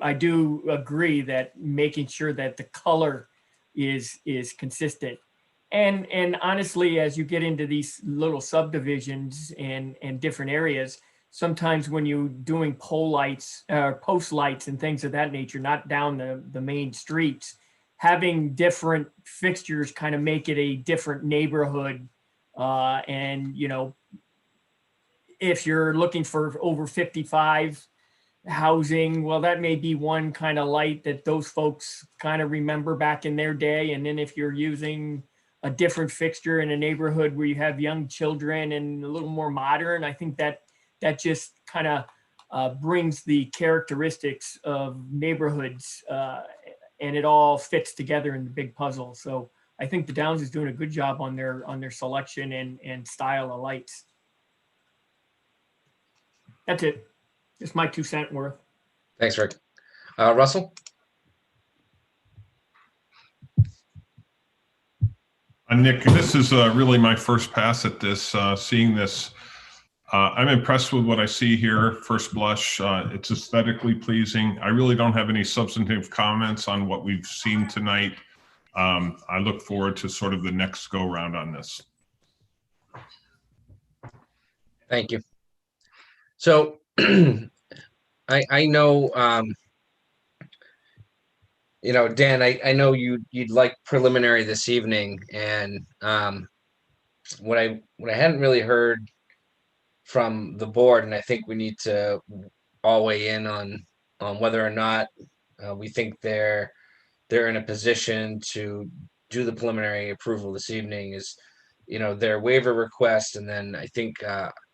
agree that making sure that the color is consistent. And honestly, as you get into these little subdivisions and different areas, sometimes when you're doing pole lights, post lights and things of that nature, not down the main streets, having different fixtures kind of make it a different neighborhood. And, you know, if you're looking for over 55 housing, well, that may be one kind of light that those folks kind of remember back in their day. And then if you're using a different fixture in a neighborhood where you have young children and a little more modern, I think that just kind of brings the characteristics of neighborhoods, and it all fits together in the big puzzle. So I think the Downs is doing a good job on their selection and style of lights. That's it. Just my 2 cent worth. Thanks, Rick. Russell? Nick, this is really my first pass at this, seeing this. I'm impressed with what I see here. First blush, it's aesthetically pleasing. I really don't have any substantive comments on what we've seen tonight. I look forward to sort of the next go round on this. Thank you. So I know, you know, Dan, I know you'd like preliminary this evening, and what I hadn't really heard from the board, and I think we need to all weigh in on whether or not we think they're in a position to do the preliminary approval this evening, is, you know, their waiver request, and then I think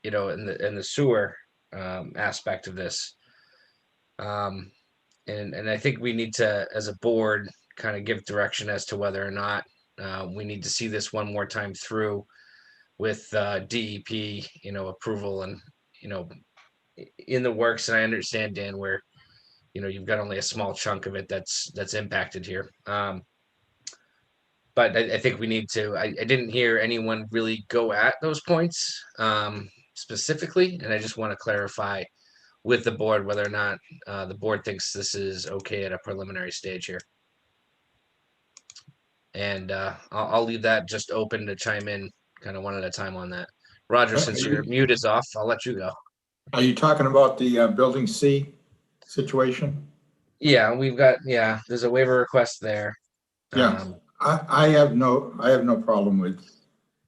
you know, in the sewer aspect of this, and I think we need to, as a board, kind of give direction as to whether or not we need to see this one more time through with DEP, you know, approval, and, you know, in the works. And I understand, Dan, where, you know, you've got only a small chunk of it that's impacted here. But I think we need to, I didn't hear anyone really go at those points specifically, and I just want to clarify with the board whether or not the board thinks this is okay at a preliminary stage here. And I'll leave that just open to chime in kind of one at a time on that. Roger, since your mute is off, I'll let you go. Are you talking about the building C situation? Yeah, we've got, yeah, there's a waiver request there. Yeah, I have no problem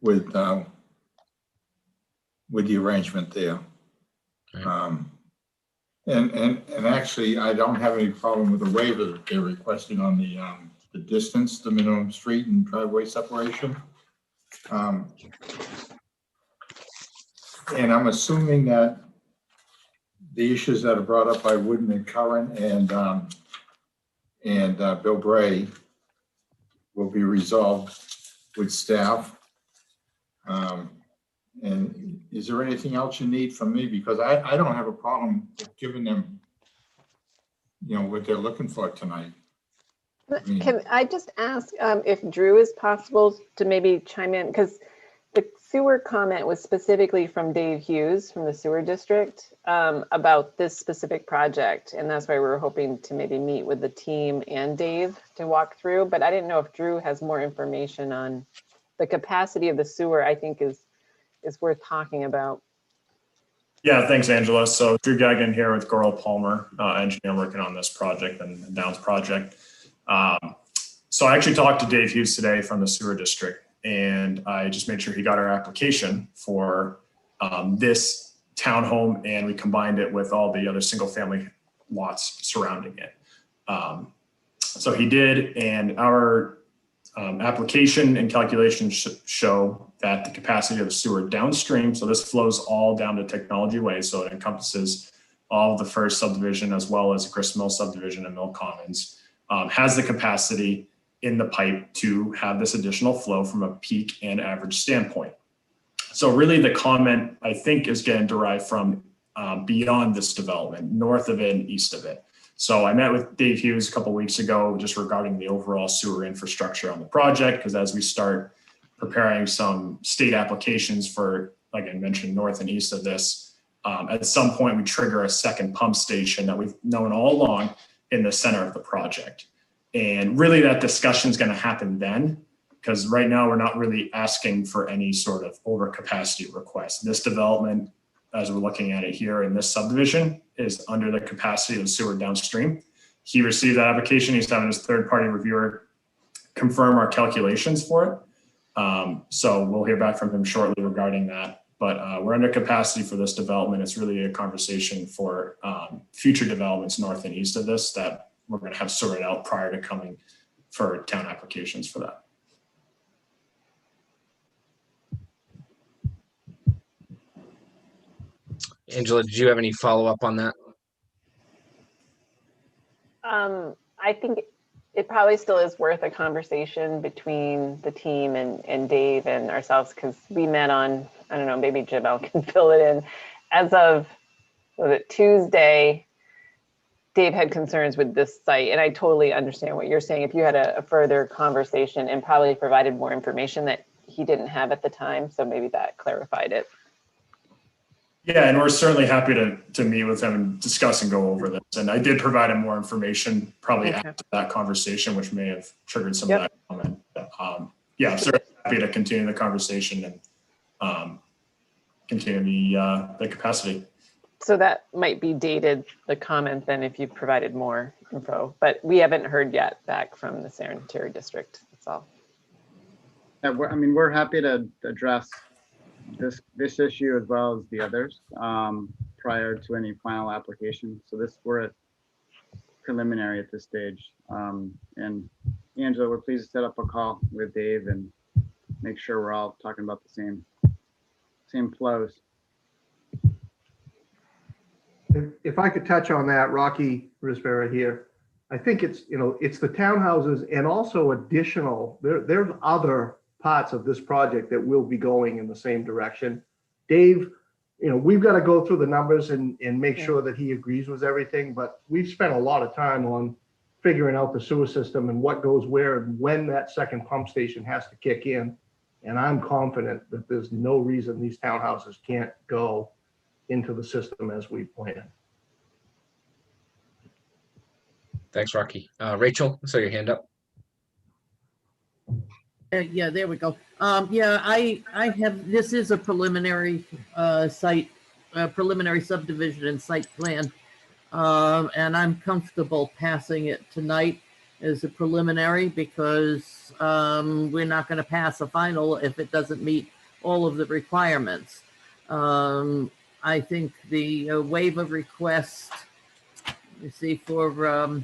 with the arrangement there. Right. And actually, I don't have any problem with the waiver that they're requesting on the distance, the minimum street and driveway separation. And I'm assuming that the issues that are brought up by Wooden and Curran and Bill Bray will be resolved with staff. And is there anything else you need from me? Because I don't have a problem with giving them, you know, what they're looking for tonight. Can I just ask if Drew is possible to maybe chime in? Because the sewer comment was specifically from Dave Hughes from the sewer district about this specific project. And that's why we were hoping to maybe meet with the team and Dave to walk through. But I didn't know if Drew has more information on the capacity of the sewer, I think is worth talking about. Yeah, thanks, Angela. So Drew Gagnon here with Goral Palmer, engineer working on this project and the Downs project. So I actually talked to Dave Hughes today from the sewer district, and I just made sure he got our application for this townhome, and we combined it with all the other single family lots surrounding it. So he did, and our application and calculations show that the capacity of the sewer downstream, so this flows all down to Technology Way, so it encompasses all of the first subdivision as well as the Grist Mill subdivision and Mill Commons, has the capacity in the pipe to have this additional flow from a peak and average standpoint. So really the comment, I think, is getting derived from beyond this development, north of it and east of it. So I met with Dave Hughes a couple of weeks ago just regarding the overall sewer infrastructure on the project, because as we start preparing some state applications for, like I mentioned, north and east of this, at some point we trigger a second pump station that we've known all along in the center of the project. And really that discussion is going to happen then, because right now we're not really asking for any sort of overcapacity request. This development as we're looking at it here in this subdivision, is under the capacity of the sewer downstream. He received that application. He's having his third-party reviewer confirm our calculations for it. So we'll hear back from him shortly regarding that. But we're under capacity for this development. It's really a conversation for future developments north and east of this that we're going to have sorted out prior to coming for town applications for that. Angela, did you have any follow-up on that? I think it probably still is worth a conversation between the team and Dave and ourselves, because we met on, I don't know, maybe Jamel can fill it in. As of, was it Tuesday, Dave had concerns with this site, and I totally understand what you're saying. If you had a further conversation and probably provided more information that he didn't have at the time, so maybe that clarified it. Yeah, and we're certainly happy to meet with him and discuss and go over this. And I did provide him more information probably after that conversation, which may have triggered some of that comment. Yeah, I'm certainly happy to continue the conversation and continue the capacity. So that might be dated, the comment, then, if you provided more info. But we haven't heard yet back from the sanitary district. That's all. Yeah, we're happy to address this issue as well as the others prior to any final application. So we're at preliminary at this stage. And Angela, we're pleased to set up a call with Dave and make sure we're all talking about the same flows. If I could touch on that, Rocky Risbera here. I think it's the townhouses and also additional, there's other parts of this project that will be going in the same direction. Dave, we've got to go through the numbers and make sure that he agrees with everything, but we've spent a lot of time on figuring out the sewer system and what goes where and when that second pump station has to kick in. And I'm confident that there's no reason these townhouses can't go into the system as we planned. Thanks, Rocky. Rachel, so your hand up. Yeah, there we go. Yeah, I have, this is a preliminary preliminary subdivision and site plan. And I'm comfortable passing it tonight as a preliminary because we're not going to pass a final if it doesn't meet all of the requirements. I think the waiver request, you see, for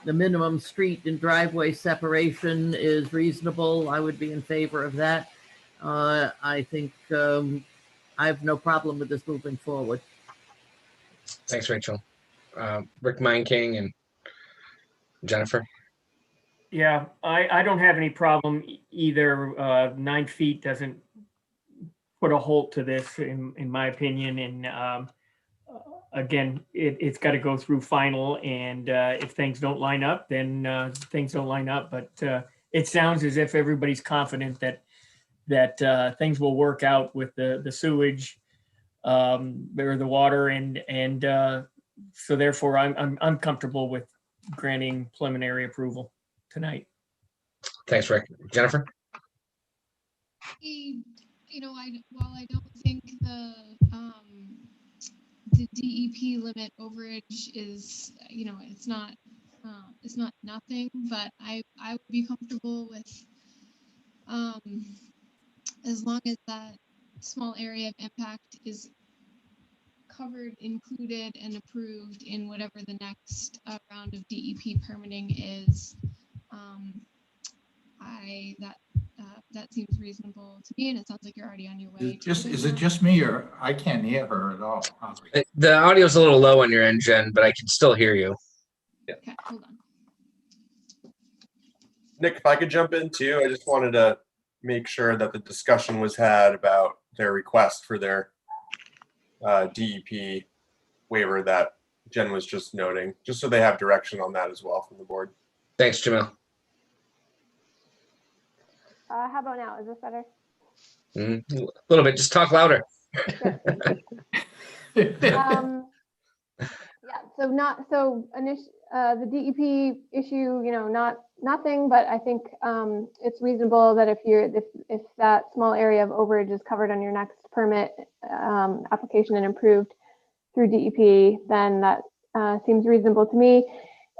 the minimum street and driveway separation is reasonable. I would be in favor of that. I think I have no problem with this moving forward. Thanks, Rachel. Rick Meinking and Jennifer. Yeah, I don't have any problem either. 9 feet doesn't put a halt to this, in my opinion. And again, it's got to go through final. And if things don't line up, then things don't line up. But it sounds as if everybody's confident that things will work out with the sewage or the water, and so therefore I'm comfortable with granting preliminary approval tonight. Thanks, Rick. Jennifer? While I don't think the DEP limit overage is, it's not nothing, but I would be comfortable with, as long as that small area of impact is covered, included, and approved in whatever the next round of DEP permitting is. That seems reasonable to me, and it sounds like you're already on your way. Is it just me, or I can't hear her at all? The audio's a little low on your end, Jen, but I can still hear you. Okay, hold on. Nick, if I could jump in too, I just wanted to make sure that the discussion was had about their request for their DEP waiver that Jen was just noting, just so they have direction on that as well from the board. Thanks, Jamil. How about now? Is this better? A little bit. Just talk louder. Yeah, so the DEP issue, nothing, but I think it's reasonable that if that small area of overage is covered on your next permit application and approved through DEP, then that seems reasonable to me.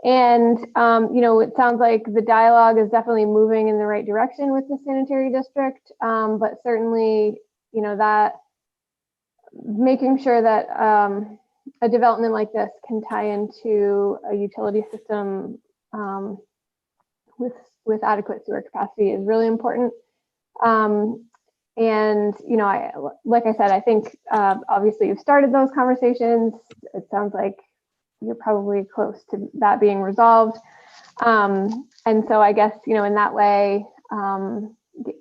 And, it sounds like the dialogue is definitely moving in the right direction with the sanitary district, but certainly, that making sure that a development like this can tie into a utility system with adequate sewer capacity is really important. And, like I said, I think obviously you've started those conversations. It sounds like you're probably close to that being resolved. And so I guess, in that way,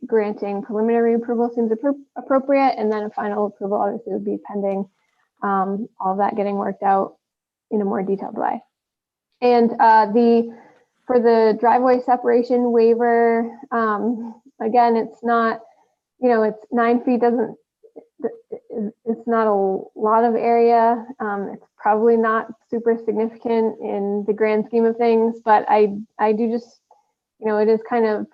granting preliminary approval seems appropriate. And then a final approval obviously would be pending all of that getting worked out in a more detailed way. And for the driveway separation waiver, again, it's not, it's 9 feet it's not a lot of area. It's probably not super significant in the grand scheme of things, but I do just, it is kind of,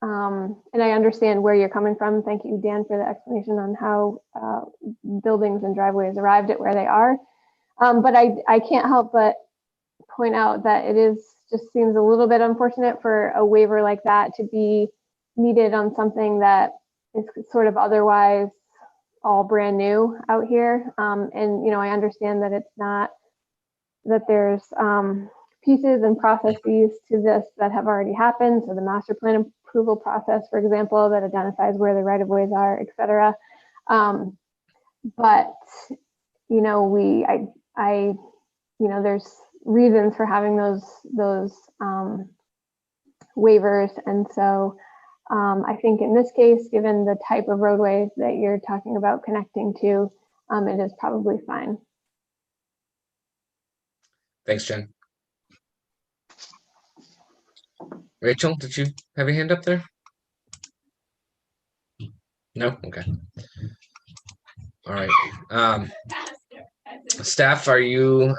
and I understand where you're coming from. Thank you, Dan, for the explanation on how buildings and driveways arrived at where they are. But I can't help but point out that just seems a little bit unfortunate for a waiver like that to be needed on something that is sort of otherwise all brand new out here. And, I understand that it's not, that there's pieces and processes to this that have already happened. So the master plan approval process, for example, that identifies where the right of ways are, et cetera. But, there's reasons for having those waivers. And so I think in this case, given the type of roadways that you're talking about connecting to, it is probably fine. Thanks, Jen. Rachel, did you have your hand up there? No? Okay. All right. Staff, are you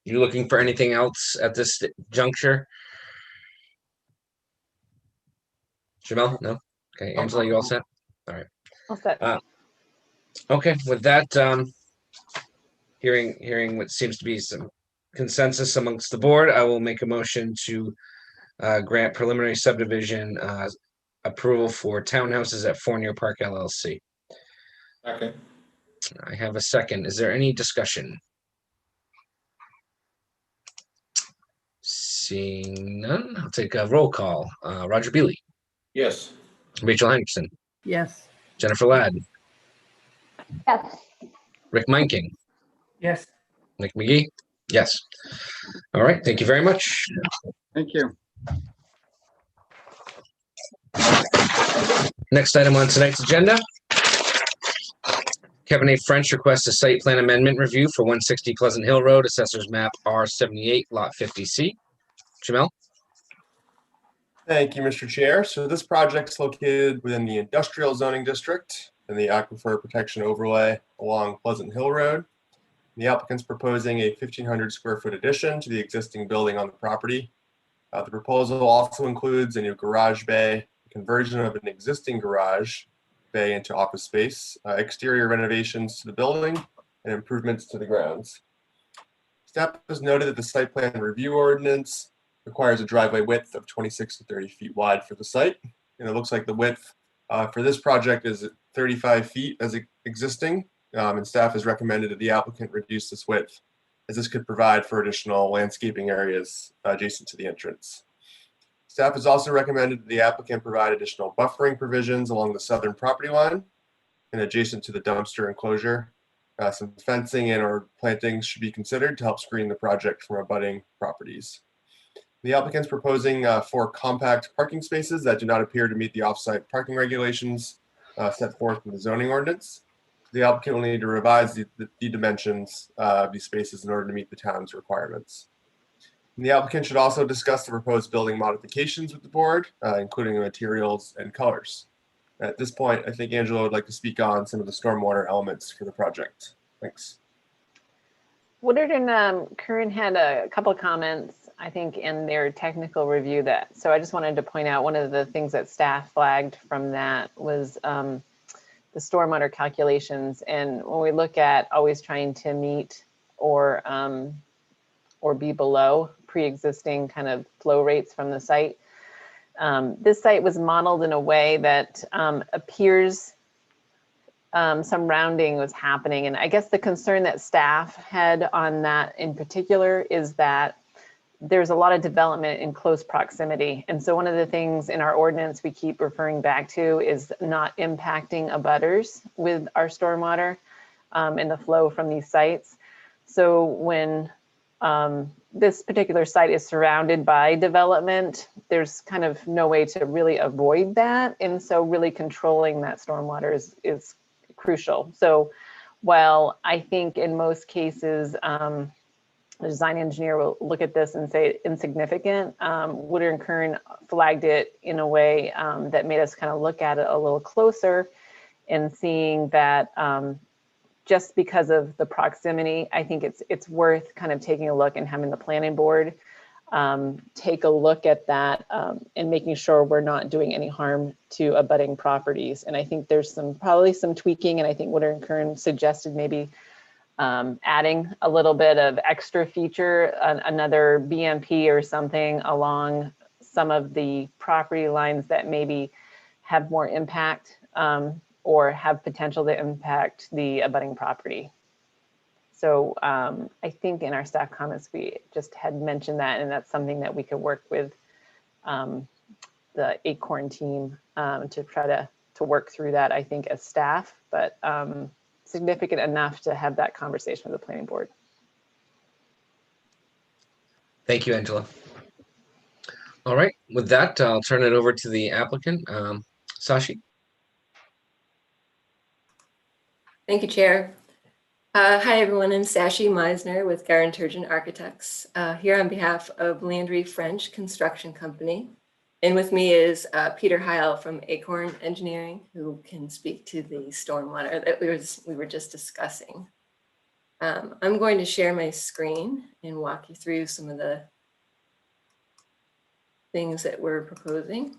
looking for anything else at this juncture? Jamel? No? Okay. Angela, you all set? All right. All set. Okay. With that, hearing what seems to be some consensus amongst the board, I will make a motion to grant preliminary subdivision approval for townhouses at Fournier Park LLC. Okay. I have a second. Is there any discussion? Seeing none, I'll take a roll call. Roger Beely. Yes. Rachel Henderson. Yes. Jennifer Ladd. Yes. Rick Meinking. Yes. Nick McGee. Yes. All right. Thank you very much. Thank you. Next item on tonight's agenda. Kevin A. French requests a site plan amendment review for 160 Pleasant Hill Road, Assessors Map R78, Lot 50C. Jamel? Thank you, Mr. Chair. So this project's located within the industrial zoning district and the aquifer protection overlay along Pleasant Hill Road. The applicant's proposing a 1,500 square foot addition to the existing building on the property. The proposal also includes a new garage bay, conversion of an existing garage bay into office space, exterior renovations to the building, and improvements to the grounds. Staff has noted that the site plan review ordinance requires a driveway width of 26 to 30 feet wide for the site. And it looks like the width for this project is 35 feet as existing. And staff has recommended that the applicant reduce this width, as this could provide for additional landscaping areas adjacent to the entrance. Staff has also recommended that the applicant provide additional buffering provisions along the southern property line and adjacent to the dumpster enclosure. Some fencing and or plantings should be considered to help screen the project from abutting properties. The applicant's proposing 4 compact parking spaces that do not appear to meet the off-site parking regulations set forth in the zoning ordinance. The applicant will need to revise the dimensions of these spaces in order to meet the town's requirements. And the applicant should also discuss the proposed building modifications with the board, including the materials and colors. At this point, I think Angela would like to speak on some of the stormwater elements for the project. Thanks. Woodard and Curran had a couple of comments, I think, in their technical review that, so I just wanted to point out one of the things that staff flagged from that was the stormwater calculations. And when we look at always trying to meet or be below pre-existing kind of flow rates from the site, this site was modeled in a way that appears some rounding was happening. And I guess the concern that staff had on that in particular is that there's a lot of development in close proximity. And so one of the things in our ordinance we keep referring back to is not impacting abutters with our stormwater and the flow from these sites. So when this particular site is surrounded by development, there's kind of no way to really avoid that. And so really controlling that stormwater is crucial. So while I think in most cases, the design engineer will look at this and say insignificant, Woodard and Curran flagged it in a way that made us kind of look at it a little closer and seeing that just because of the proximity, I think it's worth kind of taking a look and having the planning board take a look at that and making sure we're not doing any harm to abutting properties. And I think there's probably some tweaking, and I think Woodard and Curran suggested maybe adding a little bit of extra feature, another BMP or something along some of the property lines that maybe have more impact or have potential to impact the abutting property. So I think in our staff comments, we just had mentioned that, and that's something that we could work with the Acorn team to try to work through that, I think, as staff, but significant enough to have that conversation with the planning board. Thank you, Angela. All right, with that, I'll turn it over to the applicant, Sashi. Thank you, Chair. Hi, everyone. I'm Sashi Meisner with Garanturgeon Architects, here on behalf of Landry French Construction Company. And with me is Peter Heil from Acorn Engineering, who can speak to the stormwater that we were just discussing. I'm going to share my screen and walk you through some of the things that we're proposing.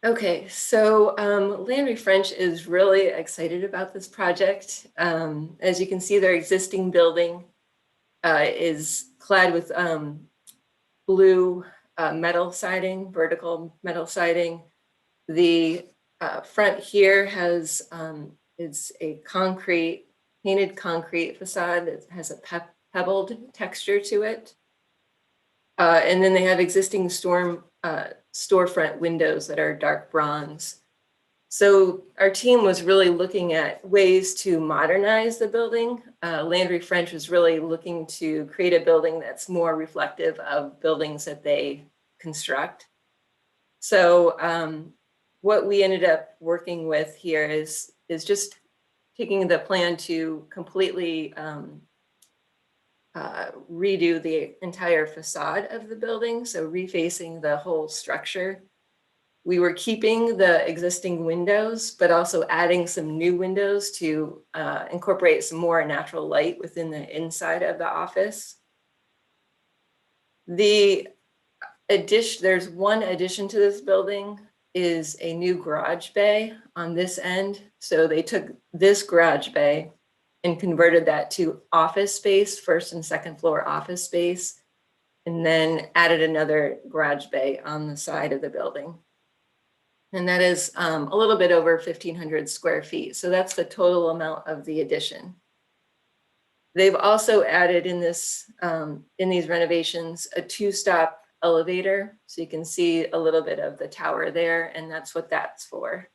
Okay, so Landry French is really excited about this project. As you can see, their existing building is clad with blue metal siding, vertical metal siding. The front here is a painted concrete facade that has a pebbled texture to it. And then they have existing storefront windows that are dark bronze. So our team was really looking at ways to modernize the building. Landry French was really looking to create a building that's more reflective of buildings that they construct. So what we ended up working with here is just taking the plan to completely redo the entire facade of the building, so refacing the whole structure. We were keeping the existing windows, but also adding some new windows to incorporate some more natural light within the inside of the office. There's one addition to this building is a new garage bay on this end. So they took this garage bay and converted that to office space, first and second floor office space, and then added another garage bay on the side of the building. And that is a little bit over 1,500 square feet. So that's the total amount of the addition. They've also added in these renovations, a 2-stop elevator. So you can see a little bit of the tower there, and that's what that's for.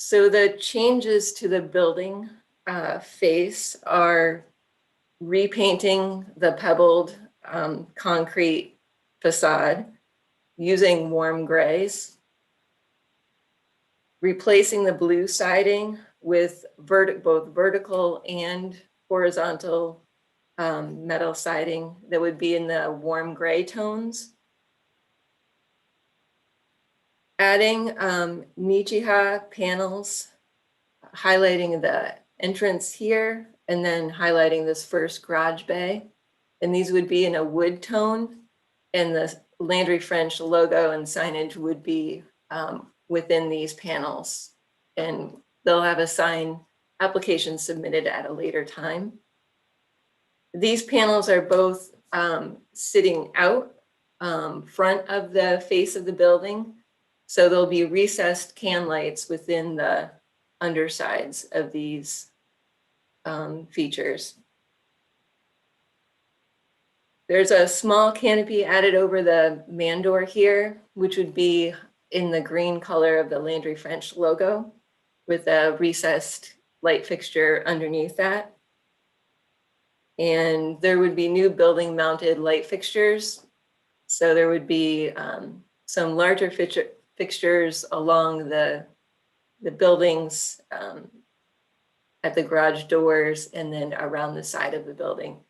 So the changes to the building face are repainting the pebbled concrete facade using warm grays, replacing the blue siding with both vertical and horizontal metal siding that would be in the warm gray tones. Adding Nichiha panels, highlighting the entrance here, and then highlighting this first garage bay. And these would be in a wood tone, and the Landry French logo and signage would be within these panels. And they'll have a sign application submitted at a later time. These panels are both sitting out front of the face of the building. So there'll be recessed can lights within the undersides of these features. There's a small canopy added over the man door here, which would be in the green color of the Landry French logo with a recessed light fixture underneath that. And there would be new building mounted light fixtures. So there would be some larger fixtures along the buildings at the garage doors and then around the side of the building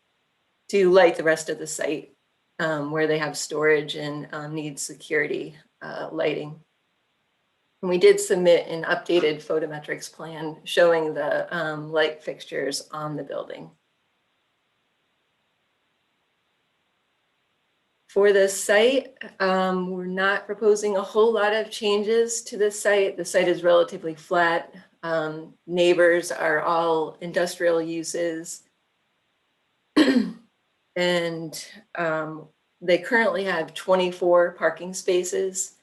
to light the rest of the site where they have storage and need security lighting. And we did submit an updated photometrics plan showing the light fixtures on the building. For the site, we're not proposing a whole lot of changes to the site. The site is relatively flat. Neighbors are all industrial uses. And they currently have 24 parking spaces.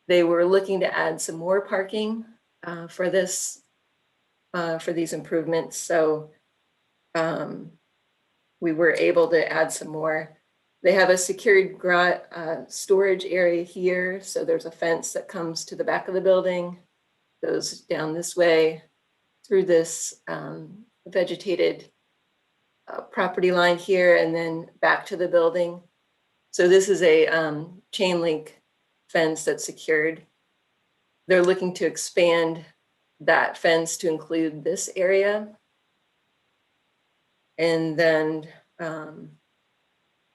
They were looking to add some more parking for these improvements. So we were able to add some more. They have a secured storage area here. So there's a fence that comes to the back of the building, goes down this way through this vegetated property line here, and then back to the building. So this is a chain link fence that's secured. They're looking to expand that fence to include this area. And then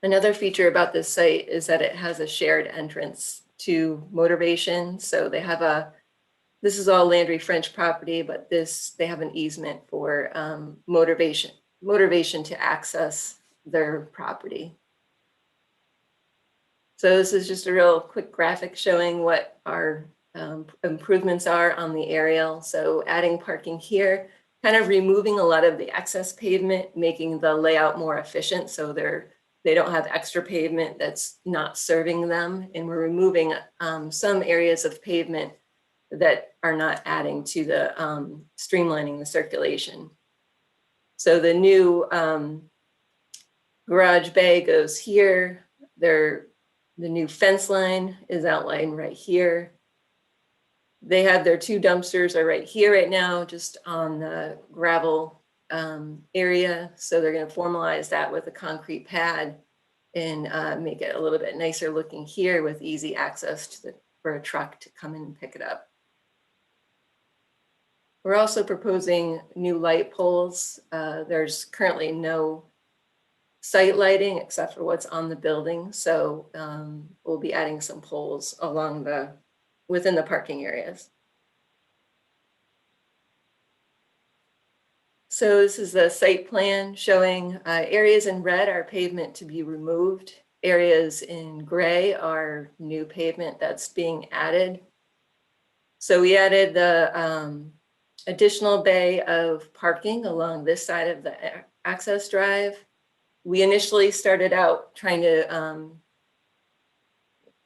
another feature about this site is that it has a shared entrance to Motivation. So they have this is all Landry French property, but they have an easement for Motivation to access their property. So this is just a real quick graphic showing what our improvements are on the aerial. So adding parking here, kind of removing a lot of the excess pavement, making the layout more efficient. So they don't have extra pavement that's not serving them. And we're removing some areas of pavement that are not adding to the streamlining the circulation. So the new garage bay goes here. The new fence line is outlined right here. They have their 2 dumpsters are right here right now, just on the gravel area. So they're going to formalize that with a concrete pad and make it a little bit nicer looking here with easy access for a truck to come in and pick it up. We're also proposing new light poles. There's currently no site lighting except for what's on the building. So we'll be adding some poles along within the parking areas. So this is the site plan showing areas in red are pavement to be removed. Areas in gray are new pavement that's being added. So we added the additional bay of parking along this side of the access drive. We initially started out trying to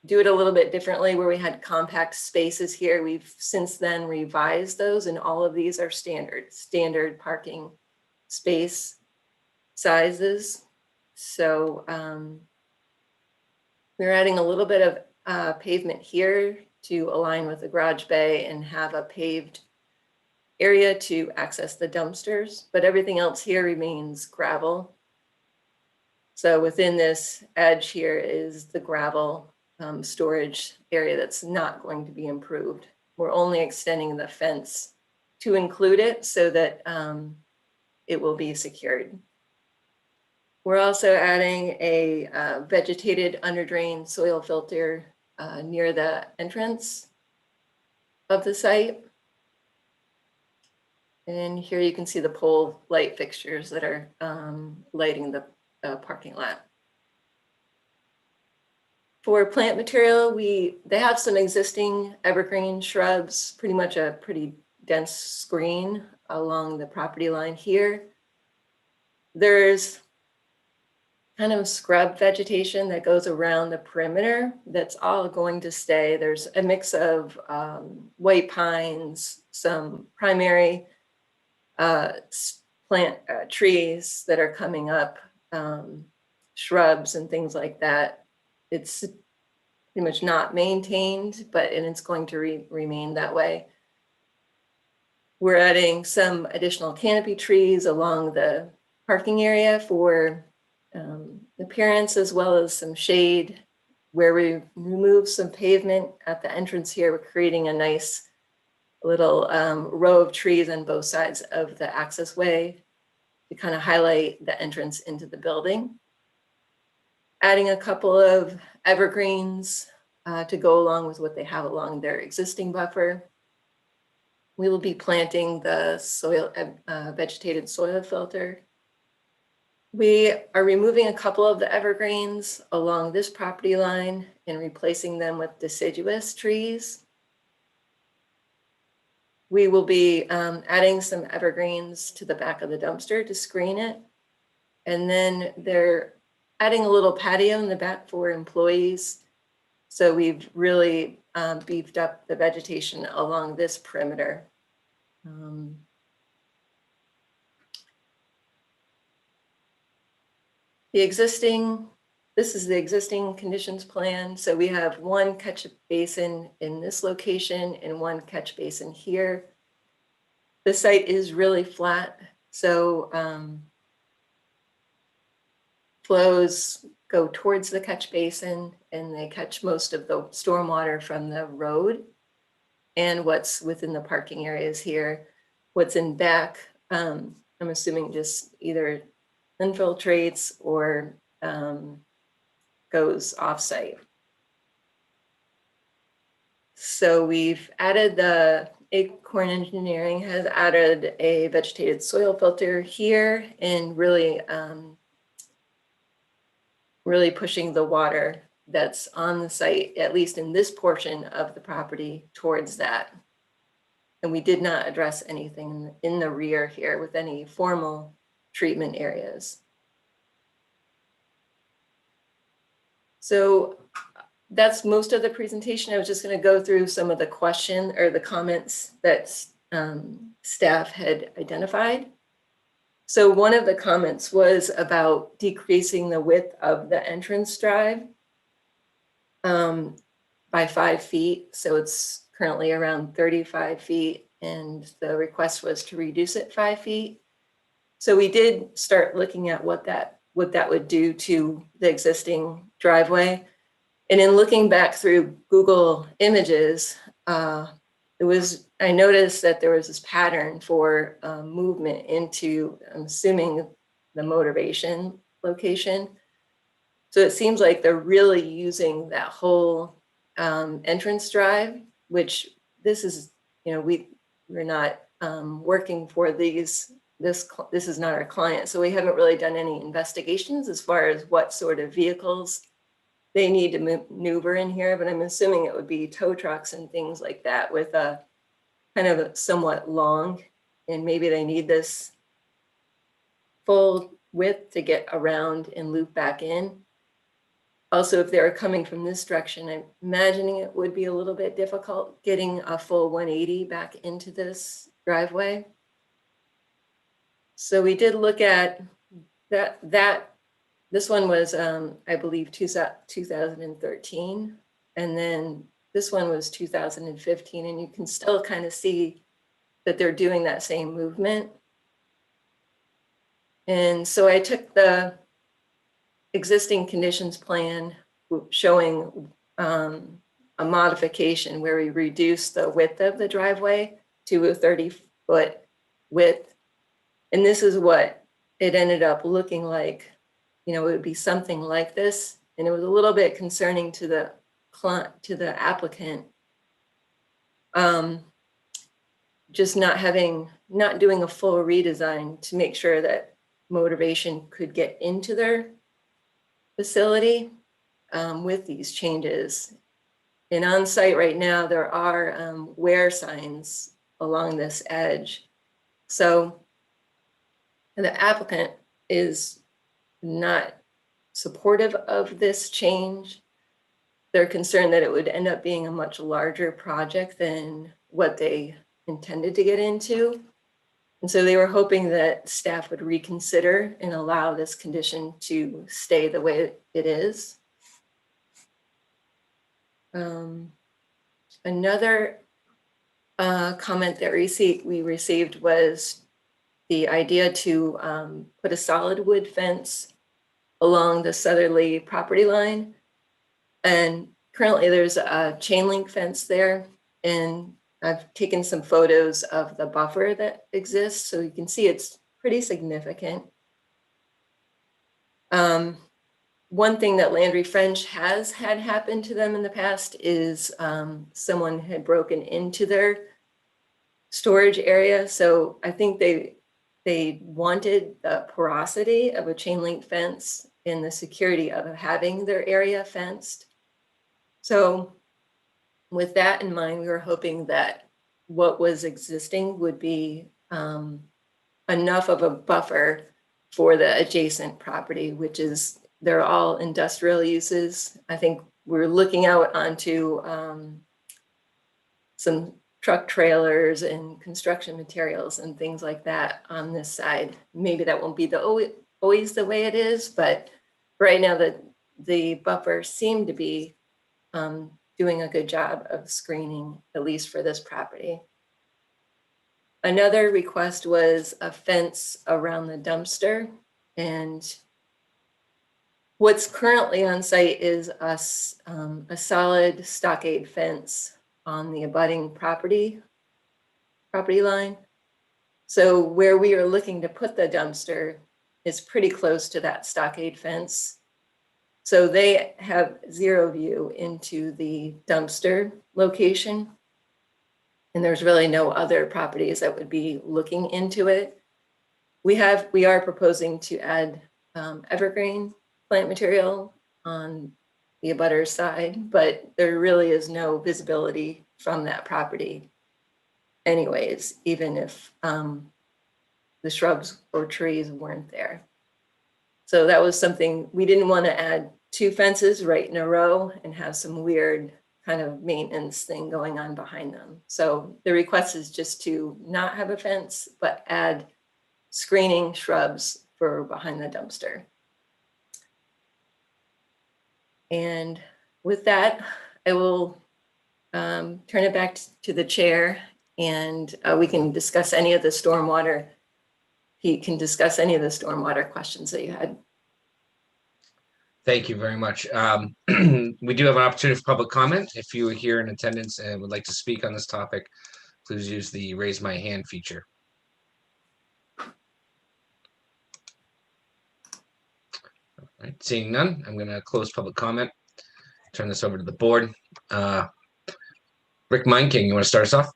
do it a little bit differently where we had compact spaces here. We've since then revised those, and all of these are standard parking space sizes. So we're adding a little bit of pavement here to align with the garage bay and have a paved area to access the dumpsters, but everything else here remains gravel. So within this edge here is the gravel storage area that's not going to be improved. We're only extending the fence to include it so that it will be secured. We're also adding a vegetated underdrain soil filter near the entrance of the site. And here you can see the pole light fixtures that are lighting the parking lot. For plant material, they have some existing evergreen shrubs, pretty much a pretty dense screen along the property line here. There's kind of scrub vegetation that goes around the perimeter that's all going to stay. There's a mix of white pines, some primary plant trees that are coming up, shrubs and things like that. It's pretty much not maintained, and it's going to remain that way. We're adding some additional canopy trees along the parking area for appearance, as well as some shade. Where we remove some pavement at the entrance here, we're creating a nice little row of trees on both sides of the access way to kind of highlight the entrance into the building. Adding a couple of evergreens to go along with what they have along their existing buffer. We will be planting the soil vegetated soil filter. We are removing a couple of the evergreens along this property line and replacing them with deciduous trees. We will be adding some evergreens to the back of the dumpster to screen it. And then they're adding a little patio in the back for employees. So we've really beefed up the vegetation along this perimeter. This is the existing conditions plan. So we have one catch basin in this location and one catch basin here. The site is really flat, so flows go towards the catch basin and they catch most of the stormwater from the road and what's within the parking areas here. What's in back, I'm assuming just either infiltrates or goes off-site. So we've added Acorn Engineering has added a vegetated soil filter here and really pushing the water that's on the site, at least in this portion of the property, towards that. And we did not address anything in the rear here with any formal treatment areas. So that's most of the presentation. I was just going to go through some of the the comments that staff had identified. So one of the comments was about decreasing the width of the entrance drive by 5 feet. So it's currently around 35 feet and the request was to reduce it 5 feet. So we did start looking at what that would do to the existing driveway. And in looking back through Google Images, I noticed that there was this pattern for movement into, I'm assuming, the motivation location. So it seems like they're really using that whole entrance drive, which this is, we're not working for these. This is not our client, so we haven't really done any investigations as far as what sort of vehicles they need to maneuver in here, but I'm assuming it would be tow trucks and things like that with a kind of a somewhat long, and maybe they need this full width to get around and loop back in. Also, if they're coming from this direction, I'm imagining it would be a little bit difficult getting a full 180 back into this driveway. So we did look at that. This one was, I believe, 2013. And then this one was 2015. And you can still kind of see that they're doing that same movement. And so I took the existing conditions plan showing a modification where we reduced the width of the driveway to a 30-foot width. And this is what it ended up looking like. You know, it would be something like this. And it was a little bit concerning to the client, to the applicant. Just not doing a full redesign to make sure that Motivation could get into their facility with these changes. And on site right now, there are wear signs along this edge. So the applicant is not supportive of this change. They're concerned that it would end up being a much larger project than what they intended to get into. And so they were hoping that staff would reconsider and allow this condition to stay the way it is. Another comment that we received was the idea to put a solid wood fence along the southerly property line. And currently there's a chain link fence there, and I've taken some photos of the buffer that exists, so you can see it's pretty significant. One thing that Landry French has had happen to them in the past is someone had broken into their storage area. So I think they wanted the porosity of a chain link fence and the security of having their area fenced. So with that in mind, we were hoping that what was existing would be enough of a buffer for the adjacent property, which is, they're all industrial uses. I think we're looking out onto some truck trailers and construction materials and things like that on this side. Maybe that won't be always the way it is, but right now the buffer seemed to be doing a good job of screening, at least for this property. Another request was a fence around the dumpster, and what's currently on site is a solid stockade fence on the abutting property line. So where we are looking to put the dumpster is pretty close to that stockade fence. So they have zero view into the dumpster location. And there's really no other properties that would be looking into it. We are proposing to add evergreen plant material on the abutter's side, but there really is no visibility from that property anyways, even if the shrubs or trees weren't there. So that was something, we didn't want to add 2 fences right in a row and have some weird kind of maintenance thing going on behind them. So the request is just to not have a fence, but add screening shrubs for behind the dumpster. And with that, I will turn it back to the chair, and we can discuss any of the stormwater. He can discuss any of the stormwater questions that you had. Thank you very much. We do have an opportunity for public comment. If you are here in attendance and would like to speak on this topic, please use the raise my hand feature. All right, seeing none, I'm going to close public comment. Turn this over to the board. Rick Meinking, you want to start us off?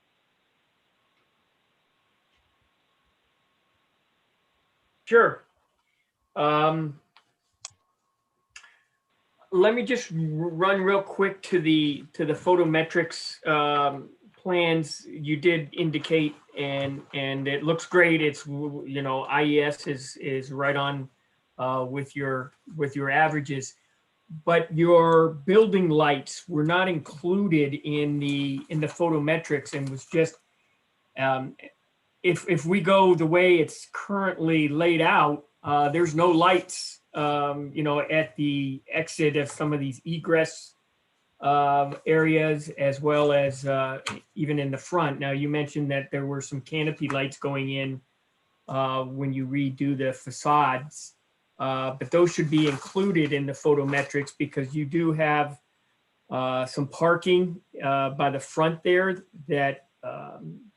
Sure. Let me just run real quick to the photometrics plans you did indicate, and it looks great. It's, you know, IES is right on with your averages, but your building lights were not included in the photometrics, and was just if we go the way it's currently laid out, there's no lights, you know, at the exit of some of these egress areas, as well as even in the front. Now, you mentioned that there were some canopy lights going in when you redo the facades, but those should be included in the photometrics, because you do have some parking by the front there that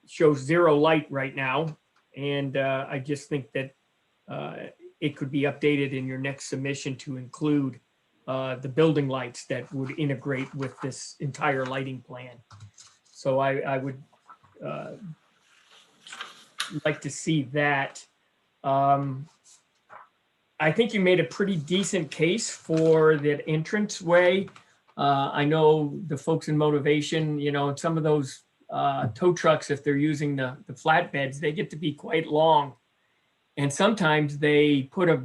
shows zero light right now, And I just think that it could be updated in your next submission to include the building lights that would integrate with this entire lighting plan. So I would like to see that. I think you made a pretty decent case for that entrance way. I know the folks in Motivation, you know, some of those tow trucks, if they're using the flatbeds, they get to be quite long. And sometimes they put a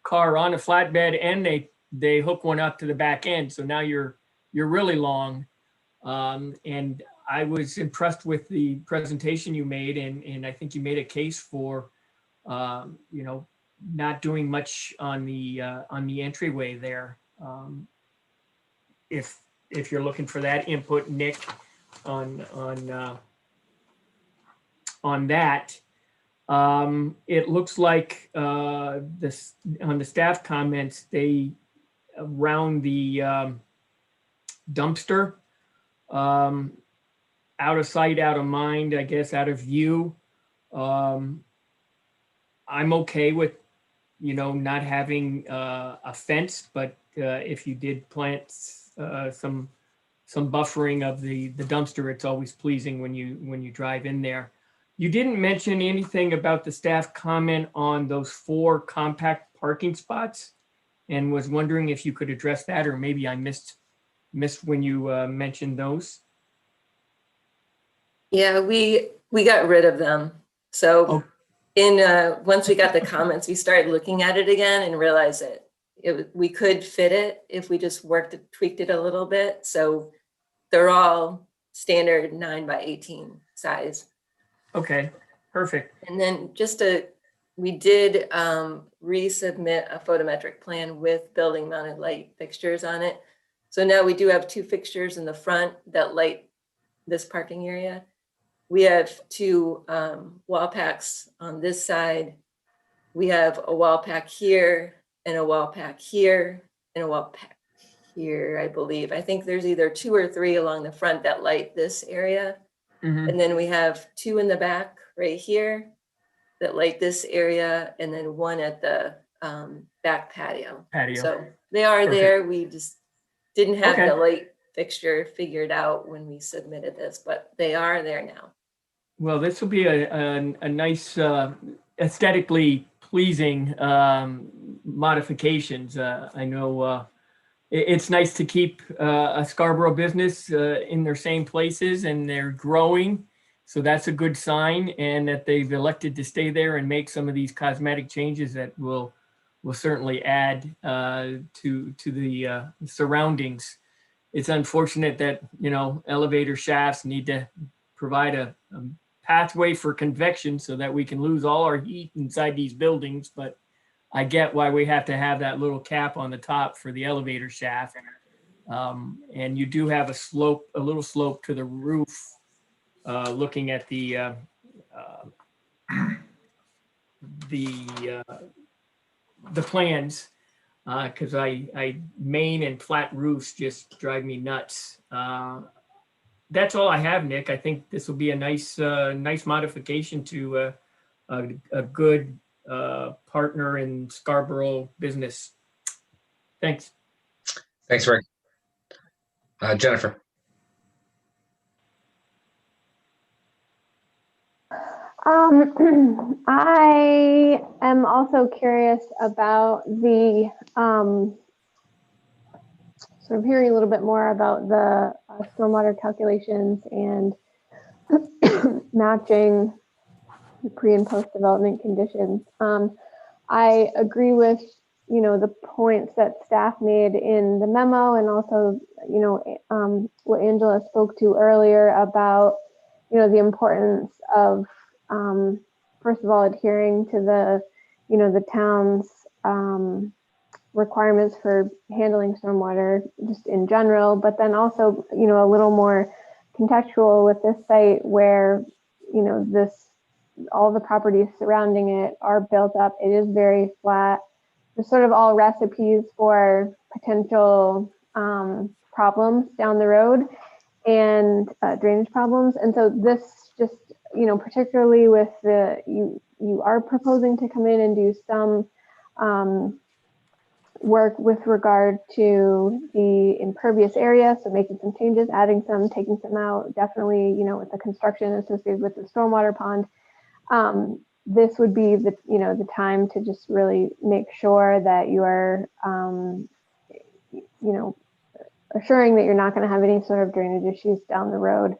car on a flatbed and they hook one up to the back end. So now you're really long. And I was impressed with the presentation you made, and I think you made a case for, you know, not doing much on the entryway there. If you're looking for that input, Nick, on that. It looks like this on the staff comments, they around the dumpster, out of sight, out of mind, I guess, out of view. I'm okay with, you know, not having a fence, but if you did plant some buffering of the dumpster, it's always pleasing when you drive in there. You didn't mention anything about the staff comment on those 4 compact parking spots, and was wondering if you could address that, or maybe I missed when you mentioned those. Yeah, we got rid of them. So once we got the comments, we started looking at it again and realized that we could fit it if we just tweaked it a little bit. So they're all standard 9x18 size. Okay, perfect. And then we did resubmit a photometric plan with building mounted light fixtures on it. So now we do have 2 fixtures in the front that light this parking area. We have 2 wall packs on this side. We have a wall pack here and a wall pack here and a wall pack here, I believe. I think there's either 2 or 3 along the front that light this area. Mm-hmm. And then we have 2 in the back right here that light this area, and then 1 at the back patio. So they are there. We just didn't have the light fixture figured out when we submitted this, but they are there now. Well, this will be a nice aesthetically pleasing modifications. I know it's nice to keep a Scarborough business in their same places, and they're growing. So that's a good sign, and that they've elected to stay there and make some of these cosmetic changes that will certainly add to the surroundings. It's unfortunate that, you know, elevator shafts need to provide a pathway for convection so that we can lose all our heat inside these buildings, but I get why we have to have that little cap on the top for the elevator shaft. And you do have a little slope to the roof, looking at the plans, because I main and flat roofs just drive me nuts. That's all I have, Nick. I think this will be a nice modification to a good partner in Scarborough business. Thanks. Thanks, Rick. Jennifer. I am also curious about the sort of hearing a little bit more about the stormwater calculations and matching the pre and post development conditions. I agree with, you know, the points that staff made in the memo, and also, you know, what Angela spoke to earlier about, you know, the importance of, first of all, adhering to the, you know, the town's requirements for handling stormwater just in general, but then also, you know, a little more contextual with this site where, you know, all the properties surrounding it are built up. It is very flat. There's sort of all recipes for potential problems down the road, and drainage problems. And so this just, you know, particularly with you are proposing to come in and do some work with regard to the impervious area, so making some changes, adding some, taking some out, definitely, you know, with the construction associated with the stormwater pond. This would be the, you know, the time to just really make sure that you are, you know, assuring that you're not going to have any sort of drainage issues down the road.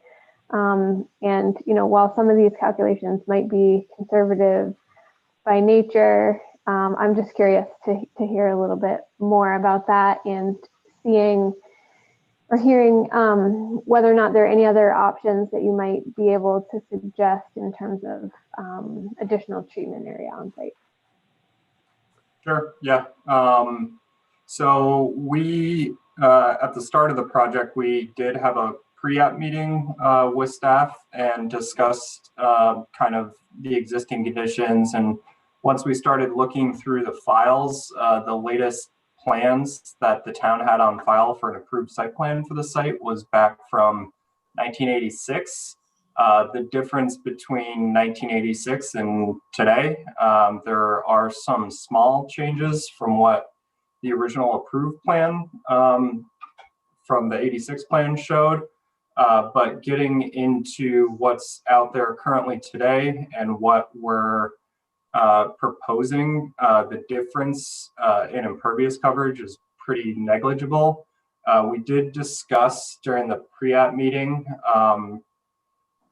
And, you know, while some of these calculations might be conservative by nature, I'm just curious to hear a little bit more about that and seeing or hearing whether or not there are any other options that you might be able to suggest in terms of additional treatment area on site. Sure, yeah. So we, at the start of the project, we did have a pre-app meeting with staff and discussed kind of the existing conditions. And once we started looking through the files, the latest plans that the town had on file for an approved site plan for the site was back from 1986. The difference between 1986 and today, there are some small changes from what the original approved plan from the 86 plan showed. But getting into what's out there currently today and what we're proposing, the difference in impervious coverage is pretty negligible. We did discuss during the pre-app meeting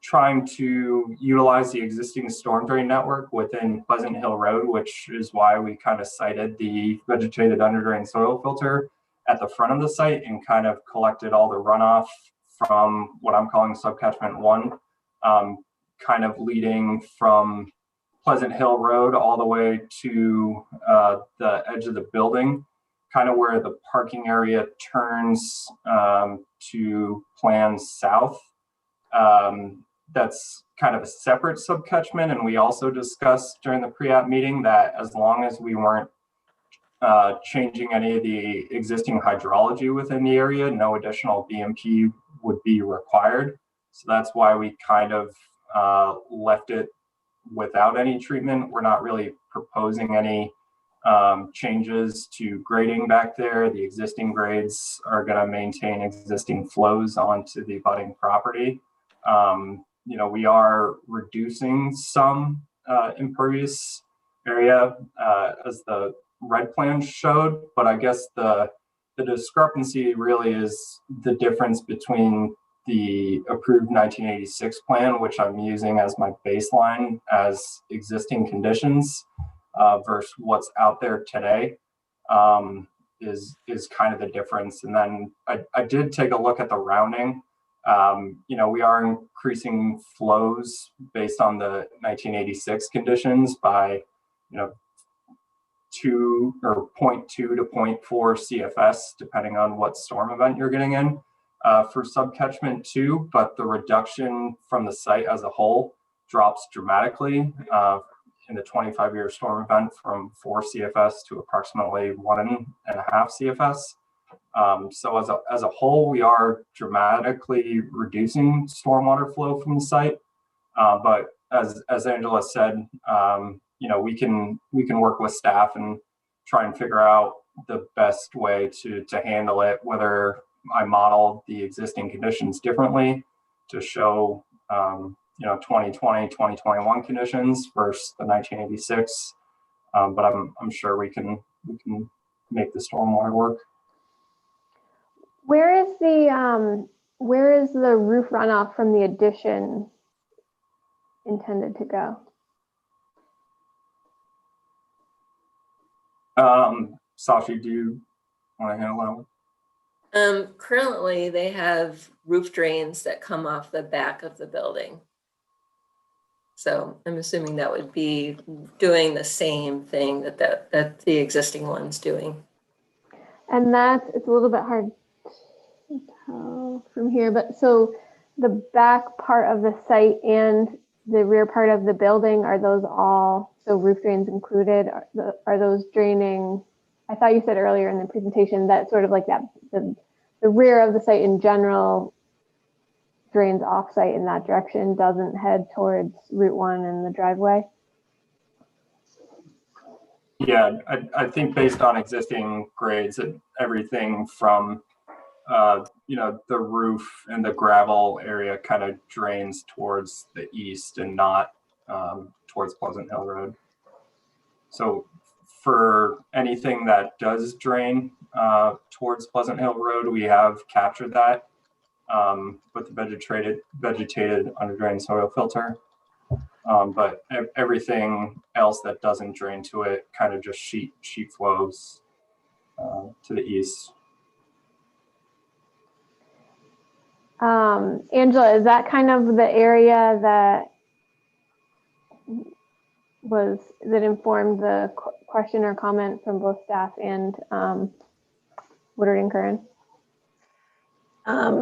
trying to utilize the existing storm drain network within Pleasant Hill Road, which is why we kind of cited the vegetated underdrain soil filter at the front of the site and kind of collected all the runoff from what I'm calling subcatchment 1, kind of leading from Pleasant Hill Road all the way to the edge of the building, kind of where the parking area turns to plan south. That's kind of a separate subcatchment. And we also discussed during the pre-app meeting that as long as we weren't changing any of the existing hydrology within the area, no additional BMP would be required. So that's why we kind of left it without any treatment. We're not really proposing any changes to grading back there. The existing grades are going to maintain existing flows onto the abutting property. You know, we are reducing some impervious area as the red plan showed, but I guess the discrepancy really is the difference between the approved 1986 plan, which I'm using as my baseline as existing conditions, versus what's out there today, is kind of the difference. And then I did take a look at the rounding. You know, we are increasing flows based on the 1986 conditions by, you know, 0.2 to 0.4 CFS, depending on what storm event you're getting in for subcatchment 2, but the reduction from the site as a whole drops dramatically in the 25-year storm event from 4 CFS to approximately 1.5 CFS. So as a whole, we are dramatically reducing stormwater flow from the site. But as Angela said, you know, we can work with staff and try and figure out the best way to handle it, whether I model the existing conditions differently to show, you know, 2020, 2021 conditions versus the 1986. But I'm sure we can make the stormwater work. Where is the roof runoff from the addition intended to go? Sashi, do you want to handle that one? Currently, they have roof drains that come off the back of the building. So I'm assuming that would be doing the same thing that the existing one's doing. And it's a little bit hard to tell from here, but so the back part of the site and the rear part of the building, are those all, so roof drains included, are those draining? I thought you said earlier in the presentation that sort of like that, the rear of the site in general drains off site in that direction, doesn't head towards Route 1 and the driveway? Yeah, I think based on existing grades, everything from the roof and the gravel area kind of drains towards the east and not towards Pleasant Hill Road. So for anything that does drain towards Pleasant Hill Road, we have captured that with the vegetated under drain soil filter. But everything else that doesn't drain to it kind of just sheet flows to the east. Angela, is that kind of the area that informed the question or comment from both staff and Woodard and Curran?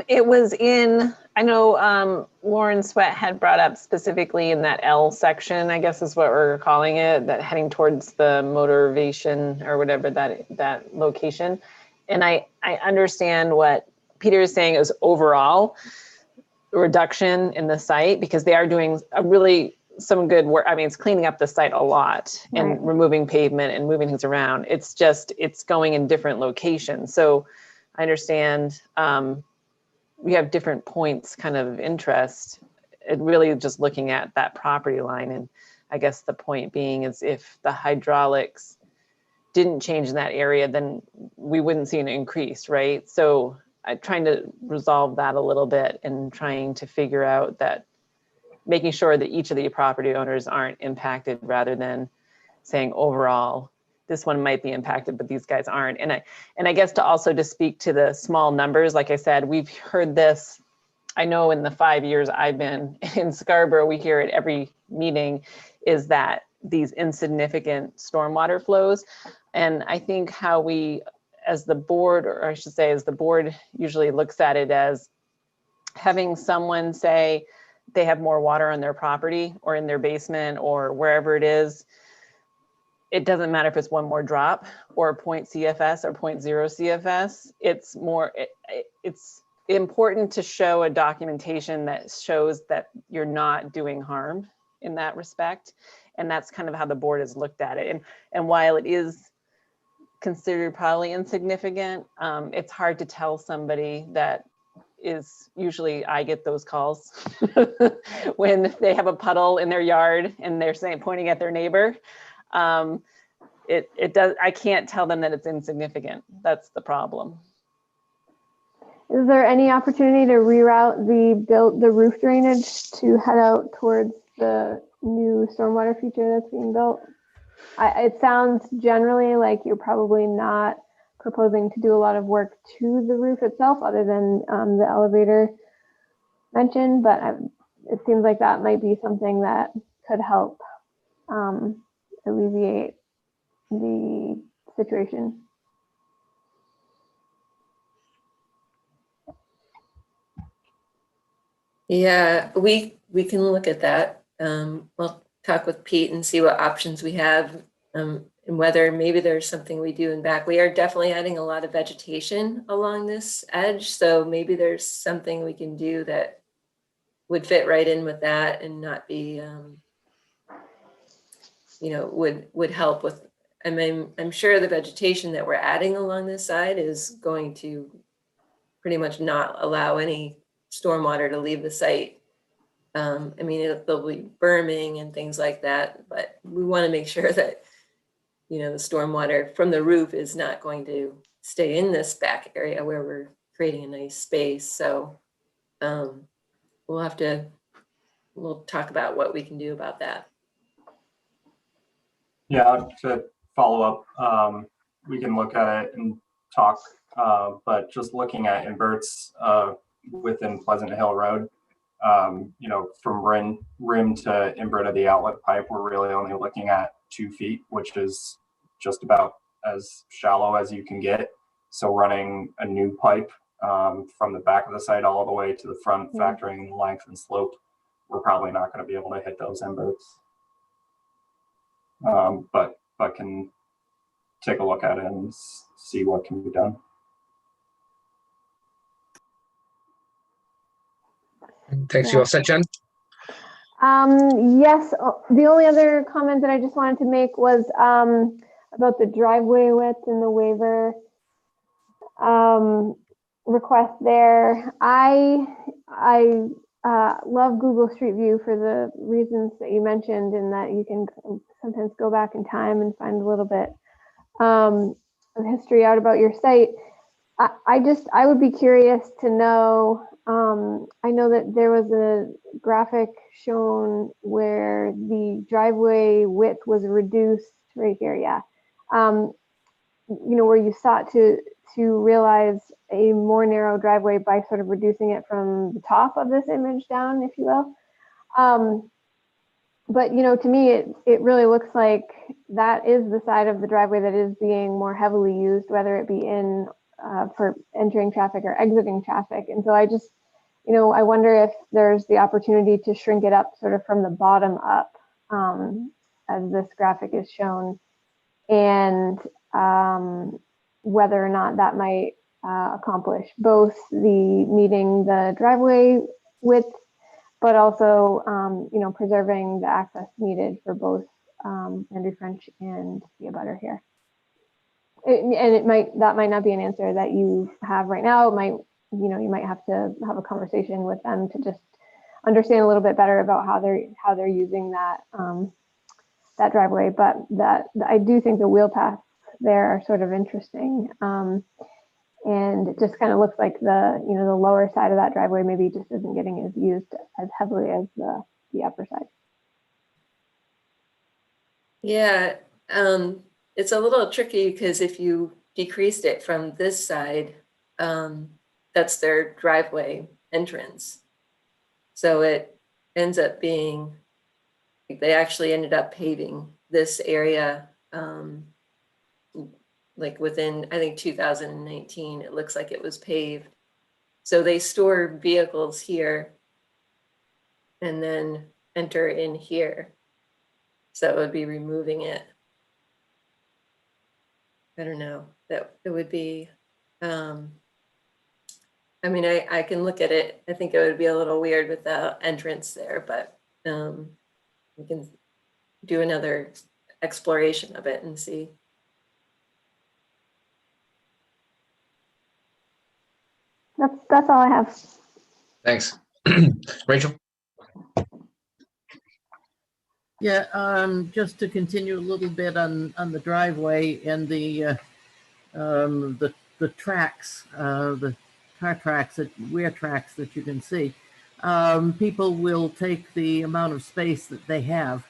It was in, I know Lauren Sweat had brought up specifically in that L section, I guess is what we're calling it, that heading towards the motivation or whatever that location. And I understand what Peter is saying is overall reduction in the site, because they are doing some good work. I mean, it's cleaning up the site a lot and removing pavement and moving things around. It's just, it's going in different locations. So I understand we have different points kind of interest. It really just looking at that property line. And I guess the point being is if the hydraulics didn't change in that area, then we wouldn't see an increase, right? So I'm trying to resolve that a little bit and trying to figure out that, making sure that each of the property owners aren't impacted rather than saying overall, this one might be impacted, but these guys aren't. And I guess to also to speak to the small numbers, like I said, we've heard this, I know in the 5 years I've been in Scarborough, we hear it every meeting, is that these insignificant stormwater flows. And I think how we, as the board, or I should say, as the board usually looks at it as having someone say they have more water on their property or in their basement or wherever it is. It doesn't matter if it's one more drop or 0.0 CFS or 0.0 CFS. It's more, it's important to show a documentation that shows that you're not doing harm in that respect. And that's kind of how the board has looked at it. And while it is considered probably insignificant, it's hard to tell somebody that is, usually I get those calls when they have a puddle in their yard and they're saying, pointing at their neighbor. It does, I can't tell them that it's insignificant. That's the problem. Is there any opportunity to reroute the roof drainage to head out towards the new stormwater feature that's being built? It sounds generally like you're probably not proposing to do a lot of work to the roof itself other than the elevator mentioned, but it seems like that might be something that could help alleviate the situation. Yeah, we can look at that. We'll talk with Pete and see what options we have, and whether maybe there's something we do in back. We are definitely adding a lot of vegetation along this edge, so maybe there's something we can do that would fit right in with that and not be, would help with. I mean, I'm sure the vegetation that we're adding along this side is going to pretty much not allow any stormwater to leave the site. I mean, there'll be berming and things like that, but we want to make sure that, the stormwater from the roof is not going to stay in this back area where we're creating a nice space. So we'll talk about what we can do about that. Yeah, to follow up, we can look at it and talk, but just looking at inverts within Pleasant Hill Road, from rim to invert of the outlet pipe, we're really only looking at 2 feet, which is just about as shallow as you can get. So running a new pipe from the back of the site all the way to the front, factoring length and slope, we're probably not going to be able to hit those inverts. But can take a look at it and see what can be done. Thanks. You all set, Jen? Yes. The only other comment that I just wanted to make was about the driveway width and the waiver request there. I love Google Street View for the reasons that you mentioned, in that you can sometimes go back in time and find a little bit of history out about your site. I would be curious to know, I know that there was a graphic shown where the driveway width was reduced right here, yeah. Where you sought to realize a more narrow driveway by sort of reducing it from the top of this image down, if you will. But to me, it really looks like that is the side of the driveway that is being more heavily used, whether it be in for entering traffic or exiting traffic. And so I just, I wonder if there's the opportunity to shrink it up sort of from the bottom up, as this graphic is shown, and whether or not that might accomplish both the meeting the driveway width, but also, preserving the access needed for both Landry French and the abutter here. That might not be an answer that you have right now. It might, you might have to have a conversation with them to just understand a little bit better about how they're using that that driveway. But I do think the wheel paths there are sort of interesting. And it just kind of looks like the lower side of that driveway maybe just isn't getting as used as heavily as the upper side. Yeah, it's a little tricky because if you decreased it from this side, that's their driveway entrance. So it ends up being, they actually ended up paving this area like within, I think 2019, it looks like it was paved. So they store vehicles here and then enter in here. So it would be removing it. I don't know, that it would be, I mean, I can look at it. I think it would be a little weird with the entrance there, but we can do another exploration of it and see. That's all I have. Thanks. Rachel? Yeah, just to continue a little bit on the driveway and the tracks, the car tracks, wear tracks that you can see. People will take the amount of space that they have.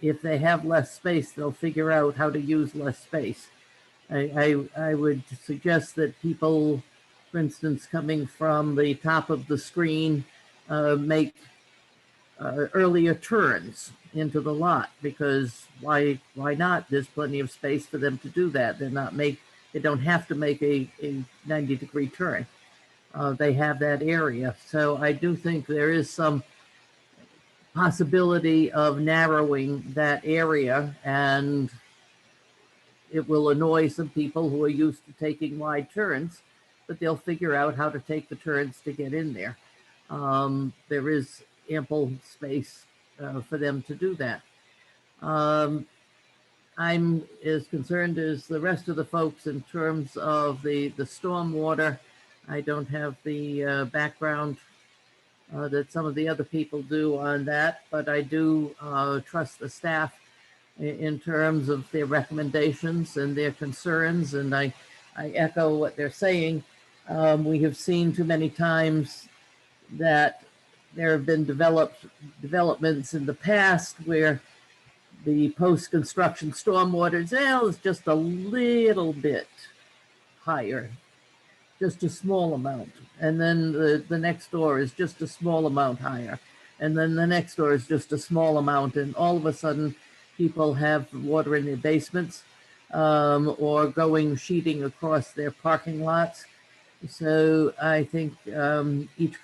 If they have less space, they'll figure out how to use less space. I would suggest that people, for instance, coming from the top of the screen, make earlier turns into the lot, because why not? There's plenty of space for them to do that. They don't have to make a 90-degree turn. They have that area. So I do think there is some possibility of narrowing that area, and it will annoy some people who are used to taking wide turns, but they'll figure out how to take the turns to get in there. There is ample space for them to do that. I'm as concerned as the rest of the folks in terms of the stormwater. I don't have the background that some of the other people do on that, but I do trust the staff in terms of their recommendations and their concerns, and I echo what they're saying. We have seen too many times that there have been developments in the past where the post-construction stormwater is just a little bit higher, just a small amount, and then the next door is just a small amount higher, and then the next door is just a small amount, and all of a sudden people have water in their basements or sheeting across their parking lots. So I think each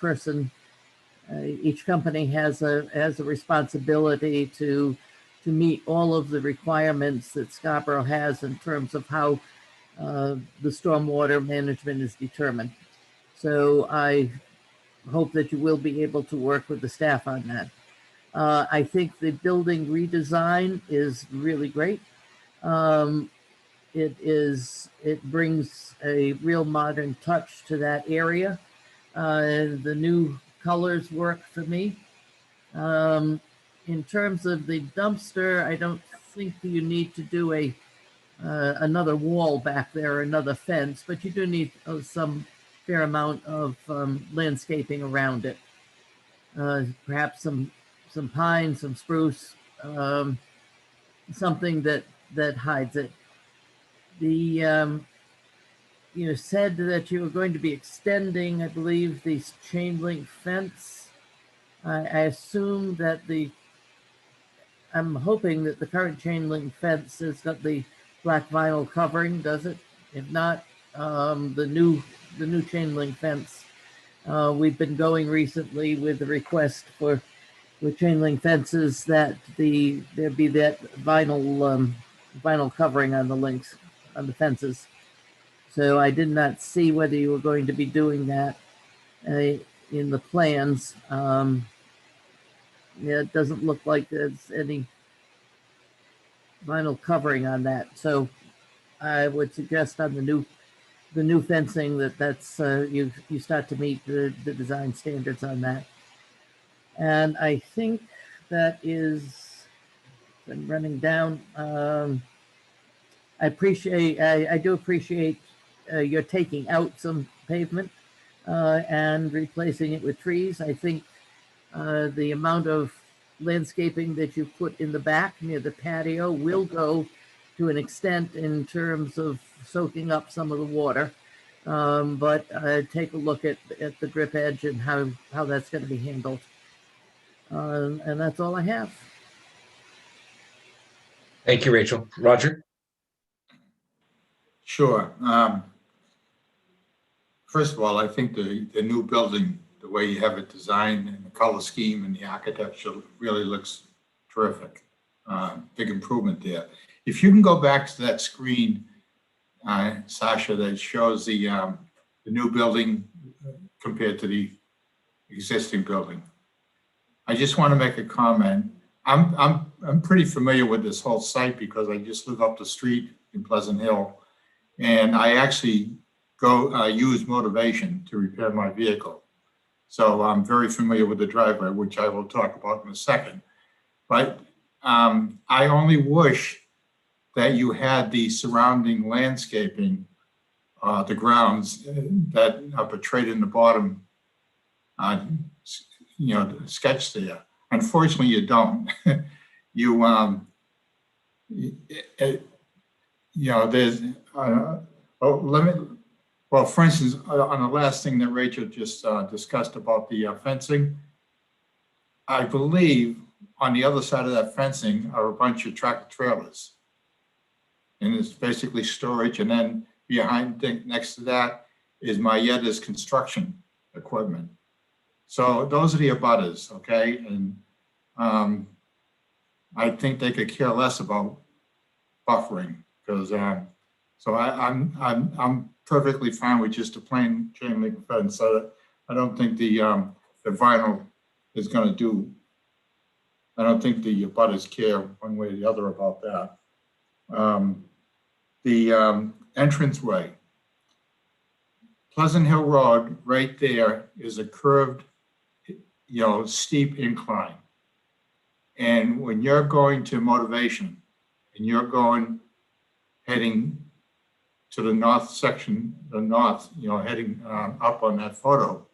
company has a responsibility to meet all of the requirements that Scarborough has in terms of how the stormwater management is determined. So I hope that you will be able to work with the staff on that. I think the building redesign is really great. It brings a real modern touch to that area. The new colors work for me. In terms of the dumpster, I don't think you need to do another wall back there, another fence, but you do need some fair amount of landscaping around it. Perhaps some pine, some spruce, something that hides it. You said that you were going to be extending, I believe, the chain link fence. I assume that I'm hoping that the current chain link fence has got the black vinyl covering, does it? If not, the new chain link fence. We've been going recently with the request with chain link fences that there be that vinyl covering on the links, on the fences. So I did not see whether you were going to be doing that in the plans. Yeah, it doesn't look like there's any vinyl covering on that. So I would suggest on the new fencing that's you start to meet the design standards on that. And I think that is been running down. I do appreciate you're taking out some pavement and replacing it with trees. I think the amount of landscaping that you put in the back near the patio will go to an extent in terms of soaking up some of the water. But take a look at the drip edge and how that's going to be handled. And that's all I have. Thank you, Rachel. Roger? Sure. First of all, I think the new building, the way you have it designed and the color scheme and the architecture really looks terrific. Big improvement there. If you can go back to that screen, Sasha, that shows the new building compared to the existing building. I just want to make a comment. I'm pretty familiar with this whole site because I just live up the street in Pleasant Hill, and I actually go use Motivation to repair my vehicle. So I'm very familiar with the driveway, which I will talk about in a second. But I only wish that you had the surrounding landscaping, the grounds that are portrayed in the bottom, sketch there. Unfortunately, you don't. There's, well, for instance, on the last thing that Rachel just discussed about the fencing, I believe on the other side of that fencing are a bunch of tractor trailers. And it's basically storage. And then behind, next to that is Mayeta's construction equipment. So those are the abutters, okay? And I think they could care less about buffering because so I'm perfectly fine with just a plain chain link fence. So I don't think the vinyl is going to do. I don't think the abutters care one way or the other about that. The entranceway, Pleasant Hill Road, right there is a curved, steep incline. And when you're going to Motivation and you're heading to the north section, heading up on that photo,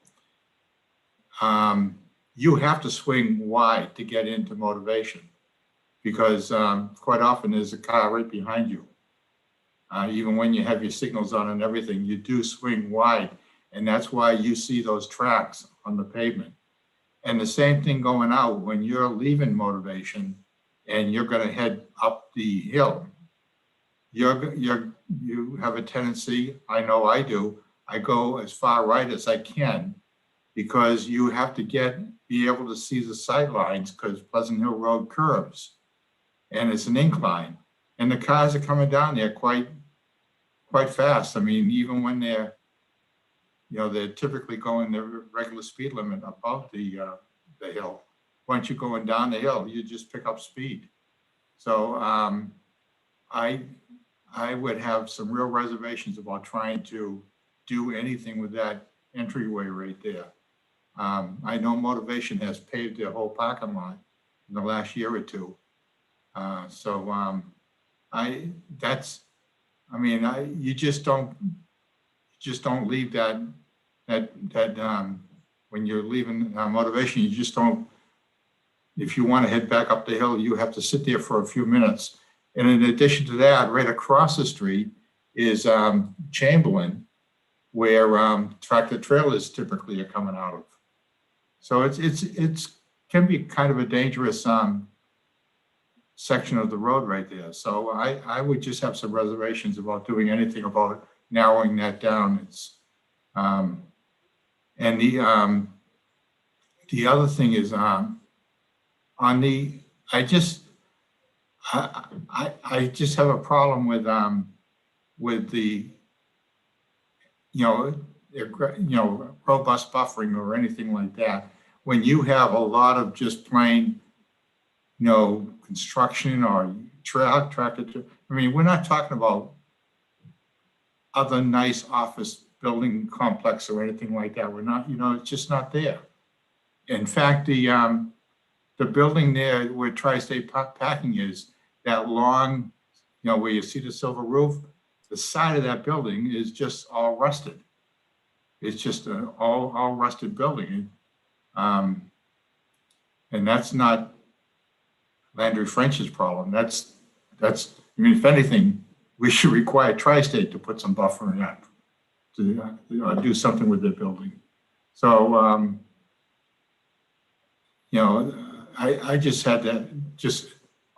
you have to swing wide to get into Motivation because quite often there's a car right behind you. Even when you have your signals on and everything, you do swing wide. And that's why you see those tracks on the pavement. And the same thing going out when you're leaving Motivation and you're going to head up the hill. You have a tendency, I know I do, I go as far right as I can because you have to be able to see the sight lines because Pleasant Hill Road curves and it's an incline. And the cars are coming down there quite fast. I mean, even when they're typically going the regular speed limit above the hill. once you're going down the hill, you just pick up speed. So I would have some real reservations about trying to do anything with that entryway right there. I know Motivation has paved their whole parking lot in the last year or two. You just don't leave that when you're leaving Motivation, you just don't, if you want to head back up the hill, you have to sit there for a few minutes. And in addition to that, right across the street is Chamberlain, where tractor trailers typically are coming out of. So it's can be kind of a dangerous section of the road right there. So I would just have some reservations about doing anything about narrowing that down. It's and the other thing is on the I just have a problem with the robust buffering or anything like that. When you have a lot of just plain, construction or tractor. I mean, we're not talking about other nice office building complex or anything like that. We're not, it's just not there. In fact, the building there where Tri-State Packing is, that long, where you see the silver roof, the side of that building is just all rusted. It's just an all rusted building. And that's not Landry French's problem. That's, if anything, we should require Tri-State to put some buffer in that, to do something with their building. So, I just had to just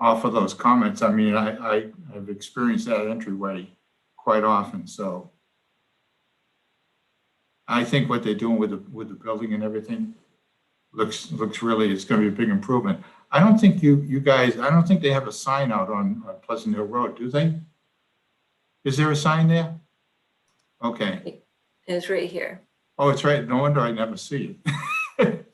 offer those comments. I mean, I've experienced that entryway quite often. So I think what they're doing with the building and everything looks really, it's going to be a big improvement. I don't think you guys, I don't think they have a sign out on Pleasant Hill Road, do they? Is there a sign there? Okay. It's right here. Oh, it's right. No wonder I never see it.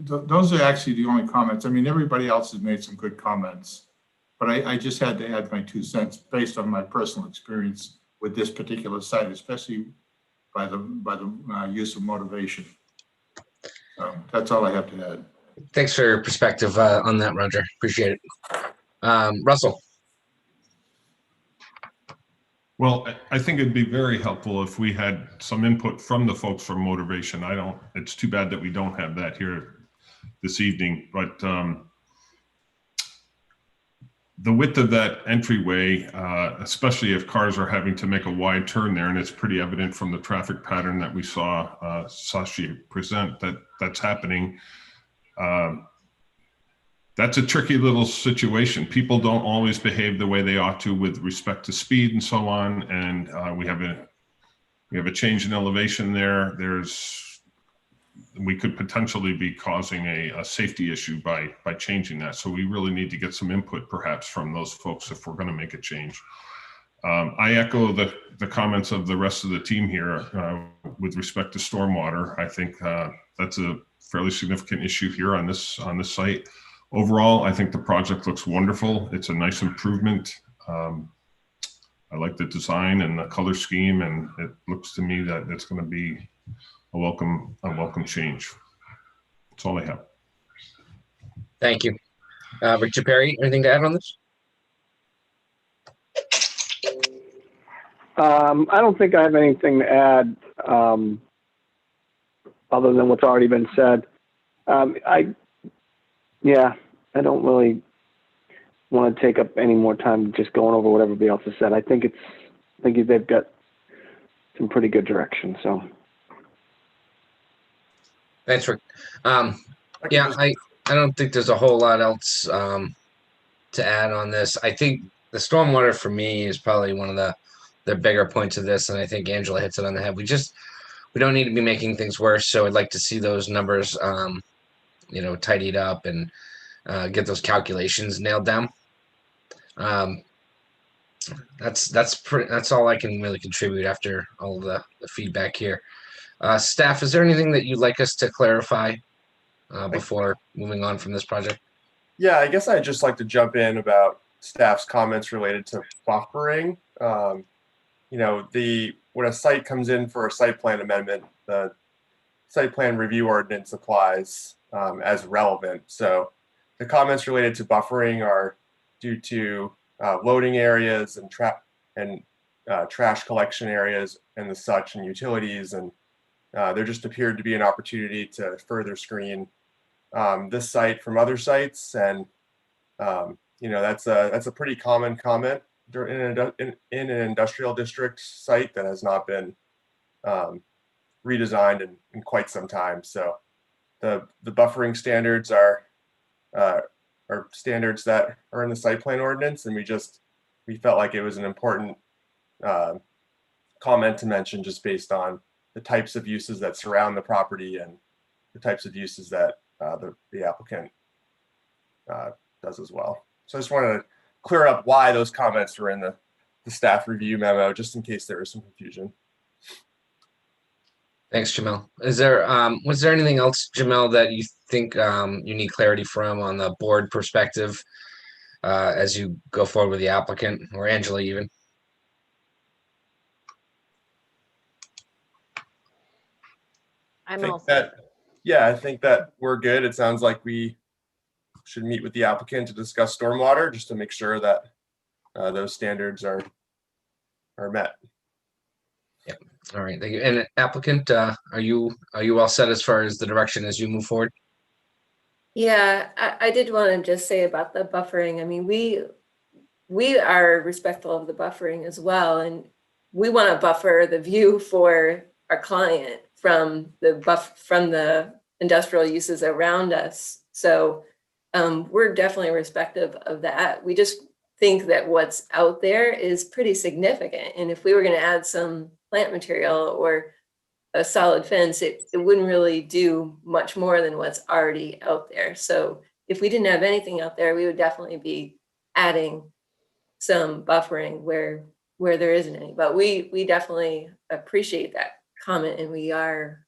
Those are actually the only comments. I mean, everybody else has made some good comments, but I just had to add my 2 cents based on my personal experience with this particular site, especially by the use of Motivation. That's all I have to add. Thanks for your perspective on that, Roger. Appreciate it. Russell. Well, I think it'd be very helpful if we had some input from the folks from Motivation. It's too bad that we don't have that here this evening, but the width of that entryway, especially if cars are having to make a wide turn there, and it's pretty evident from the traffic pattern that we saw Sashi present that's happening. That's a tricky little situation. People don't always behave the way they ought to with respect to speed and so on. And we have a change in elevation there. We could potentially be causing a safety issue by changing that. So we really need to get some input perhaps from those folks if we're going to make a change. I echo the comments of the rest of the team here with respect to stormwater. I think that's a fairly significant issue here on this site. Overall, I think the project looks wonderful. It's a nice improvement. I like the design and the color scheme, and it looks to me that it's going to be a welcome change. That's all I have. Thank you. Richard Perry, anything to add on this? I don't think I have anything to add other than what's already been said. I don't really want to take up any more time just going over what everybody else has said. I think they've got some pretty good direction. So, thanks, Rick. I don't think there's a whole lot else to add on this. I think the stormwater for me is probably one of the bigger points of this, and I think Angela hits it on the head. We don't need to be making things worse. So I'd like to see those numbers, tidied up and get those calculations nailed down. That's all I can really contribute after all of the feedback here. Staff, is there anything that you'd like us to clarify before moving on from this project? Yeah, I guess I'd just like to jump in about staff's comments related to buffering. You know, when a site comes in for a site plan amendment, the site plan review ordinance applies as relevant. So the comments related to buffering are due to loading areas and trash collection areas and the such, and utilities, and there just appeared to be an opportunity to further screen this site from other sites, and you know, that's a pretty common comment in an industrial district site that has not been redesigned in quite some time. So the buffering standards are standards that are in the site plan ordinance, and we felt like it was an important comment to mention, just based on the types of uses that surround the property and the types of uses that the applicant does as well. So I just wanted to clear up why those comments were in the staff review memo, just in case there was some confusion. Thanks, Jamel. Was there anything else, Jamel, that you think you need clarity from on the board perspective as you go forward with the applicant, or Angela even? I think that we're good. It sounds like we should meet with the applicant to discuss stormwater, just to make sure that those standards are met. Yeah. All right. Thank you. And applicant, are you all set as far as the direction as you move forward? Yeah, I did want to just say about the buffering. I mean, we are respectful of the buffering as well, and we want to buffer the view for our client from the industrial uses around us. So we're definitely respective of that. We just think that what's out there is pretty significant, and if we were going to add some plant material or a solid fence, it wouldn't really do much more than what's already out there. So if we didn't have anything out there, we would definitely be adding some buffering where there isn't any. But we definitely appreciate that comment, and we are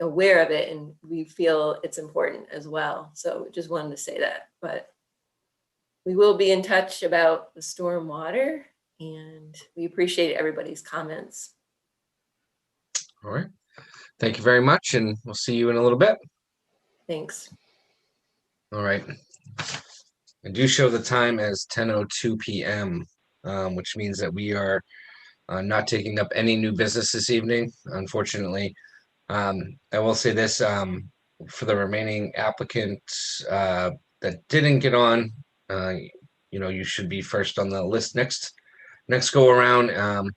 aware of it, and we feel it's important as well. So just wanted to say that. But we will be in touch about the storm water, and we appreciate everybody's comments. All right. Thank you very much, and we'll see you in a little bit. Thanks. All right. I do show the time as 10:02 p.m., which means that we are not taking up any new business this evening, unfortunately. I will say this, for the remaining applicants that didn't get on, you know, you should be first on the list next go around.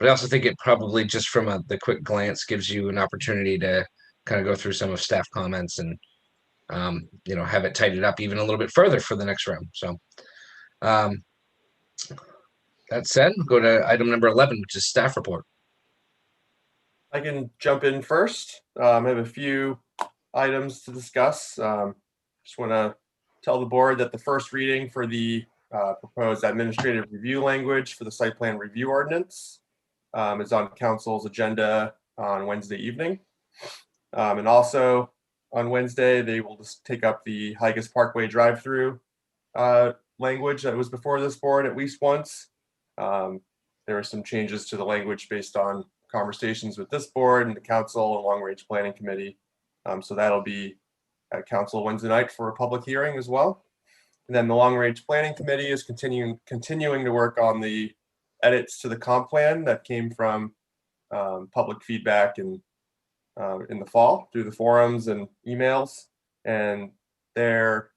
But I also think it probably, just from the quick glance, gives you an opportunity to kind of go through some of staff comments and, you know, have it tidied up even a little bit further for the next round. So that said, we'll go to item number 11, which is staff report. I can jump in first. I have a few items to discuss. Just want to tell the board that the first reading for the proposed administrative review language for the site plan review ordinance is on council's agenda on Wednesday evening. And also on Wednesday, they will just take up the Higas Parkway drive-through language that was before this board at least once. There are some changes to the language based on conversations with this board and the council and long range planning committee. So that'll be at council Wednesday night for a public hearing as well. And then the long range planning committee is continuing to work on the edits to the comp plan that came from public feedback in the fall through the forums and emails. And they're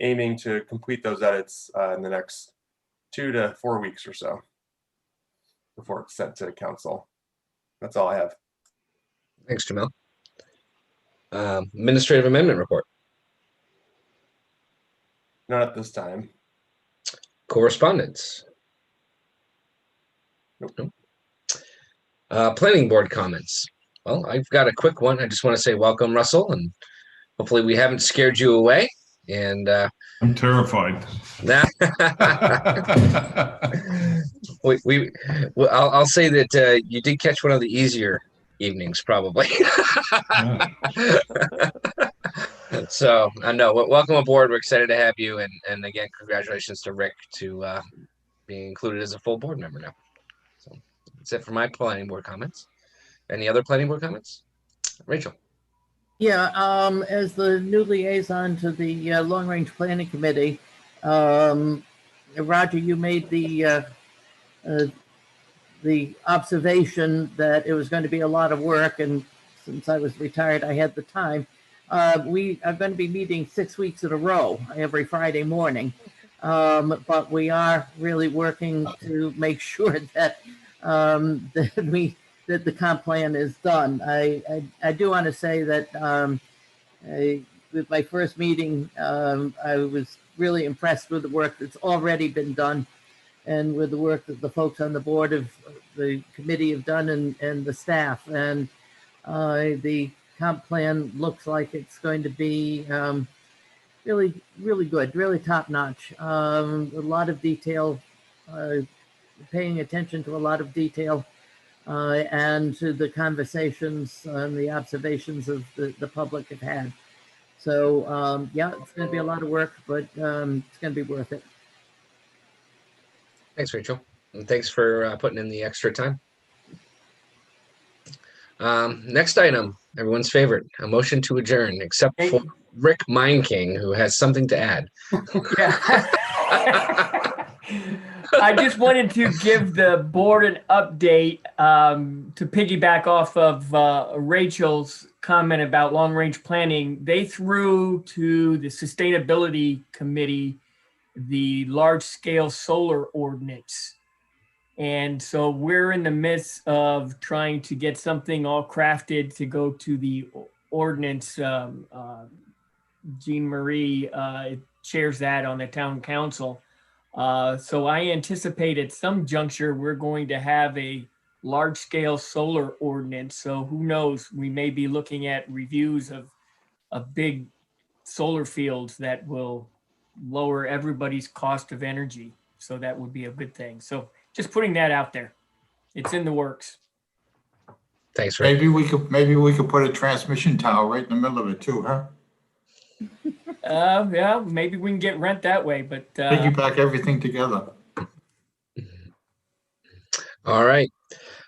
aiming to complete those edits in the next 2 to 4 weeks or so before it's sent to council. That's all I have. Thanks, Jamel. Administrative amendment report. Not at this time. Correspondence. Nope. Planning board comments. Well, I've got a quick one. I just want to say welcome, Russell, and hopefully we haven't scared you away. And I'm terrified. I'll say that you did catch one of the easier evenings, probably. So no, welcome aboard. We're excited to have you, and again, congratulations to Rick to being included as a full board member now. So that's it for my planning board comments. Any other planning board comments? Rachel. Yeah, as the new liaison to the Long Range Planning Committee, Roger, you made the observation that it was going to be a lot of work, and since I was retired, I had the time. We are going to be meeting 6 weeks in a row every Friday morning, but we are really working to make sure that that the comp plan is done. I do want to say that with my first meeting, I was really impressed with the work that's already been done and with the work that the folks on the board of the committee have done and the staff. And the comp plan looks like it's going to be really, really good, really top notch. A lot of detail, paying attention to a lot of detail and to the conversations and the observations of the public have had. So yeah, it's going to be a lot of work, but it's going to be worth it. Thanks, Rachel. And thanks for putting in the extra time. Next item, everyone's favorite, a motion to adjourn, except for Rick Meinking, who has something to add. I just wanted to give the board an update to piggyback off of Rachel's comment about long-range planning. They threw to the Sustainability Committee the large-scale solar ordinance. And so we're in the midst of trying to get something all crafted to go to the ordinance. Jean Marie chairs that on the town council. So I anticipate at some juncture, we're going to have a large scale solar ordinance. So who knows, we may be looking at reviews of big solar fields that will lower everybody's cost of energy. So that would be a good thing. So just putting that out there. It's in the works. Thanks, Rick. Maybe we could put a transmission tower right in the middle of it too, huh? Yeah, maybe we can get rent that way, but Piggyback everything together. All right.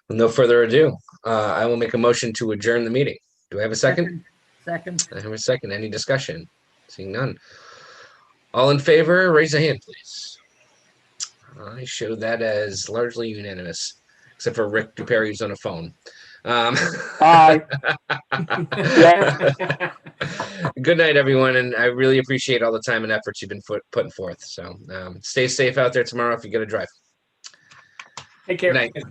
With no further ado, I will make a motion to adjourn the meeting. Do I have a second? Second. I have a second. Any discussion? Seeing none. All in favor, raise a hand, please. I show that as largely unanimous, except for Rick Dupere, who's on a phone. Aye. Good night, everyone, and I really appreciate all the time and efforts you've been putting forth. So stay safe out there tomorrow if you got to drive. Take care. Good night.